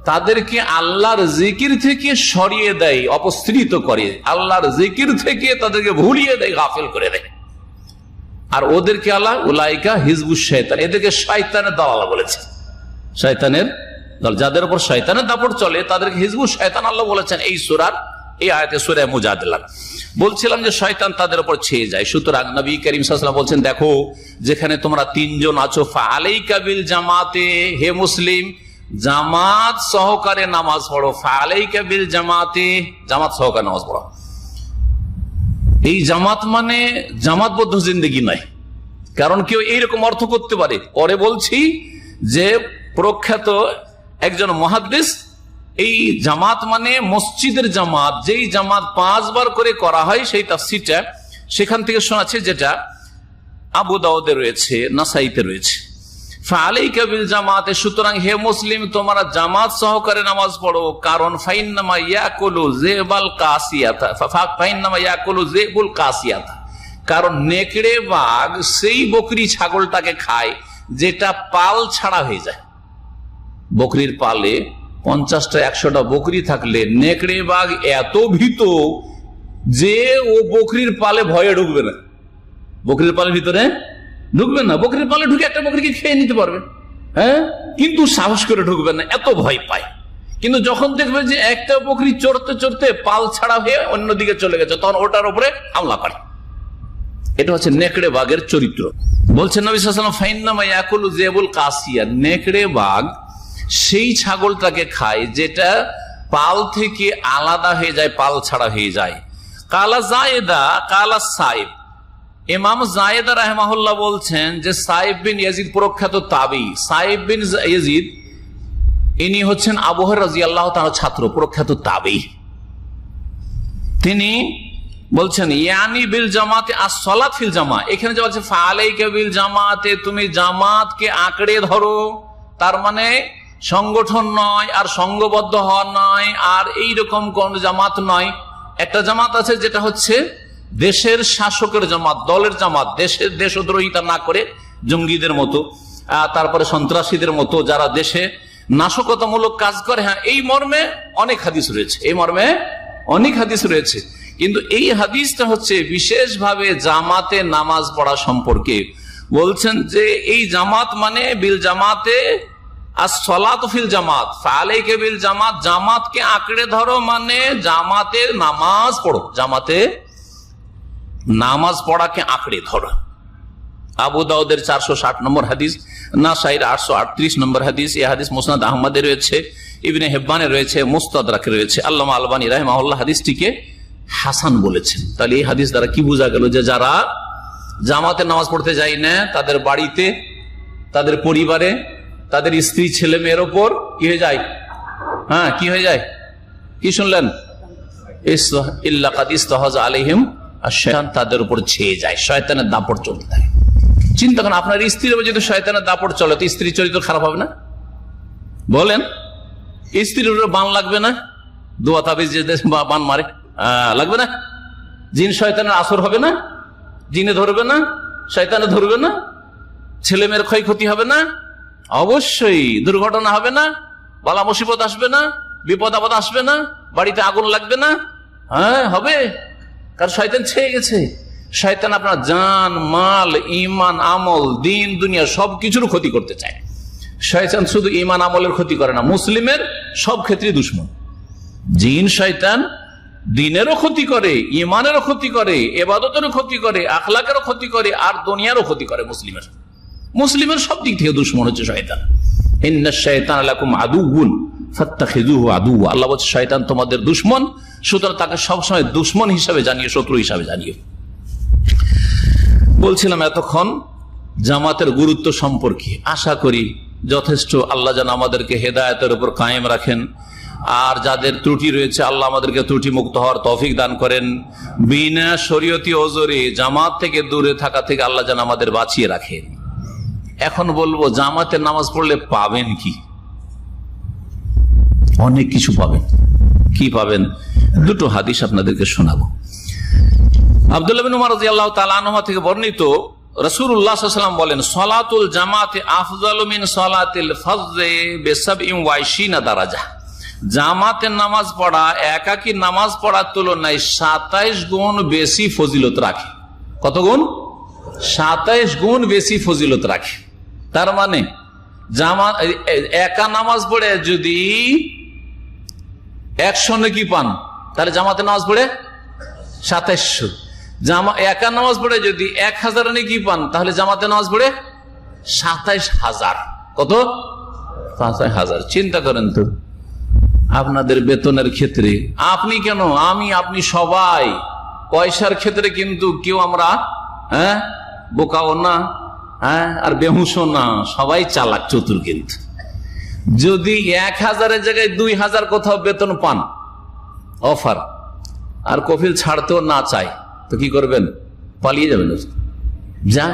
তাদেরকে আল্লাহর জিকির থেকে সরিয়ে দেয়, অপসৃত করে, আল্লাহর জিকির থেকে তাদেরকে ভুলিয়ে দেয়, গাফিল করে দেয়। আর ওদেরকে আল্লাহ উলাইকা হিজবুশ শায়তান, এদেরকে শয়তানের দল আল্লাহ বলেছে, শয়তানের দল। যাদের উপর শয়তানের দাপট চলে তাদেরকে হিজবুশ শায়তান আল্লাহ বলেছেন এই সূরার এই আয়াতে, সূরা মুজাদালা। বলছিলাম যে শয়তান তাদের উপর ছেয়ে যায়। সুতরাং নবী করিম সাল্লাল্লাহু আলাইহি ওয়াসাল্লাম বলছেন, দেখো যেখানে তোমরা তিনজন আছো, ফাআলাইকা বিল জামাতে, হে মুসলিম জামাত সহকারে নামাজ পড়ো। ফাআলাইকা বিল জামাতে, জামাত সহকারে নামাজ পড়ো। এই জামাত মানে জামাতবদ্ধ জিন্দেগি নয়, কারণ কেউ এইরকম অর্থ করতে পারে। পরে বলছি যে প্রখ্যাত একজন মুহাদ্দিস এই জামাত মানে মসজিদের জামাত, যেই জামাত 5 বার করে করা হয়, সেই তাফসীরটা সেখান থেকে শোনাচ্ছে, যেটা আবু দাউদে রয়েছে, নাসাইতে রয়েছে। ফাআলাইকা বিল জামাতে, সুতরাং হে মুসলিম তোমরা জামাত সহকারে নামাজ পড়ো, কারণ ফাইন্নামা ইয়াকুলু যিবাল কাসিয়াতা, ফাইন্নামা ইয়াকুলু যিবুল কাসিয়াতা, কারণ নেকড়ে বাঘ সেই বকরি ছাগলটাকে খায় যেটা পাল ছাড়া হয়ে যায়। বকরির পালে 50টা 100টা বকরি থাকলে নেকড়ে বাঘ এত ভীত যে ও বকরির পালে ভয়ে ঢুকবে না, বকরির পালের ভিতরে ঢুকবে না। বকরির পালে ঢুকে একটা বকরিকে খেয়ে নিতে পারবে, হ্যাঁ, কিন্তু সাহস করে ঢুকবে না, এত ভয় পায়। কিন্তু যখন দেখবে যে একটা বকরি চড়তে চড়তে পাল ছাড়া হয়ে অন্যদিকে চলে গেছে, তখন ওটার উপরে হামলা করে। এটা হচ্ছে নেকড়ে বাঘের চরিত্র। বলছেন নবী সাল্লাল্লাহু আলাইহি ওয়াসাল্লাম, ফাইন্নামা ইয়াকুলু যিবুল কাসিয়া, নেকড়ে বাঘ সেই ছাগলটাকে খায় যেটা পাল থেকে আলাদা হয়ে যায়, পাল ছাড়া হয়ে যায়। কালা জায়েদা কালা সাইব, ইমাম জায়েদা রাহিমাহুল্লাহ বলছেন যে সাইব বিন ইয়াজিদ প্রখ্যাত তাবী। সাইব বিন ইয়াজিদ ইনি হচ্ছেন আবু হুরায়রা রাদিয়াল্লাহু তাআলা ছাত্র, প্রখ্যাত তাবী। তিনি বলছেন ইয়ানি বিল জামাতে আস-সালাত ফিল জামা, এখানে যে বলছে ফাআলাইকা বিল জামাতে, তুমি জামাতকে আঁকড়ে ধরো, তার মানে সংগঠন নয়, আর সংঘবদ্ধ হওয়া নয়, আর এইরকম কোন জামাত নয়। একটা জামাত আছে যেটা হচ্ছে দেশের শাসকের জামাত, দলের জামাত, দেশের দেশদ্রোহিতা না করে জঙ্গিদের মতো, তারপরে সন্ত্রাসীদের মতো যারা দেশে নাশকতামূলক কাজ করে। হ্যাঁ, এই মর্মে অনেক হাদিস রয়েছে, এই মর্মে অনেক হাদিস রয়েছে, কিন্তু এই হাদিসটা হচ্ছে বিশেষভাবে জামাতে নামাজ পড়া সম্পর্কে বলছেন যে এই জামাত মানে বিল জামাতে আস-সালাতু ফিল জামাত, ফাআলাইকা বিল জামাত, জামাতকে আঁকড়ে ধরো মানে জামাতে নামাজ পড়ো, জামাতে নামাজ পড়াকে আঁকড়ে ধরো। আবু দাউদের 460 নম্বর হাদিস, নাসাইর 838 নম্বর হাদিস। এই হাদিস মুসনাদ আহমদে রয়েছে, ইবনে হিব্বানে রয়েছে, মুস্তাদরাকে রয়েছে। আল্লামা আলবানী রাহিমাহুল্লাহ হাদিসটিকে হাসান বলেছেন। তাহলে এই হাদিস দ্বারা কি বোঝা গেল যে যারা জামাতে নামাজ পড়তে যায় না, তাদের বাড়িতে, তাদের পরিবারে, তাদের স্ত্রী ছেলে মেয়ের ওপর কি হয়ে যায়? হ্যাঁ, কি হয়ে যায়? কি শুনলেন? ইল্লা কাদ ইস্তাহাযা আলাইহিম আশ-শায়তান, তাদের উপর ছেয়ে যায়, শয়তানের দাপট চলতে থাকে। চিন্তা করেন, আপনার স্ত্রীর উপর যদি শয়তানের দাপট চলে তো স্ত্রীর চরিত্র খারাপ হবে না? বলেন, স্ত্রীর উপর বান লাগবে না? দোয়া তাবিজ যে বান মারে, লাগবে না? জিন শয়তানের আসর হবে না? জিনে ধরবে না? শয়তানে ধরবে না? ছেলে মেয়ের ক্ষয়ক্ষতি হবে না? অবশ্যই। দুর্ঘটনা হবে না? বালা মুসিবত আসবে না? বিপদ আপদ আসবে না? বাড়িতে আগুন লাগবে না? হ্যাঁ, হবে, কারণ শয়তান ছেয়ে গেছে। শয়তান আপনার জান, মাল, ইমান, আমল, দিন দুনিয়া সবকিছুর ক্ষতি করতে চায়। শয়তান শুধু ইমান আমলের ক্ষতি করে না, মুসলিমের সব ক্ষেত্রে দুশ্মন। জিন শয়তান দিনেরও ক্ষতি করে, ইমানেরও ক্ষতি করে, ইবাদতেরও ক্ষতি করে, আখলাকেরও ক্ষতি করে, আর দুনিয়ারও ক্ষতি করে। মুসলিমের সব দিক থেকে দুশ্মন হচ্ছে শয়তান। ইন্নাশ শায়তানা লাকুম আদুউন ফাত্তাখিযুহু আদুওয়া, আল্লাহ বলছে শয়তান তোমাদের দুশ্মন, সুতরাং তাকে সবসময় দুশ্মন হিসাবে জানিয়ে, শত্রু হিসাবে জানিয়ে। বলছিলাম এতক্ষণ জামাতের গুরুত্ব সম্পর্কে। আশা করি যথেষ্ট। আল্লাহ যেন আমাদেরকে হেদায়েতের উপর কায়েম রাখেন, আর যাদের ত্রুটি রয়েছে আল্লাহ আমাদেরকে ত্রুটি মুক্ত হওয়ার তৌফিক দান করেন। বিনা শরীয়তি ওজরে জামাত থেকে দূরে থাকা থেকে আল্লাহ যেন আমাদের বাঁচিয়ে রাখেন। এখন বলবো, জামাতের নামাজ পড়লে পাবেন কি? অনেক কিছু পাবেন। কি পাবেন? দুটো হাদিস আপনাদেরকে শোনাবো। আব্দুল্লাহ বিন উমর রাদিয়াল্লাহু তাআলা আনহু থেকে বর্ণিত, রাসূলুল্লাহ সাল্লাল্লাহু আলাইহি ওয়াসাল্লাম বলেন, সালাতুল জামাতে আফযালু মিন সালাতিল ফজরি বি27 দারাজা। জামাতের নামাজ পড়া একাকী নামাজ পড়ার তুলনায় 27 গুণ বেশি ফজিলত রাখে। কত গুণ? 27 গুণ বেশি ফজিলত রাখে। তার মানে জামাত একা নামাজ পড়ে যদি 100 নেকি পান, তাহলে জামাতে নামাজ পড়ে 2700। জামা একা নামাজ পড়ে যদি 1000 নেকি পান, তাহলে জামাতে নামাজ পড়ে 27000। কত? 27000। চিন্তা করেন তো আপনাদের বেতনের ক্ষেত্রে, আপনি কেন, আমি, আপনি সবাই পয়সার ক্ষেত্রে কিন্তু কেউ আমরা বোকাও না, আর বেহুশও না, সবাই চালাক চতুর। কিন্তু যদি 1000-এর জায়গায় 2000 কোথাও বেতন পান অফার, আর কফিল ছাড়তেও না চায়, তো কি করবেন? পালিয়ে যাবেন। যা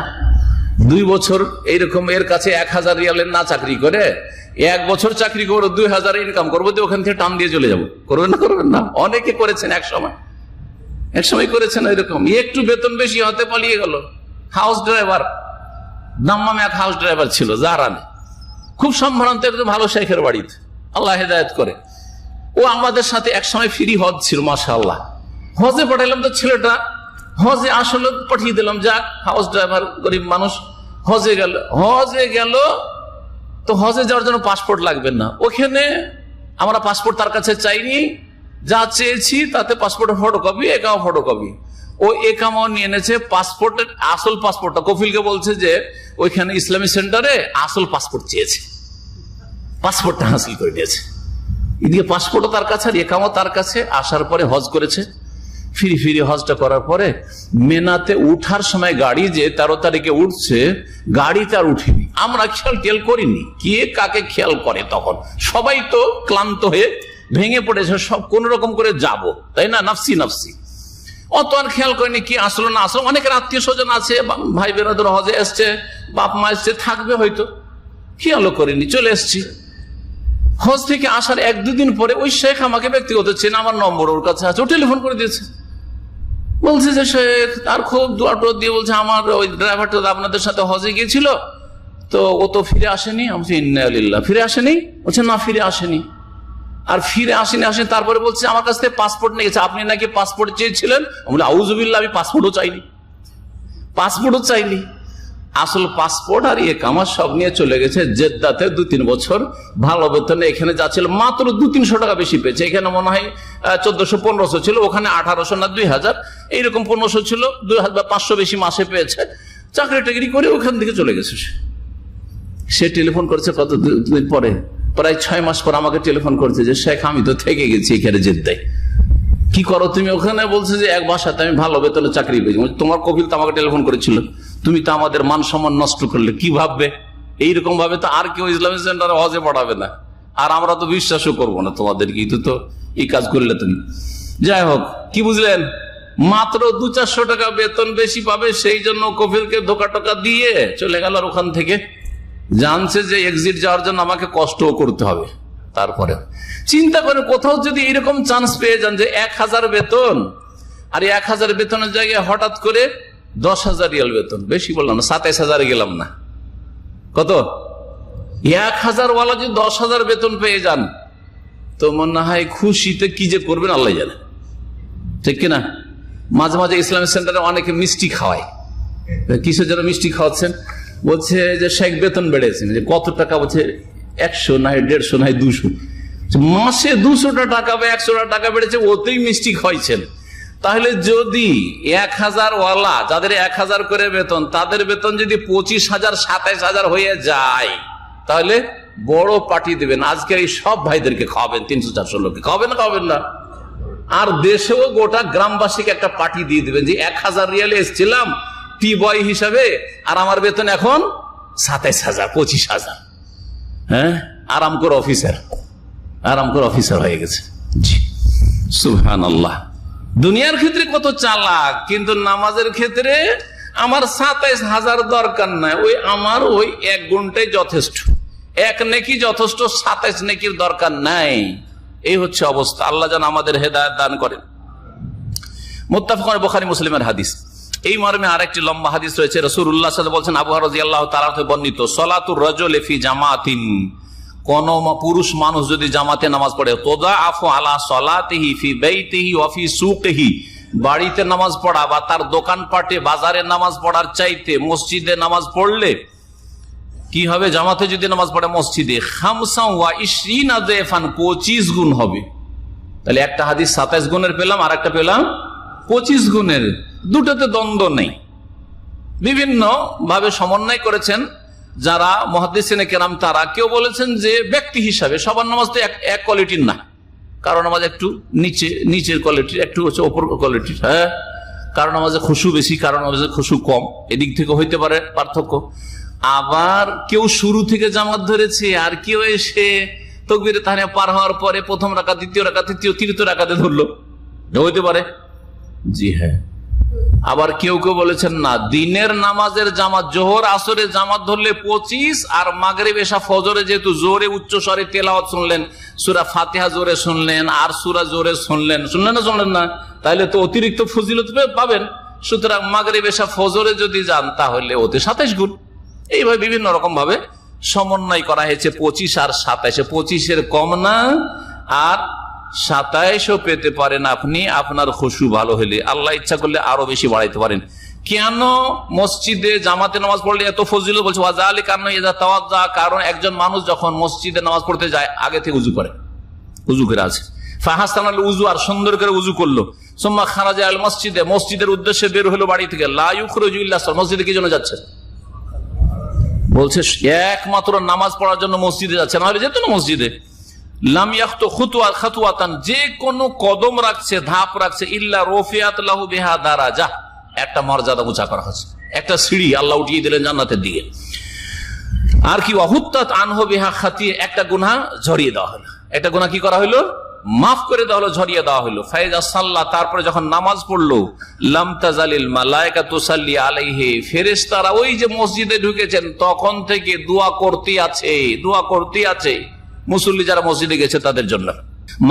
2 বছর এইরকম এর কাছে 1000 রিয়ালের না চাকরি করে 1 বছর চাকরি করবো, 2000 ইনকাম করবো, তো ওখান থেকে টান দিয়ে চলে যাবো। করবেন না? করবেন না? অনেকে করেছেন এক সময় করেছেন এরকম, একটু বেতন বেশি হতে পালিয়ে গেল। হাউস ড্রাইভার, দাম্মামে এক হাউস ড্রাইভার ছিল জাহারানে, খুব সম্ভ্রান্ত ভালো শেখের বাড়িতে, আল্লাহ হেদায়েত করে। ও আমাদের সাথে এক সময় ফ্রি হজ ছিল, মাশাআল্লাহ। হজে পাঠাইলাম, তো ছেলেটা হজে আসলে পাঠিয়ে দিলাম, যাক হাউস ড্রাইভার, গরিব মানুষ। হজে গেল তো হজে যাওয়ার জন্য পাসপোর্ট লাগবে না, ওখানে আমরা পাসপোর্ট তার কাছে চাইনি, যা চেয়েছি তাতে পাসপোর্টের ফটোকপি, একামা ফটোকপি। ও একামাও নিয়ে এনেছে, পাসপোর্টের আসল পাসপোর্টটা কফিলকে বলছে যে ওইখানে ইসলামী সেন্টারে আসল পাসপোর্ট চেয়েছে, পাসপোর্টটা হাসিল করে নিয়েছে। এদিকে পাসপোর্টও তার কাছে আর একামাও তার কাছে। আসার পরে হজ করেছে, ফিরি হজটা করার পরে মেনাতে উঠার সময় গাড়ি যে 13 তারিখে উঠছে, গাড়িতে আর উঠিনি। আমরা খেয়াল করিনি, কে কাকে খেয়াল করে? তখন সবাই তো ক্লান্ত হয়ে ভেঙে পড়েছে, সব কোন রকম করে যাব, তাই না, নাফসি। অত আর খেয়াল করেনি কি আসলো না আসলো। অনেকের আত্মীয় স্বজন আছে, ভাই বেরাদর হজে এসছে, বাপ মা এসছে, থাকবে হয়তো, খেয়ালও করিনি, চলে এসছি। হজ থেকে আসার 1-2 দিন পরে ওই শেখ আমাকে ব্যক্তিগত চেন, আমার নম্বর ওর কাছে আছে, ও টেলিফোন করে দিয়েছে, বলছে যে শেখ তার খুব দোয়া দিয়ে বলছে আমার ওই ড্রাইভারটা আপনাদের সাথে হজে গিয়েছিল, তো ও তো ফিরে আসেনি। আমি বলছি ইন্না লিল্লাহ, ফিরে আসেনি? বলছে না, ফিরে আসেনি। আর ফিরে আসেনি। তারপরে বলছে আমার কাছ থেকে পাসপোর্ট নিয়েছে, আপনি নাকি পাসপোর্ট চেয়েছিলেন। আমি বলি আউযুবিল্লাহ, আমি পাসপোর্টও চাইনি। আসল পাসপোর্ট আর একামা সব নিয়ে চলে গেছে জেদ্দাতে। 2-3 বছর ভালো বেতনে এখানে যাচ্ছিল, মাত্র 200-300 টাকা বেশি পেয়েছে। এখানে মনে হয় 1400-1500 ছিল, ওখানে 1800 না 2000 এইরকম 1500 ছিল, 2500 বেশি মাসে পেয়েছে। চাকরি টাকরি করে ওখান থেকে চলে গেছে। সে টেলিফোন করেছে কতদিন পরে, প্রায় 6 মাস পর আমাকে টেলিফোন করছে যে শেখ আমি তো থেকে গেছি এখানে জেদ্দায়, কি করো তুমি ওখানে? বলছে যে এক বাসাতে আমি ভালো বেতনে চাকরি পেয়েছি। তোমার কপিল তো আমাকে টেলিফোন করেছিল, তুমি তো আমাদের মান সম্মান নষ্ট করলে, কি ভাববে? এইরকম ভাবে তো আর কেউ ইসলামিক সেন্টারে হজে পড়াবে না, আর আমরা তো বিশ্বাসও করবো না তোমাদের, কিন্তু তো এই কাজ করলে তুমি। যাই হোক, কি বুঝলেন? মাত্র 200-400 টাকা বেতন বেশি পাবে, সেই জন্য কপিলকে ধোকা টোকা দিয়ে চলে গেল। আর ওখান থেকে জানছে যে এক্সিট যাওয়ার জন্য আমাকে কষ্টও করতে হবে। তারপরে চিন্তা করে কোথাও যদি এরকম চান্স পেয়ে যান যে 1000 বেতন, আর 1000 বেতনের জায়গায় হঠাৎ করে 10,000 রিয়াল বেতন, বেশি বললাম না, 27,000 গেলাম না, কত? 1000 ওয়ালা যদি 10,000 বেতন পেয়ে যান, তো মনে হয় খুশিতে কি যে করবেন আল্লাহ জানে, ঠিক কিনা? মাঝে মাঝে ইসলামিক সেন্টারে অনেকে মিষ্টি খাওয়ায়। কিসের জন্য মিষ্টি খাওয়াচ্ছেন? বলছে যে শেখ বেতন বেড়েছে, যে কত টাকা? বলছে 100 না 150 না 200, মাসে 200 টাকা বা 100 টাকা বেড়েছে, ওতেই মিষ্টি খাওয়াইছেন। তাহলে যদি 1000 ওয়ালা, যাদের 1000 করে বেতন, তাদের বেতন যদি 25,000 27,000 হয়ে যায়, তাহলে বড় পার্টি দেবেন। আজকে এই সব ভাইদেরকে খাওয়াবেন, 300-400 লোককে খাওয়াবেন না? আর দেশেও গোটা গ্রামবাসীকে একটা পার্টি দিয়ে দিবেন যে 1000 রিয়ালে এসেছিলাম টি বয় হিসাবে, আর আমার বেতন এখন 27,000 25,000। হ্যাঁ, আরাম করে অফিসার হয়ে গেছে। জি সুবহানাল্লাহ। দুনিয়ার ক্ষেত্রে কত চালাক, কিন্তু নামাজের ক্ষেত্রে আমার 27,000 দরকার নাই, আমার ওই 1 ঘন্টায় যথেষ্ট, 1 নেকি যথেষ্ট, 27 নেকির দরকার নাই। এই হচ্ছে অবস্থা। আল্লাহ যেন আমাদের হেদায়েত দান করেন। মুত্তাফাকুন বুখারী মুসলিমের হাদিস। এই মর্মে আরেকটি লম্বা হাদিস রয়েছে। রাসূলুল্লাহ সাল্লাল্লাহু আলাইহি ওয়াসাল্লাম বলেছেন, আবু হুরায়রা রাদিয়াল্লাহু তাআলা থেকে বর্ণিত, সালাতুর রাজুলি ফি জামাতিন, কোন পুরুষ মানুষ যদি জামাতে নামাজ পড়ে, তুদাআফু আলা সালাতিহি ফি বাইতিহি ওয়া ফি সুকিহি, বাড়িতে নামাজ পড়া বা তার দোকানপাটে বাজারে নামাজ পড়ার চাইতে মসজিদে নামাজ পড়লে কি হবে? জামাতে যদি নামাজ পড়ে মসজিদে, 25 25 গুণ হবে। তাহলে একটা হাদিস 27 গুণের পেলাম, আর একটা পেলাম 25 গুণের, দুটোতে দ্বন্দ্ব নেই। বিভিন্ন ভাবে সমন্বয় করেছেন যারা মুহাদ্দিসিনে কেরাম, তারা কেউ বলেছেন যে ব্যক্তি হিসাবে সবার নামাজ তো এক কোয়ালিটির না, কারো নামাজ একটু নিচের কোয়ালিটির, একটু হচ্ছে ওপর কোয়ালিটির। হ্যাঁ, কারো নামাজে খুশু বেশি, কারো নামাজে খুশু কম, এদিক থেকে হইতে পারে পার্থক্য। আবার কেউ শুরু থেকে জামাত ধরেছে, আর কেউ এসে তাকবীরে তাহরিমা পার হওয়ার পরে প্রথম রাকাত, দ্বিতীয় রাকাত, তৃতীয় রাকাতে ধরলো, হইতে পারে। জি হ্যাঁ। আবার কেউ কেউ বলেছেন না, দিনের নামাজের জামাত, জোহর আসরের জামাত ধরলে 25, আর মাগরিব এশা ফজরে যেহেতু জোরে উচ্চ স্বরে তেলাওয়াত শুনলেন, সূরা ফাতিহা জোরে শুনলেন, আর সূরা জোরে শুনলেন না, তাহলে তো অতিরিক্ত ফজিলত পাবেন। সুতরাং মাগরিব এশা ফজরে যদি যান তাহলে ওতে 27 গুণ। এইভাবে বিভিন্ন রকম ভাবে সমন্বয় করা হয়েছে 25 আর 27। 25-এর কম না, আর 27ও পেতে পারেন আপনি, আপনার খুশু ভালো হলে। আল্লাহ ইচ্ছা করলে আরো বেশি বাড়াইতে পারেন। কেন মসজিদে জামাতে নামাজ পড়লে এত ফজিলত বলছে? কারণ একজন মানুষ যখন মসজিদে নামাজ পড়তে যায় আগে থেকে উজু করে, উজু করে আছে, ফাহাসানাল উজু, আর সুন্দর করে উজু করলো, সুম্মা খারাজা আল মসজিদে, মসজিদের উদ্দেশ্যে বের হলো বাড়ি থেকে, লা ইউখরিজু ইল্লা সালাত, মসজিদে কি জন্য যাচ্ছে? বলছে একমাত্র নামাজ পড়ার জন্য মসজিদে যাচ্ছে, না হলে যেত না মসজিদে। লাম ইয়াখতু খাতুওয়াতান, যে কোনো কদম রাখছে, ধাপ রাখছে, ইল্লা রফিআত লাহু বিহা দারাজা, একটা মর্যাদা উঁচা করা হচ্ছে, একটা সিঁড়ি আল্লাহ উঠিয়ে দিলেন জান্নাতের দিকে। আর কি ওয়াহুত্তাত আনহু বিহা খাতিয়া, একটা গুনাহ ঝরিয়ে দেওয়া হলো, একটা গুনাহ কি করা হলো? মাফ করে দেওয়া হলো, ঝরিয়ে দেওয়া হলো। ফাইজা সাল্লা, তারপরে যখন নামাজ পড়লো, লাম তাজালিল মালায়েকাতু তুসাল্লি আলাইহি, ফেরেশতারা ওই যে মসজিদে ঢুকেছেন তখন থেকে দোয়া করতে আছে মুসল্লি যারা মসজিদে গেছে তাদের জন্য।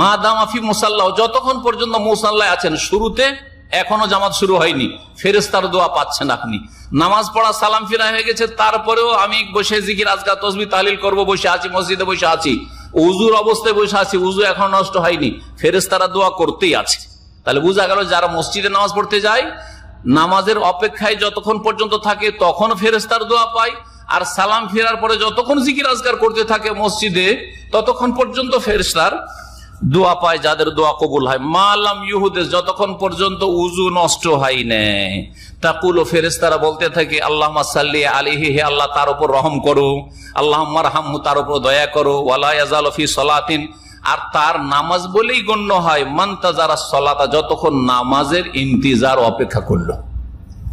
মা দামা ফি মুসাল্লাহ, যতক্ষণ পর্যন্ত মুসাল্লায় আছেন, শুরুতে এখনো জামাত শুরু হয়নি, ফেরেশতার দোয়া পাচ্ছেন আপনি। নামাজ পড়া সালাম ফিরা হয়ে গেছে, তারপরেও আমি বসে জিকির আজকার তাসবিহ তাহলিল করব, বসে আছি, মসজিদে বসে আছি, উজুর অবস্থায় বসে আছি, উজু এখনো নষ্ট হয়নি, ফেরেশতারা দোয়া করতেই আছে। তাহলে বোঝা গেল যারা মসজিদে নামাজ পড়তে যায়, নামাজের অপেক্ষায় যতক্ষণ পর্যন্ত থাকে তখন ফেরেশতার দোয়া পায়, আর সালাম ফেরার পরে যতক্ষণ জিকির আজকার করতে থাকে মসজিদে ততক্ষণ পর্যন্ত ফেরেশতার দোয়া পায়, যাদের দোয়া কবুল হয়। মালাম ইহুদেস, যতক্ষণ পর্যন্ত উজু নষ্ট হয় না, তাকুলু, ফেরেশতারা বলতে থাকে, আল্লাহুম্মা সাল্লি আলাইহি, হে আল্লাহ তার উপর রহম করো, আল্লাহুম্মা আরহামহু, তার উপর দয়া করো, ওয়ালা ইয়াজালু ফি সালাতিন, আর তার নামাজ বলেই গণ্য হয়, মানতাজারা সালাতা, যতক্ষণ নামাজের ইন্তিজার, অপেক্ষা করলো।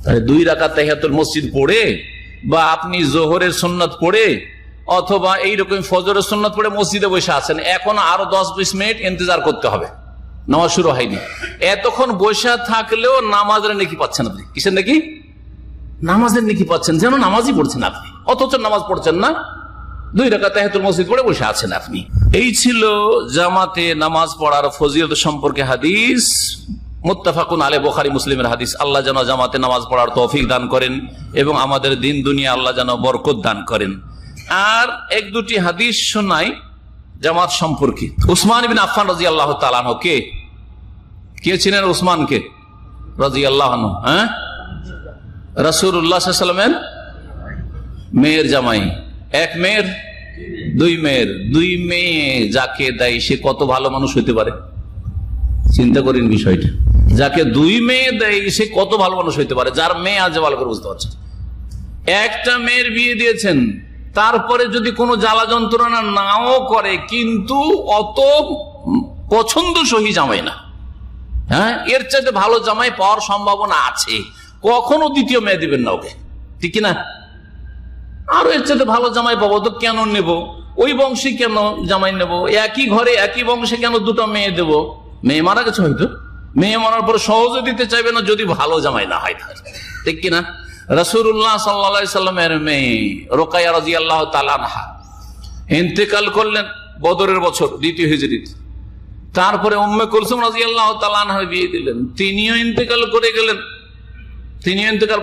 তাহলে 2 রাকাত তাহিয়াতুল মসজিদ পড়ে, বা আপনি জোহরের সুন্নাত পড়ে, অথবা এইরকম ফজরের সুন্নাত পড়ে মসজিদে বসে আছেন, এখন আরো 10-20 মিনিট ইন্তজার করতে হবে, নামাজ শুরু হয়নি। এতক্ষণ বসে থাকলেও নামাজের নেকি পাচ্ছেন আপনি। কিসের নেকি? নামাজের নেকি পাচ্ছেন, যেন নামাজই পড়ছেন আপনি, অথচ নামাজ পড়ছেন না, 2 রাকাত তাহিয়াতুল মসজিদ পড়ে বসে আছেন আপনি। এই ছিল জামাতে নামাজ পড়ার ফজিলত সম্পর্কে হাদিস, মুত্তাফাকুন আলাইহি, বুখারী মুসলিমের হাদিস। আল্লাহ যেন জামাতে নামাজ পড়ার তৌফিক দান করেন এবং আমাদের দিন দুনিয়া আল্লাহ যেন বরকত দান করেন। আর 1-2টি হাদিস শোনাই জামাত সম্পর্কে। উসমান ইবনে আফফান রাদিয়াল্লাহু তাআলা আনহু, কে ছিলেন উসমানকে রাদিয়াল্লাহু আনহু? হ্যাঁ, রাসূলুল্লাহ সাল্লাল্লাহু আলাইহি ওয়াসাল্লামের মেয়ের জামাই। 1 মেয়ের 2 মেয়ের, 2 মেয়ে যাকে দেয় সে কত ভালো মানুষ হতে পারে, চিন্তা করেন বিষয়টা। যাকে 2 মেয়ে দেয় সে কত ভালো মানুষ হইতে পারে, যার মেয়ে আছে ভালো করে বুঝতে পারছেন। একটা মেয়ের বিয়ে দিয়েছেন, তারপরে যদি কোনো জ্বালা যন্ত্রণা নাও করে, কিন্তু অত পছন্দ সহি জামাই না, হ্যাঁ, এর চাইতে ভালো জামাই পাওয়ার সম্ভাবনা আছে, কখনো দ্বিতীয় মেয়ে দিবেন না ওকে, ঠিক কিনা? আরো এর চাইতে ভালো জামাই পাবো তো কেন নেব, ওই বংশে কেন জামাই নেব, একই ঘরে একই বংশে কেন 2টা মেয়ে দেব? মেয়ে মারা গেছে হয়তো, মেয়ে মারার পর সহজে দিতে চাইবে না যদি ভালো জামাই না হয়, ঠিক কিনা? রাসূলুল্লাহ সাল্লাল্লাহু আলাইহি সাল্লামের মেয়ে রুকাইয়া রাদিয়াল্লাহু তাআলা আনহা ইন্তেকাল করলেন বদরের বছর, 2য় হিজরিতে। তারপরে উম্মে কুলসুম রাদিয়াল্লাহু তাআলা আনহার বিয়ে দিলেন, তিনিও ইন্তেকাল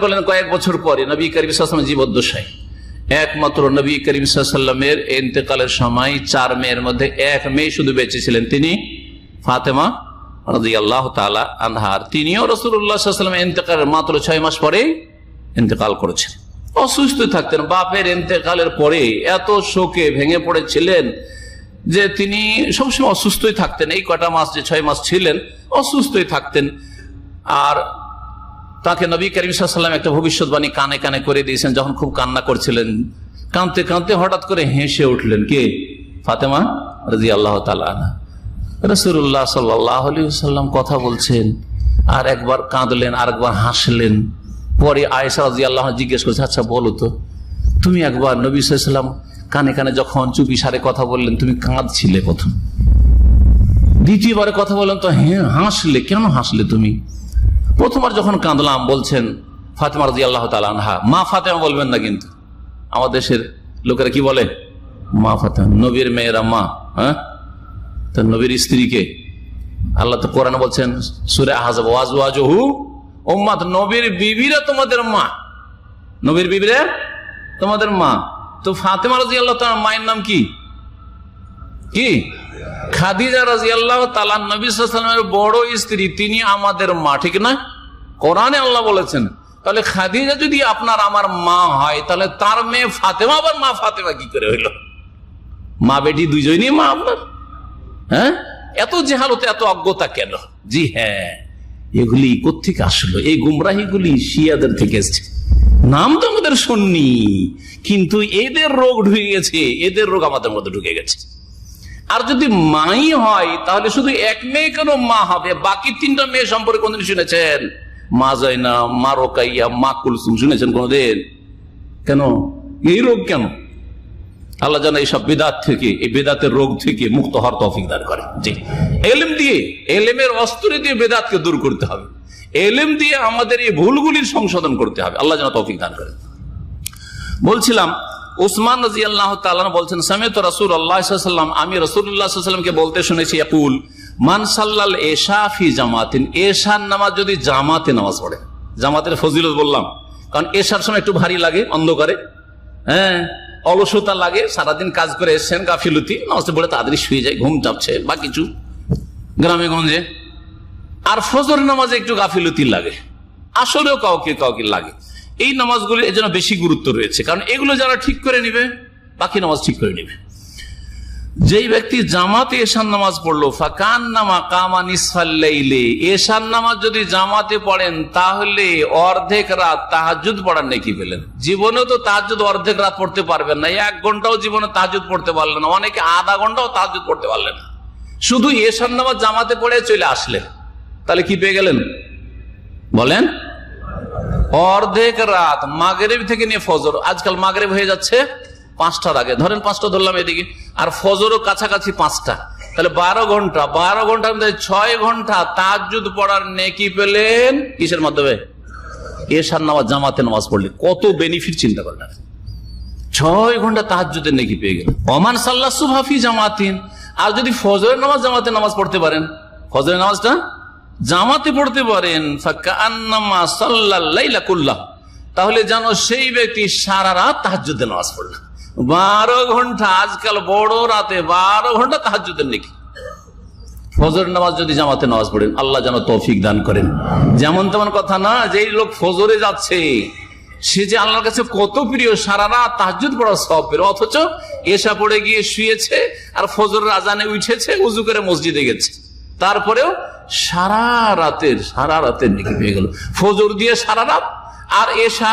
করলেন কয়েক বছর পরে নবী করিম সাল্লাল্লাহু আলাইহি ওয়াসাল্লামের জীবদ্দশায়। একমাত্র নবী করিম সাল্লাল্লাহু আলাইহি ওয়াসাল্লামের ইন্তেকালের সময় 4 মেয়ের মধ্যে 1 মেয়ে শুধু বেঁচে ছিলেন, তিনি ফাতেমা রাদিয়াল্লাহু তাআলা আনহা। তিনিও রাসূলুল্লাহ সাল্লাল্লাহু আলাইহি ওয়াসাল্লামের ইন্তেকালের মাত্র 6 মাস পরে ইন্তেকাল করেছেন। অসুস্থ থাকতেন, বাপের ইন্তেকালের পরে এত শোকে ভেঙে পড়েছিলেন যে তিনি সবসময় অসুস্থই থাকতেন। এই কটা মাস যে 6 মাস ছিলেন অসুস্থই থাকতেন। আর তাকে নবী করিম সাল্লাল্লাহু আলাইহি ওয়াসাল্লাম একটা ভবিষ্যৎবাণী কানে কানে করে দিয়েছেন। যখন খুব কান্না করছিলেন, কাঁদতে কাঁদতে হঠাৎ করে হেসে উঠলেন। কে? ফাতেমা রাদিয়াল্লাহু তাআলা আনহা। রাসূলুল্লাহ সাল্লাল্লাহু আলাইহি ওয়াসাল্লাম কথা বলছেন, আর একবার কাঁদলেন, আর একবার হাসলেন। পরে আয়েশা রাদিয়াল্লাহু আনহা জিজ্ঞেস করেছে, আচ্ছা বলো তো, তুমি একবার নবী সাল্লাল্লাহু আলাইহি ওয়াসাল্লাম কানে কানে যখন চুপি সারে কথা বললেন, তুমি কাঁদছিলে প্রথম, দ্বিতীয়বারে কথা বললেন তো হ্যাঁ হাসলে, কেন হাসলে তুমি? প্রথমবার যখন কাঁদলাম, বলছেন ফাতেমা রাদিয়াল্লাহু তাআলা আনহা। মা ফাতেমা বলবেন না, কিন্তু আমাদের দেশের লোকেরা কি বলে? মা ফাতেমা। নবীর মেয়েরা মা, হ্যাঁ, তো নবীর স্ত্রীকে আল্লাহ তো কোরআনে বলছেন সূরা আহজাব, ওয়াজওয়াজুহু উম্মাত, নবীর বিবিরা তোমাদের মা, নবীর বিবিরা তোমাদের মা। তো ফাতেমা রাদিয়াল্লাহু তাআলা মায়ের নাম কি? কি? খাদিজা রাদিয়াল্লাহু তাআলা, নবী সাল্লাল্লাহু আলাইহি ওয়াসাল্লামের বড় স্ত্রী, তিনি আমাদের মা, ঠিক না? কোরআনে আল্লাহ বলেছেন। তাহলে খাদিজা যদি আপনার আমার মা হয়, তাহলে তার মেয়ে ফাতেমা আবার মা ফাতেমা কি করে হইল? মা বেটি দুইজনই মা আপনার। হ্যাঁ, এত জেহালতে, এত অজ্ঞতা কেন? জি হ্যাঁ, এগুলি কোত্থেকে আসলো? এই গুমরাহিগুলি শিয়াদের থেকে এসছে। নাম তো আমাদের সুন্নি, কিন্তু এদের রোগ ঢুকে গেছে, এদের রোগ আমাদের মধ্যে ঢুকে গেছে। আর যদি মাই হয়, তাহলে শুধু এক মেয়ে কেন মা হবে? বাকি তিনটা মেয়ে সম্পর্কে কোনদিন শুনেছেন? মা জাইনাব, মা রোকাইয়া, মা কুলসুম শুনেছেন কোনদিন? কেন এই রোগ কেন? আল্লাহ জানা এইসব বেদাত থেকে, এই বেদাতের রোগ থেকে মুক্ত হওয়ার তৌফিক দান করে। জি, এলেম দিয়ে, এলেমের অস্ত্র দিয়ে বেদাতকে দূর করতে হবে, এলেম দিয়ে আমাদের এই ভুলগুলির সংশোধন করতে হবে। আল্লাহ জানা তৌফিক দান করে। বলছিলাম, উসমান রাদিয়াল্লাহু তাআলা বলছেন, সামি'তু রাসূলুল্লাহ সাল্লাল্লাহু আলাইহি ওয়াসাল্লাম, আমি রাসূলুল্লাহ সাল্লাল্লাহু আলাইহি ওয়াসাল্লামকে বলতে শুনেছি, ইয়াকুল মান সাল্লাল ইশা ফি জামাতিন, এশার নামাজ যদি জামাতে নামাজ পড়ে। জামাতের ফজিলত বললাম, কারণ এশার সময় একটু ভারী লাগে, অন্ধকারে, হ্যাঁ, অলসতা লাগে, সারাদিন কাজ করে এসছেন, গাফিলতি, নামাজ পড়ে তাড়াতাড়ি শুয়ে যায়, ঘুম চাপছে বা কিছু গ্রামে গঞ্জে। আর ফজর নামাজে একটু গাফিলতি লাগে, আসলেও কাউকে কাউকে লাগে। এই নামাজগুলো এর জন্য বেশি গুরুত্ব রয়েছে, কারণ এগুলো যারা ঠিক করে নিবে, বাকি নামাজ ঠিক করে নিবে। যেই ব্যক্তি জামাতে এশার নামাজ পড়লো, ফাকান্নামা কামা নিসফাল লাইলি, এশার নামাজ যদি জামাতে পড়েন, তাহলে অর্ধেক রাত তাহাজ্জুদ পড়ার নেকি পেলেন। জীবনেও তো তাহাজ্জুদ অর্ধেক রাত পড়তে পারবেন না, 1 ঘন্টাও জীবনে তাহাজ্জুদ পড়তে পারলেন না, অনেকে আধা ঘন্টাও তাহাজ্জুদ পড়তে পারলেন না, শুধু এশার নামাজ জামাতে পড়ে চলে আসলেন, তাহলে কি পেয়ে গেলেন বলেন? অর্ধেক রাত, মাগরিব থেকে নিয়ে ফজর। আজকাল মাগরিব হয়ে যাচ্ছে 5টার আগে, ধরেন 5টা ধরলাম এদিকে, আর ফজরও কাছাকাছি 5টা, তাহলে 12 ঘন্টা, 12 ঘন্টার মধ্যে 6 ঘন্টা তাহাজ্জুদ পড়ার নেকি পেলেন। কিসের মাধ্যমে? এশার নামাজ জামাতে নামাজ পড়লে কত বেনিফিট চিন্তা করেন। 6 ঘন্টা তাহাজ্জুদের নেকি পেয়ে গেলেন। ওমান সাল্লা সুবহা ফি জামাতিন, আর যদি ফজরের নামাজ জামাতে নামাজ পড়তে পারেন, ফজরের নামাজটা জামাতে পড়তে পারেন, ফাকান্নামা সাল্লাল লাইলা কুল্লাহ, তাহলে জানো সেই ব্যক্তি সারা রাত তাহাজ্জুদের নামাজ পড়ল। 12 ঘন্টা, আজকাল বড় রাতে 12 ঘন্টা তাহাজ্জুদের নেকি। ফজর নামাজ যদি জামাতে নামাজ পড়েন, আল্লাহ যেন তৌফিক দান করেন। যেমন তেমন কথা না, যেই লোক ফজরে যাচ্ছে সে যে আল্লাহর কাছে কত প্রিয়, সারা রাত তাহাজ্জুদ পড়ার সওয়াব পেল, অথচ এশা পড়ে গিয়ে শুয়েছে আর ফজরের আজানে উঠেছে, ওযু করে মসজিদে গেছে, তারপরেও সারা রাতের নেকি পেয়ে গেল। ফজর দিয়ে সারা রাত আর এশা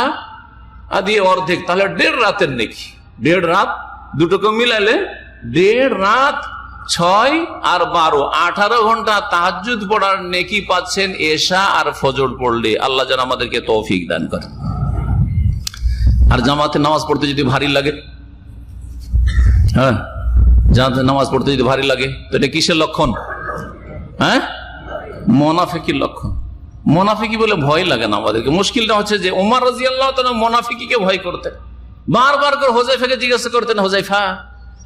দিয়ে অর্ধেক, তাহলে 1.5 রাতের নেকি। 1.5 রাত, দুটোকে মিলালে 1.5 রাত, 6 আর 12, 18 ঘন্টা তাহাজ্জুদ পড়ার নেকি পাচ্ছেন এশা আর ফজর পড়লে। আল্লাহ যেন আমাদেরকে তৌফিক দান করে। আর জামাতে নামাজ পড়তে যদি ভারী লাগে, হ্যাঁ, জামাতে নামাজ পড়তে যদি ভারী লাগে, তো এটা কিসের লক্ষণ? হ্যাঁ, মুনাফিকির লক্ষণ। মুনাফিকি বলে ভয় লাগে না আমাদেরকে। মুশকিলটা হচ্ছে যে ওমর রাদিয়াল্লাহু তাআলা মুনাফিকিকে ভয় করতেন, বারবার করে হুযায়ফাকে জিজ্ঞাসা করতেন, হুযায়ফা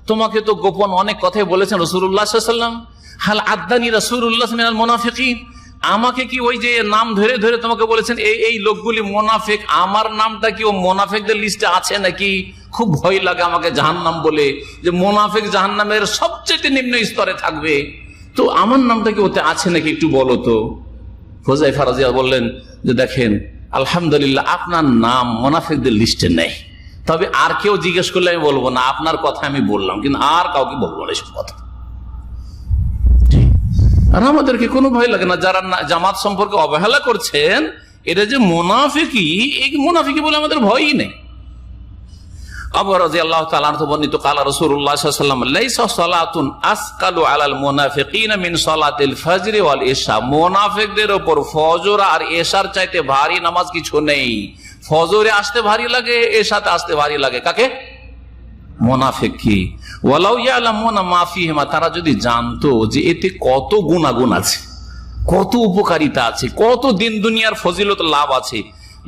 তোমাকে তো গোপন অনেক কথাই বলেছেন রাসূলুল্লাহ সাল্লাল্লাহু আলাইহি ওয়াসাল্লাম, হাল আদানি রাসূলুল্লাহ মিনাল মুনাফিকিন, আমাকে কি ওই যে নাম ধরে ধরে তোমাকে বলেছেন এই লোকগুলি মুনাফিক, আমার নামটা কি ও মুনাফিকদের লিস্টে আছে নাকি? খুব ভয় লাগে আমাকে জাহান্নাম বলে, যে মুনাফিক জাহান্নামের সবচেয়ে নিম্ন স্তরে থাকবে, তো আমার নামটা কি ওতে আছে নাকি, একটু বলো তো। হুযায়ফা রাদিয়াল্লাহু বললেন যে দেখেন, আলহামদুলিল্লাহ আপনার নাম মুনাফিকদের লিস্টে নেই, তবে আর কেউ জিজ্ঞেস করলে আমি বলবো না, আপনার কথা আমি বললাম, কিন্তু আর কাউকে বলবো না এসব কথা। আর আমাদেরকে কোনো ভয় লাগে না। যারা জামাত সম্পর্কে অবহেলা করছেন এটা যে মুনাফিকি, এই মুনাফিকি বলে আমাদের ভয়ই নেই। আবু রাদিয়াল্লাহু তাআলা আনহু বর্ণিত কালা রাসূলুল্লাহ সাল্লাল্লাহু আলাইহি ওয়াসাল্লাম লাইসা সালাতুন আসকালু আলাল মুনাফিকিনা মিন সালাতিল ফজর ওয়াল ইশা। মুনাফিকদের উপর ফজর আর ইশার চাইতে ভারী নামাজ কিছু নেই। ফজরে আসতে ভারী লাগে, ইশাতে আসতে ভারী লাগে কাকে? মুনাফিক কি। ওয়ালাউ ইয়ালামুনা মা ফিহিমা, তারা যদি জানতো যে এতে কত গুনাহগুণ আছে, কত উপকারিতা আছে, কত দিন দুনিয়ার ফজিলত লাভ আছে,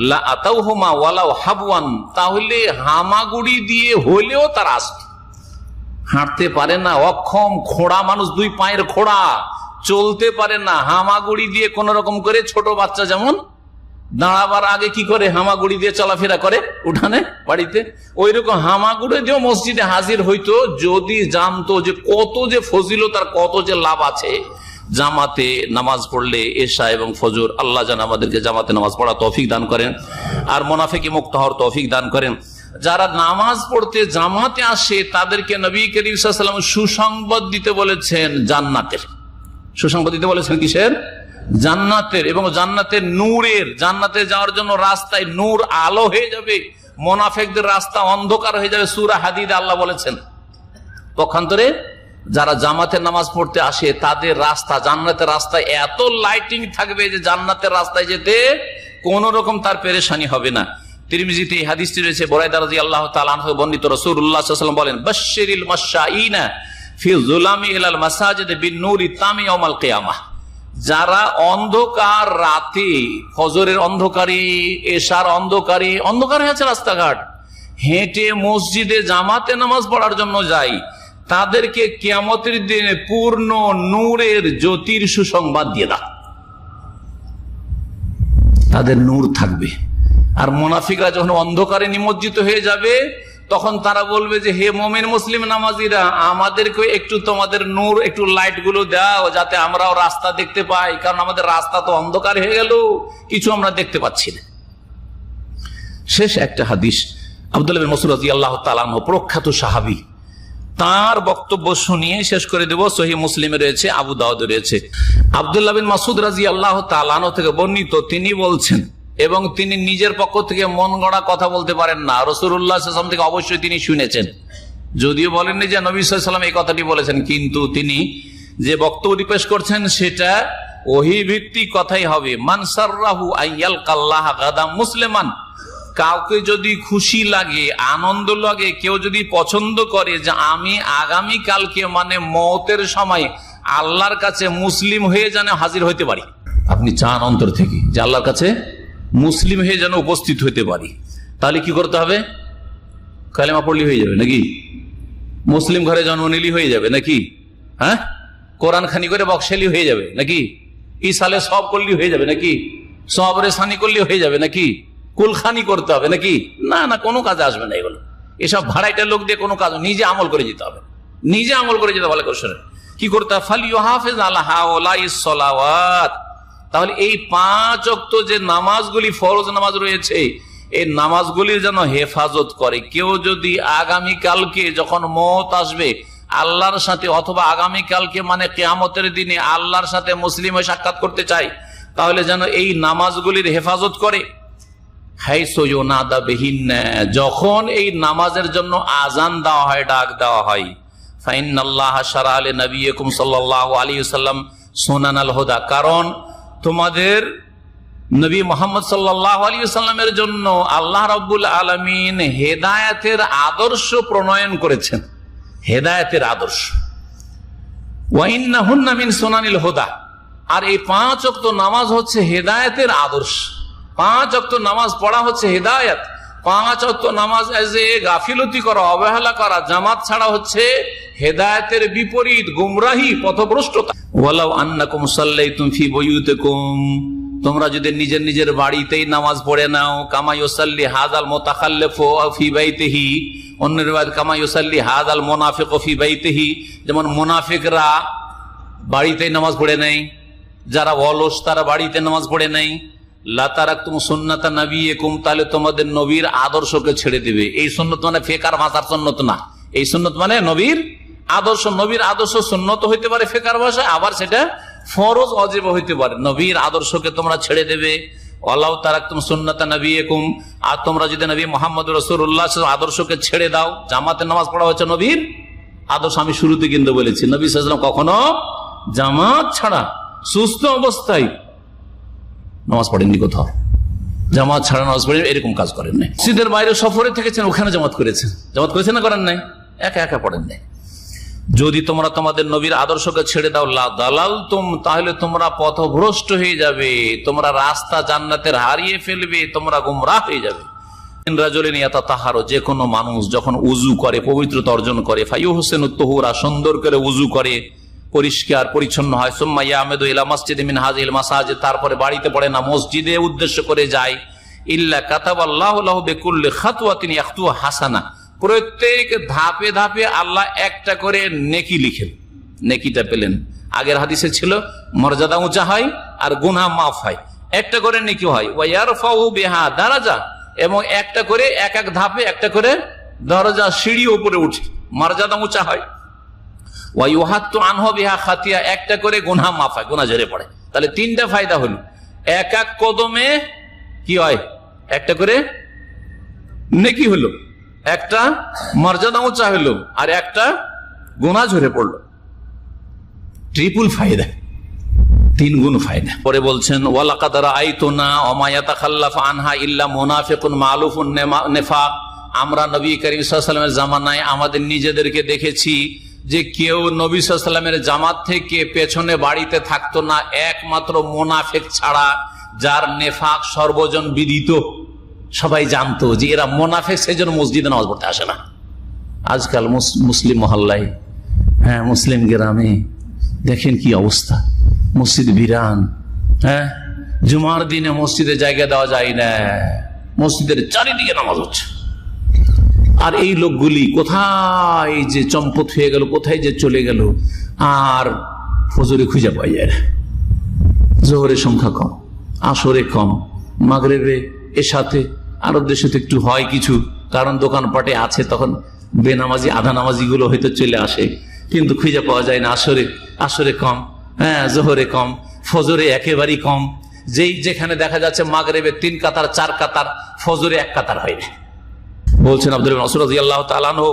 লা আতাউহুমা ওয়ালাউ হাবওয়ান, তাহলে হামাগুড়ি দিয়ে হলেও তারা আসত। হাঁটতে পারে না, অক্ষম, খোড়া মানুষ, 2 পায়ের খোড়া, চলতে পারে না, হামাগুড়ি দিয়ে কোন রকম করে, ছোট বাচ্চা যেমন দাঁড়াবার আগে কি করে হামাগুড়ি দিয়ে চলাফেরা করে উঠানে বাড়িতে, ওই রকম হামাগুড়ি দিয়ে মসজিদে হাজির হইতো যদি জানতো যে কত যে ফজিলত আর কত যে লাভ আছে জামাতে নামাজ পড়লে, এশা এবং ফজর। আল্লাহ যেন আমাদেরকে জামাতে নামাজ পড়া তৌফিক দান করেন আর মুনাফিকি মুক্ত হওয়ার তৌফিক দান করেন। যারা নামাজ পড়তে জামাতে আসে তাদেরকে নবী করিম সাল্লাল্লাহু আলাইহি ওয়াসাল্লাম সুসংবাদ দিতে বলেছেন জান্নাতের। সুসংবাদ দিতে বলেছেন কিসের? জান্নাতের, এবং জান্নাতের নূরের। জান্নাতে যাওয়ার জন্য রাস্তায় নূর, আলো হয়ে যাবে, মুনাফিকদের রাস্তা অন্ধকার হয়ে যাবে। সূরা হাদিদে আল্লাহ বলেছেন। পক্ষান্তরে যারা জামাতের নামাজ পড়তে আসে তাদের রাস্তা, জান্নাতের রাস্তায় এত লাইটিং থাকবে যে জান্নাতের রাস্তায় যেতে কোন রকম তার পেরেশানি হবে না। তিরমিজিতে এই হাদিসটি রয়েছে, বুরায়দা রাদিয়াল্লাহু তাআলা আনহু বর্ণিত, রাসূলুল্লাহ সাল্লাল্লাহু আলাইহি ওয়াসাল্লাম বলেন, বাশশিরিল মাশাঈনা ফি যুলামি ইলাল মাসাজিদ বিন-নূরি তামি ইয়াউমাল কিয়ামাহ। যারা অন্ধকার রাতে, ফজরের অন্ধকারে, এশার অন্ধকারে, অন্ধকার হয়ে আছে রাস্তাঘাট, হেঁটে মসজিদে জামাতে নামাজ পড়ার জন্য যায়, তাদেরকে কিয়ামতের দিনে পূর্ণ নূরের জ্যোতির সুসংবাদ দিয়ে দাও। তাদের নূর থাকবে। আর মুনাফিকরা যখন অন্ধকারে নিমজ্জিত হয়ে যাবে তখন তারা বলবে যে, হে মুমিন মুসলিম নামাজিরা, আমাদেরকে একটু তোমাদের নূর, একটু লাইট গুলো দাও যাতে আমরাও রাস্তা দেখতে পাই, কারণ আমাদের রাস্তা তো অন্ধকার হয়ে গেল, কিছু আমরা দেখতে পাচ্ছি না। শেষ একটা হাদিস, আব্দুল্লাহ বিন মাসউদ রাদিয়াল্লাহু তাআলা আনহু, প্রখ্যাত সাহাবী, তার বক্তব্য শুনিয়ে শেষ করে দেব। সহিহ মুসলিমে রয়েছে, আবু দাউদে রয়েছে। আব্দুল্লাহ বিন মাসউদ রাদিয়াল্লাহু তাআলা আনহু থেকে বর্ণিত, তিনি বলছেন, এবং তিনি নিজের পক্ষ থেকে মন গড়া কথা বলতে পারেন না, রাসূলুল্লাহ সাল্লাল্লাহু আলাইহি ওয়াসাল্লাম থেকে অবশ্যই তিনি শুনেছেন। যদিও বলেননি যে নবী সাল্লাল্লাহু আলাইহি ওয়াসাল্লাম এই কথাটি বলেছেন, কিন্তু তিনি যে বক্তব্য পেশ করছেন সেটা ওহী ভিত্তিক কথাই হবে। মান সাররাহু আইয়ালকাল্লাহ গাদাম মুসলিমান, কাউকে যদি খুশি লাগে, আনন্দ লাগে, কেউ যদি পছন্দ করে যে আমি আগামী কালকে মানে মওতের সময় আল্লাহর কাছে মুসলিম হয়ে যেন হাজির হইতে পারি, আপনি চান অন্তর থেকে যে আল্লাহর কাছে মুসলিম হয়ে যেন উপস্থিত হইতে পারি, তাহলে কি করতে হবে? কালেমা পড়লি হয়ে যাবে নাকি? মুসলিম ঘরে জন্ম নিলি হয়ে যাবে নাকি? হ্যাঁ, কোরআন খানি করে বক্সেলি হয়ে যাবে নাকি? ইসালে সব করলি হয়ে যাবে নাকি? সবরে সানি করলি হয়ে যাবে নাকি? কুলখানি করতে হবে নাকি? না না, কোনো কাজে আসবে না এগুলো। এসব ভাড়াইটা লোক দিয়ে কোনো কাজ, নিজে আমল করে যেতে হবে, নিজে আমল করে যেতে ভালো করে শোনেন কি করতে হবে। ফালিউহাফিজ আলা হাউলাইস সালাওয়াত, তাহলে এই 5 ওয়াক্ত যে নামাজগুলি, ফরজ নামাজ রয়েছে, এই নামাজগুলির যেন হেফাজত করে। কেউ যদি আগামী কালকে যখন মওত আসবে আল্লাহর সাথে, অথবা আগামী কালকে মানে কিয়ামতের দিনে আল্লাহর সাথে মুসলিম হয়ে সাক্ষাৎ করতে চায়, তাহলে যেন এই নামাজগুলির হেফাজত করে। যখন এই নামাজের জন্য আজান দেওয়া হয়, ডাক দেওয়া হয়, ফাইনাল্লাহ শারা লিনাবিয়িকুম সাল্লাল্লাহু আলাইহি ওয়াসাল্লাম সুনানাল হুদা, কারণ তোমাদের নবী মুহাম্মদ সাল্লাল্লাহু আলাইহি ওয়াসাল্লামের জন্য আল্লাহ রাব্বুল আলামিন হেদায়েতের আদর্শ প্রণয়ন করেছেন, হেদায়েতের আদর্শ। ওয়া ইন্নাহুন্না মিন সুনানিল হুদা, আর এই 5 ওয়াক্ত নামাজ হচ্ছে হেদায়েতের আদর্শ। 5 ওয়াক্ত নামাজ পড়া হচ্ছে হেদায়েত। 5 ওয়াক্ত নামাজ গাফিলতি করা, অবহেলা করা, জামাত ছাড়া হচ্ছে হেদায়েতের বিপরীত, গুমরাহি, পথভ্রষ্টতা। ওয়ালাউ আন্নাকুম সাল্লাইতুম ফি বুয়ুতিকুম, তোমরা যদি নিজের নিজের বাড়িতেই নামাজ পড়ে নাও, কামা ইউসাল্লি হাযাল মুতাখাল্লিফু ফি বাইতিহি, অন্য রিওয়ায়াত কামা ইউসাল্লি হাযাল মুনাফিকু ফি বাইতিহি, যেমন মুনাফিকরা বাড়িতেই নামাজ পড়ে নেয়, যারা অলস তারা বাড়িতে নামাজ পড়ে নেয়। লা তারাকতুম সুন্নাতা নাবিয়িকুম, তাহলে তোমাদের নবীর আদর্শকে ছেড়ে দিবে। এই সুন্নত মানে ফেকার ভাষার সুন্নত না, এই সুন্নত মানে নবীর আদর্শ। নবীর আদর্শ সুন্নত হইতে পারে ফেকার ভাষায়, আবার সেটা ফরজ অজেব হইতে পারে। নবীর আদর্শকে তোমরা ছেড়ে দেবে, ওয়ালাউ তারাকতুম সুন্নাতা নবিয়্যিকুম, আর তোমরা যদি নবী মুহাম্মদ রাসূলুল্লাহ আদর্শকে ছেড়ে দাও। জামাতে নামাজ পড়া হচ্ছে নবীর আদর্শ। আমি শুরুতে কিন্তু বলেছি নবী সাল্লাল্লাহু আলাইহি ওয়াসাল্লাম কখনো জামাত ছাড়া সুস্থ অবস্থায় নামাজ পড়েননি, কোথাও জামাত ছাড়া নামাজ পড়েন এরকম কাজ করেন নাই। মসজিদের বাইরে সফরে থেকেছেন, ওখানে জামাত করেছেন না করেন নাই? একা একা পড়েন নাই। যদি তোমরা তোমাদের নবীর আদর্শকে ছেড়ে দাও লা দালালতুম, তাহলে তোমরা পথভ্রষ্ট হয়ে যাবে, তোমরা রাস্তা জান্নাতের হারিয়ে ফেলবে, তোমরা গুমরাহ হয়ে যাবে। রাজুলিন ইয়াতাতাহারু, যে কোনো মানুষ যখন উযু করে, পবিত্রতা অর্জন করে, ফায়ুহসিনুত তুহুরা, সুন্দর করে উযু করে, পরিষ্কার পরিচ্ছন্ন হয়, সুম্মা ইয়ামেদু ইলা মাসজিদ মিন হাযিল মাসাজিদ, তারপরে বাড়িতে পড়ে না, মসজিদে উদ্দেশ্য করে যায়, ইল্লা কাতাবাল্লাহু লাহু বিকুল্লি খাতওয়াতিন ইয়াখতুহা হাসানা, প্রত্যেক ধাপে ধাপে আল্লাহ একটা করে নেকি লিখেন। নেকিটা পেলেন, আগের হাদিসে ছিল মর্যাদা উঁচা হয় আর গুনাহ মাফ হয়, একটা করে নেকি হয়। ওয়া ইয়ারফাউ বিহা দারাজা, এবং একটা করে এক এক ধাপে একটা করে দরজা, সিঁড়ি উপরে উঠে মর্যাদা উঁচা হয়। ওয়া ইউহাত্তু আনহু বিহা খাতিয়া, একটা করে গুনাহ মাফ হয়, গুনাহ ঝরে পড়ে। তাহলে তিনটা ফায়দা হলো, এক এক কদমে কি হয়, একটা করে নেকি হলো, একটা মর্যাদা উঁচা হলো, আর একটা গুনাহ ঝরে পড়লো। ট্রিপল ফায়দা, 3 গুণ ফায়দা। পরে বলছেন ওয়ালাকাদ রাআইতুনা ওয়া মা ইয়াতাখাল্লাফু আনহা ইল্লা মুনাফিকুন মালুফুন নিফাক, আমরা নবী করিম সাল্লাল্লাহু আলাইহি ওয়াসাল্লামের জামানায় আমাদের নিজেদেরকে দেখেছি যে কেউ নবী সাল্লাল্লাহু আলাইহি ওয়াসাল্লামের জামাত থেকে পেছনে বাড়িতে থাকতো না, একমাত্র মুনাফিক ছাড়া, যার নেফাক সর্বজন বিদিত, সবাই জানতো যে এরা মুনাফিক, সেজন্য মসজিদে নামাজ পড়তে আসে না। আজকাল মুসলিম মহল্লায়, হ্যাঁ মুসলিম গ্রামে দেখেন কি অবস্থা, মসজিদ বিরান, হ্যাঁ জুমার দিনে মসজিদে জায়গা দেওয়া যায় না, মসজিদের চারিদিকে নামাজ হচ্ছে। আর এই লোকগুলি কোথায় যে চম্পট হয়ে গেল, কোথায় যে চলে গেল, আর ফজরে খুঁজে পাওয়া যায় না। জোহরের সংখ্যা কম, আসরে কম, মাগরিবে এর সাথে আরব দেশে তো একটু হয় কিছু, কারণ দোকানপাটে আছে, তখন বেনামাজি আধা নামাজি গুলো হয়তো চলে আসে, কিন্তু খুঁজে পাওয়া যায় না। আসরে কম, হ্যাঁ জোহরে কম, ফজরে একেবারেই কম। যেখানে দেখা যাচ্ছে মাগরিবে 3 কাতার 4 কাতার, ফজরে 1 কাতার হয় না। বলছেন আব্দুল্লাহ ইবনে মাসউদ রাদিয়াল্লাহু তাআলা আনহু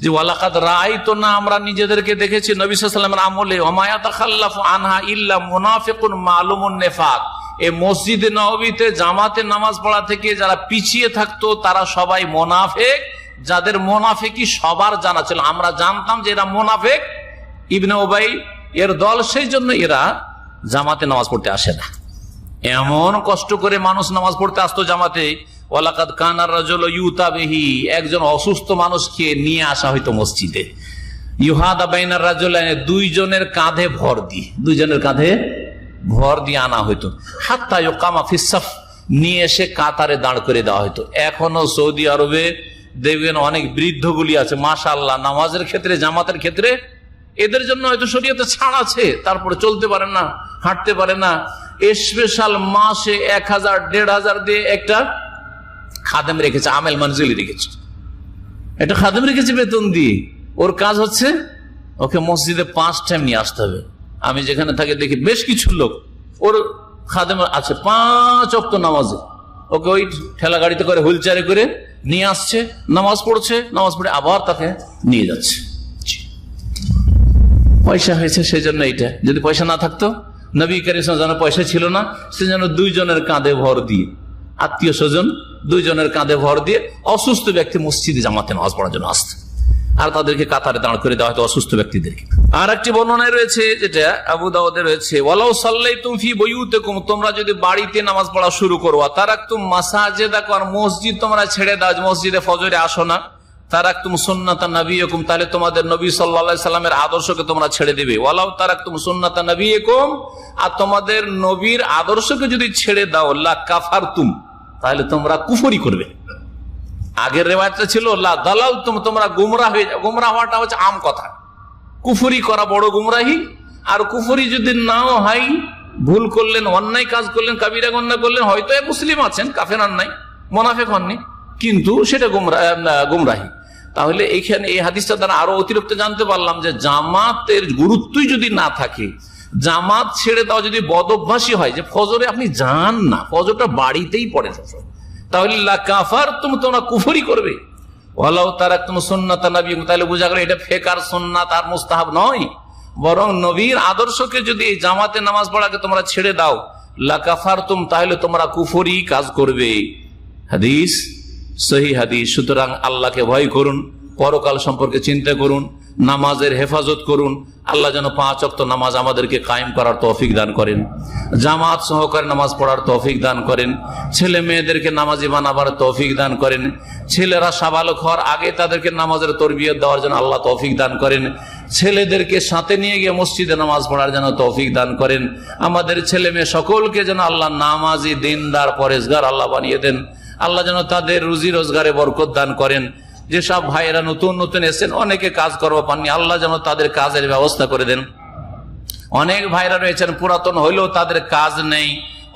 যে ওয়ালাকাদ রাআইতুনা, আমরা নিজেদেরকে দেখেছি নবী সাল্লাল্লাহু আলাইহি ওয়াসাল্লামের আমলে, ওয়া মা ইয়াতাখাল্লাফু আনহা ইল্লা মুনাফিকুন মালুমুন নিফাক, এই মসজিদে নববীতে জামাতে নামাজ পড়া থেকে যারা পিছিয়ে থাকতো তারা সবাই মুনাফিক, যাদের মুনাফিকি সবার জানা ছিল। আমরা জানতাম যে এরা মুনাফিক, ইবনে উবাই এর দল, সেই জন্য এরা জামাতে নামাজ পড়তে আসে না। এমন কষ্ট করে মানুষ নামাজ পড়তে আসতো জামাতে। ওয়ালাকাদ কানা রাজুলু ইউতা বিহি, একজন অসুস্থ মানুষকে নিয়ে আসা হয়তো মসজিদে, ইউহাদা বাইনার রাজুলাইন, 2 জনের কাঁধে ভর দিয়ে আনা হইতো, হাত্তা ইউকামা ফিস সাফ, নিয়ে এসে কাতারে দাঁড় করে দেওয়া হইতো। এখনো সৌদি আরবে দেখবেন অনেক বৃদ্ধগুলি আছে, মাশাআল্লাহ, নামাজের ক্ষেত্রে, জামাতের ক্ষেত্রে এদের জন্য হয়তো শরীয়তে ছাড় আছে, তারপরে চলতে পারে না, হাঁটতে পারে না, স্পেশাল মাসে 1000-1500 দিয়ে একটা খাদেম রেখেছে, আমেল মনজিলি রেখেছে, একটা খাদেম রেখেছে বেতন দিয়ে। ওর কাজ হচ্ছে ওকে মসজিদে 5 টাইম নিয়ে আসতে হবে। আমি যেখানে থাকি দেখি বেশ কিছু লোক, ওর খাদেম আছে 5 ওয়াক্ত নামাজে, ওকে ওই ঠেলা গাড়িতে করে, হুইল চেয়ারে করে নিয়ে আসছে, নামাজ পড়ছে, নামাজ পড়ে আবার তাকে নিয়ে যাচ্ছে। পয়সা হয়েছে সেজন্য এইটা, যদি পয়সা না থাকতো, নবী করিম সাল্লাল্লাহু আলাইহি ওয়াসাল্লাম পয়সা ছিল না, সেজন্য 2 জনের কাঁধে ভর দিয়ে, আত্মীয় স্বজন 2 জনের কাঁধে ভর দিয়ে অসুস্থ ব্যক্তি মসজিদে জামাতে নামাজ পড়ার জন্য আসতো, আর তাদেরকে কাতারে দাঁড় করে দেওয়া হয়তো অসুস্থ ব্যক্তিদেরকে। আর একটি বর্ণনায় রয়েছে, যেটা আবু দাউদে রয়েছে, ওয়ালাউ সাল্লাইতুম ফি বুয়ুতিকুম, তোমরা যদি বাড়িতে নামাজ পড়া শুরু করো, তারাকতুম মাসাজিদাকুম, আর মসজিদ তোমরা ছেড়ে দাও, মসজিদে ফজরে আসো না, তারাকতুম সুন্নাতা নবিয়্যিকুম, তাহলে তোমাদের নবী সাল্লাল্লাহু আলাইহি সাল্লামের আদর্শকে তোমরা ছেড়ে দিবে। ওয়ালাউ তারাকতুম সুন্নাতা নবিয়্যিকুম, আর তোমাদের নবীর আদর্শকে যদি ছেড়ে দাও, লা কাফারতুম, তাহলে তোমরা কুফরি করবে। আগের রিওয়ায়াতটা ছিল লা দালালতুম, তোমরা গুমরাহ হয়ে যাবে। গুমরাহ হওয়াটা হচ্ছে আম কথা, কুফরি করা বড় গুমরাহি। আর কুফরি যদি নাও হয়, ভুল করলেন, অন্যায় কাজ করলেন, কাবিরা গুনাহ করলেন, হয়তো মুসলিম আছেন, কাফের নাই, মুনাফিক হননি, কিন্তু সেটা গুমরাহি। তাহলে এইখানে এই হাদিসটা দ্বারা আরো অতিরিক্ত জানতে পারলাম যে জামাতের গুরুত্বই যদি না থাকে, জামাত ছেড়ে দাও যদি বদ অভ্যাসী হয়, যে ফজরে আপনি যান না, ফজরটা বাড়িতেই পড়ে, তাহলে লাকাফারতুম, তোমরা কুফরি করবে। ওয়ালাউ তারাকতুম সুন্নাতা নবী, তাহলে বোঝা গেল এটা ফেকার সুন্নাত আর মুস্তাহাব নয়, বরং নবীর আদর্শকে যদি এই জামাতে নামাজ পড়াকে তোমরা ছেড়ে দাও, লাকাফারতুম, তাহলে তোমরা কুফরি কাজ করবে। হাদিস সহি হাদিস। সুতরাং আল্লাহকে ভয় করুন, পরকাল সম্পর্কে চিন্তা করুন, নামাজের হেফাজত করুন। আল্লাহ যেন 5 ওয়াক্ত নামাজ আমাদেরকে কায়েম করার তৌফিক দান করেন, জামাত সহকারে নামাজ পড়ার তৌফিক দান করেন, ছেলে মেয়েদেরকে নামাজি বানাবার তৌফিক দান করেন, ছেলেরা সাবালক হওয়ার আগে তাদেরকে নামাজের তরবিয়ত দেওয়ার জন্য আল্লাহ তৌফিক দান করেন, ছেলেদেরকে সাথে নিয়ে গিয়ে মসজিদে নামাজ পড়ার জন্য তৌফিক দান করেন। আমাদের ছেলে মেয়ে সকলকে যেন আল্লাহ নামাজি, দিনদার, পরেজগার আল্লাহ বানিয়ে দেন। আল্লাহ যেন তাদের রুজি রোজগারে বরকত দান করেন। যেসব ভাইয়েরা নতুন নতুন এসেছেন, অনেকে কাজ করবো পাননি, আল্লাহ যেন তাদের কাজের ব্যবস্থা করে দেন। অনেক ভাইরা রয়েছেন পুরাতন হইলেও তাদের কাজ নেই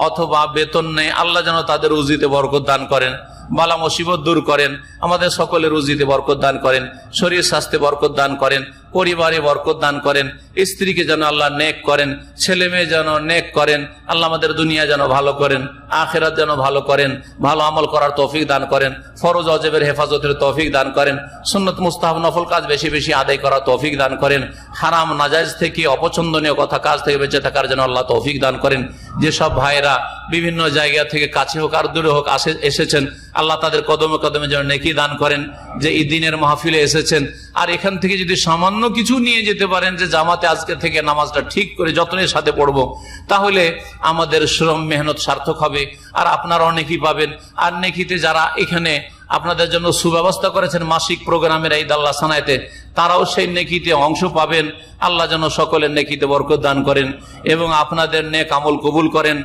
অথবা বেতন নেই, আল্লাহ যেন তাদের রুজিতে বরকত দান করেন, বালা মুসিবত দূর করেন, আমাদের সকলের রুজিতে বরকত দান করেন, শরীর স্বাস্থ্যে বরকত দান করেন, পরিবারে বরকত দান করেন, স্ত্রীকে যেন আল্লাহ নেক করেন, ছেলে মেয়ে যেন নেক করেন, আল্লাহ আমাদের দুনিয়া যেন ভালো করেন, আখিরাত যেন ভালো করেন, ভালো আমল করার তৌফিক দান করেন, ফরজ ওয়াজিবের হেফাজতের তৌফিক দান করেন, সুন্নত মুস্তাহাব নফল কাজ বেশি বেশি আদায় করার তৌফিক দান করেন, হারাম নাজায়েজ থেকে, অপছন্দনীয় কথা কাজ থেকে বেঁচে থাকার জন্য আল্লাহ তৌফিক দান করেন। যেসব ভাইরা বিভিন্ন জায়গা থেকে কাছে হোক আর দূরে হোক এসেছেন, আল্লাহ তাদের কদমে কদমে যেন নেকি দান করেন। যে এই দিনের মাহফিলে এসেছেন আর এখান থেকে যদি সামান্য কিছু নিয়ে যেতে পারেন, যে জামাতে আজকে থেকে নামাজটা ঠিক করে যত্নের সাথে পড়বো, তাহলে আমাদের শ্রম মেহনত সার্থক হবে আর আপনারা অনেকেই পাবেন। আর নেকিতে যারা এখানে আপনাদের জন্য সুব্যবস্থা করেছেন মাসিক প্রোগ্রামের এই দাল্লা সানাইতে, তারাও সেই নেকিতে অংশ পাবেন। আল্লাহ যেন সকলের নেকিতে বরকত দান করেন এবং আপনাদের নেক আমল কবুল করেন।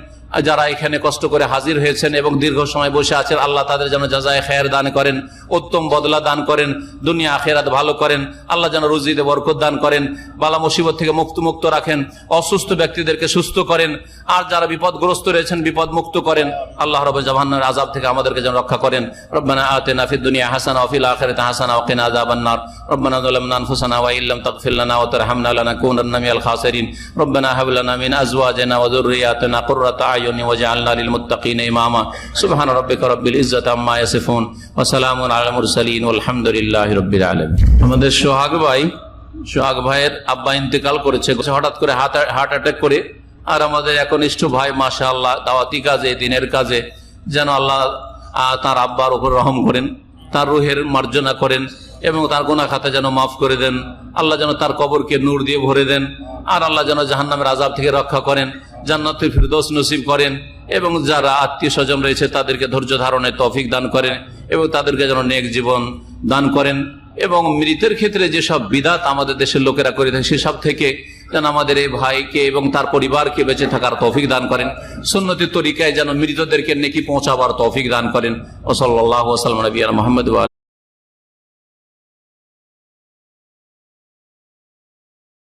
যারা এখানে কষ্ট করে হাজির হয়েছেন এবং দীর্ঘ সময় বসে আছেন, আল্লাহ তাদের যেন জাযায়ে খায়ের দান করেন, উত্তম বদলা দান করেন, দুনিয়া আখিরাত ভালো করেন। আল্লাহ যেন রুজিতে বরকত দান করেন, বালা মুসিবত থেকে মুক্ত রাখেন, অসুস্থ ব্যক্তিদেরকে সুস্থ করেন, আর যারা বিপদগ্রস্ত রয়েছেন বিপদ মুক্ত করেন। আল্লাহ রাব্বুল জাহান্নামের আযাব থেকে আমাদেরকে যেন রক্ষা করেন। রব্বানা আতিনা ফিদ দুনিয়া হাসানা ওয়া ফিল আখিরাতি হাসানা ওয়া কিনা আযাবান নার। রব্বানা যালামনা আনফুসানা ওয়া ইল্লাম তাগফির লানা ওয়া তারহামনা লানাকুনান্না মিনাল খাসিরিন। রব্বানা হাব লানা মিন আজওয়াজিনা ওয়া যুররিয়াতিনা কুররাতা আয়ুন ওয়াজআলনা লিল মুত্তাকিনা ইমামা। সুবহান রাব্বিকা রাব্বিল ইজ্জাতি আম্মা ইয়াসিফুন ওয়া সালামুন আলাল মুরসালিন ওয়ালহামদুলিল্লাহি রাব্বিল আলামিন। আমাদের সোহাগ ভাইয়ের আব্বা ইন্তেকাল করেছে হঠাৎ করে হার্ট অ্যাটাক করে। আর আমাদের একনিষ্ঠ ভাই মাশাআল্লাহ দাওয়াতি কাজে, দিনের কাজে, যেন আল্লাহ তার আব্বার উপর রহম করেন, তার রুহের মার্জনা করেন এবং তার গুনাহ খাতা যেন মাফ করে দেন। আল্লাহ যেন তার কবরকে নূর দিয়ে ভরে দেন, আর আল্লাহ যেন জাহান্নামের আযাব থেকে রক্ষা করেন, জান্নাতুল ফিরদৌস নসিব করেন এবং যারা আত্মীয় স্বজন রয়েছে তাদেরকে ধৈর্য ধারণের তৌফিক দান করেন এবং তাদেরকে যেন নেক জীবন দান করেন। এবং মৃতের ক্ষেত্রে যেসব বিদআত আমাদের দেশের লোকেরা করে থাকে সেসব থেকে যেন আমাদের এই ভাইকে এবং তার পরিবারকে বেঁচে থাকার তৌফিক দান করেন, সুন্নতি তরিকায় যেন মৃতদেরকে নেকি পৌঁছাবার তৌফিক দান করেন। ওয়া সাল্লাল্লাহু ওয়া সাল্লাম আলা নবিয়িনা মুহাম্মদ।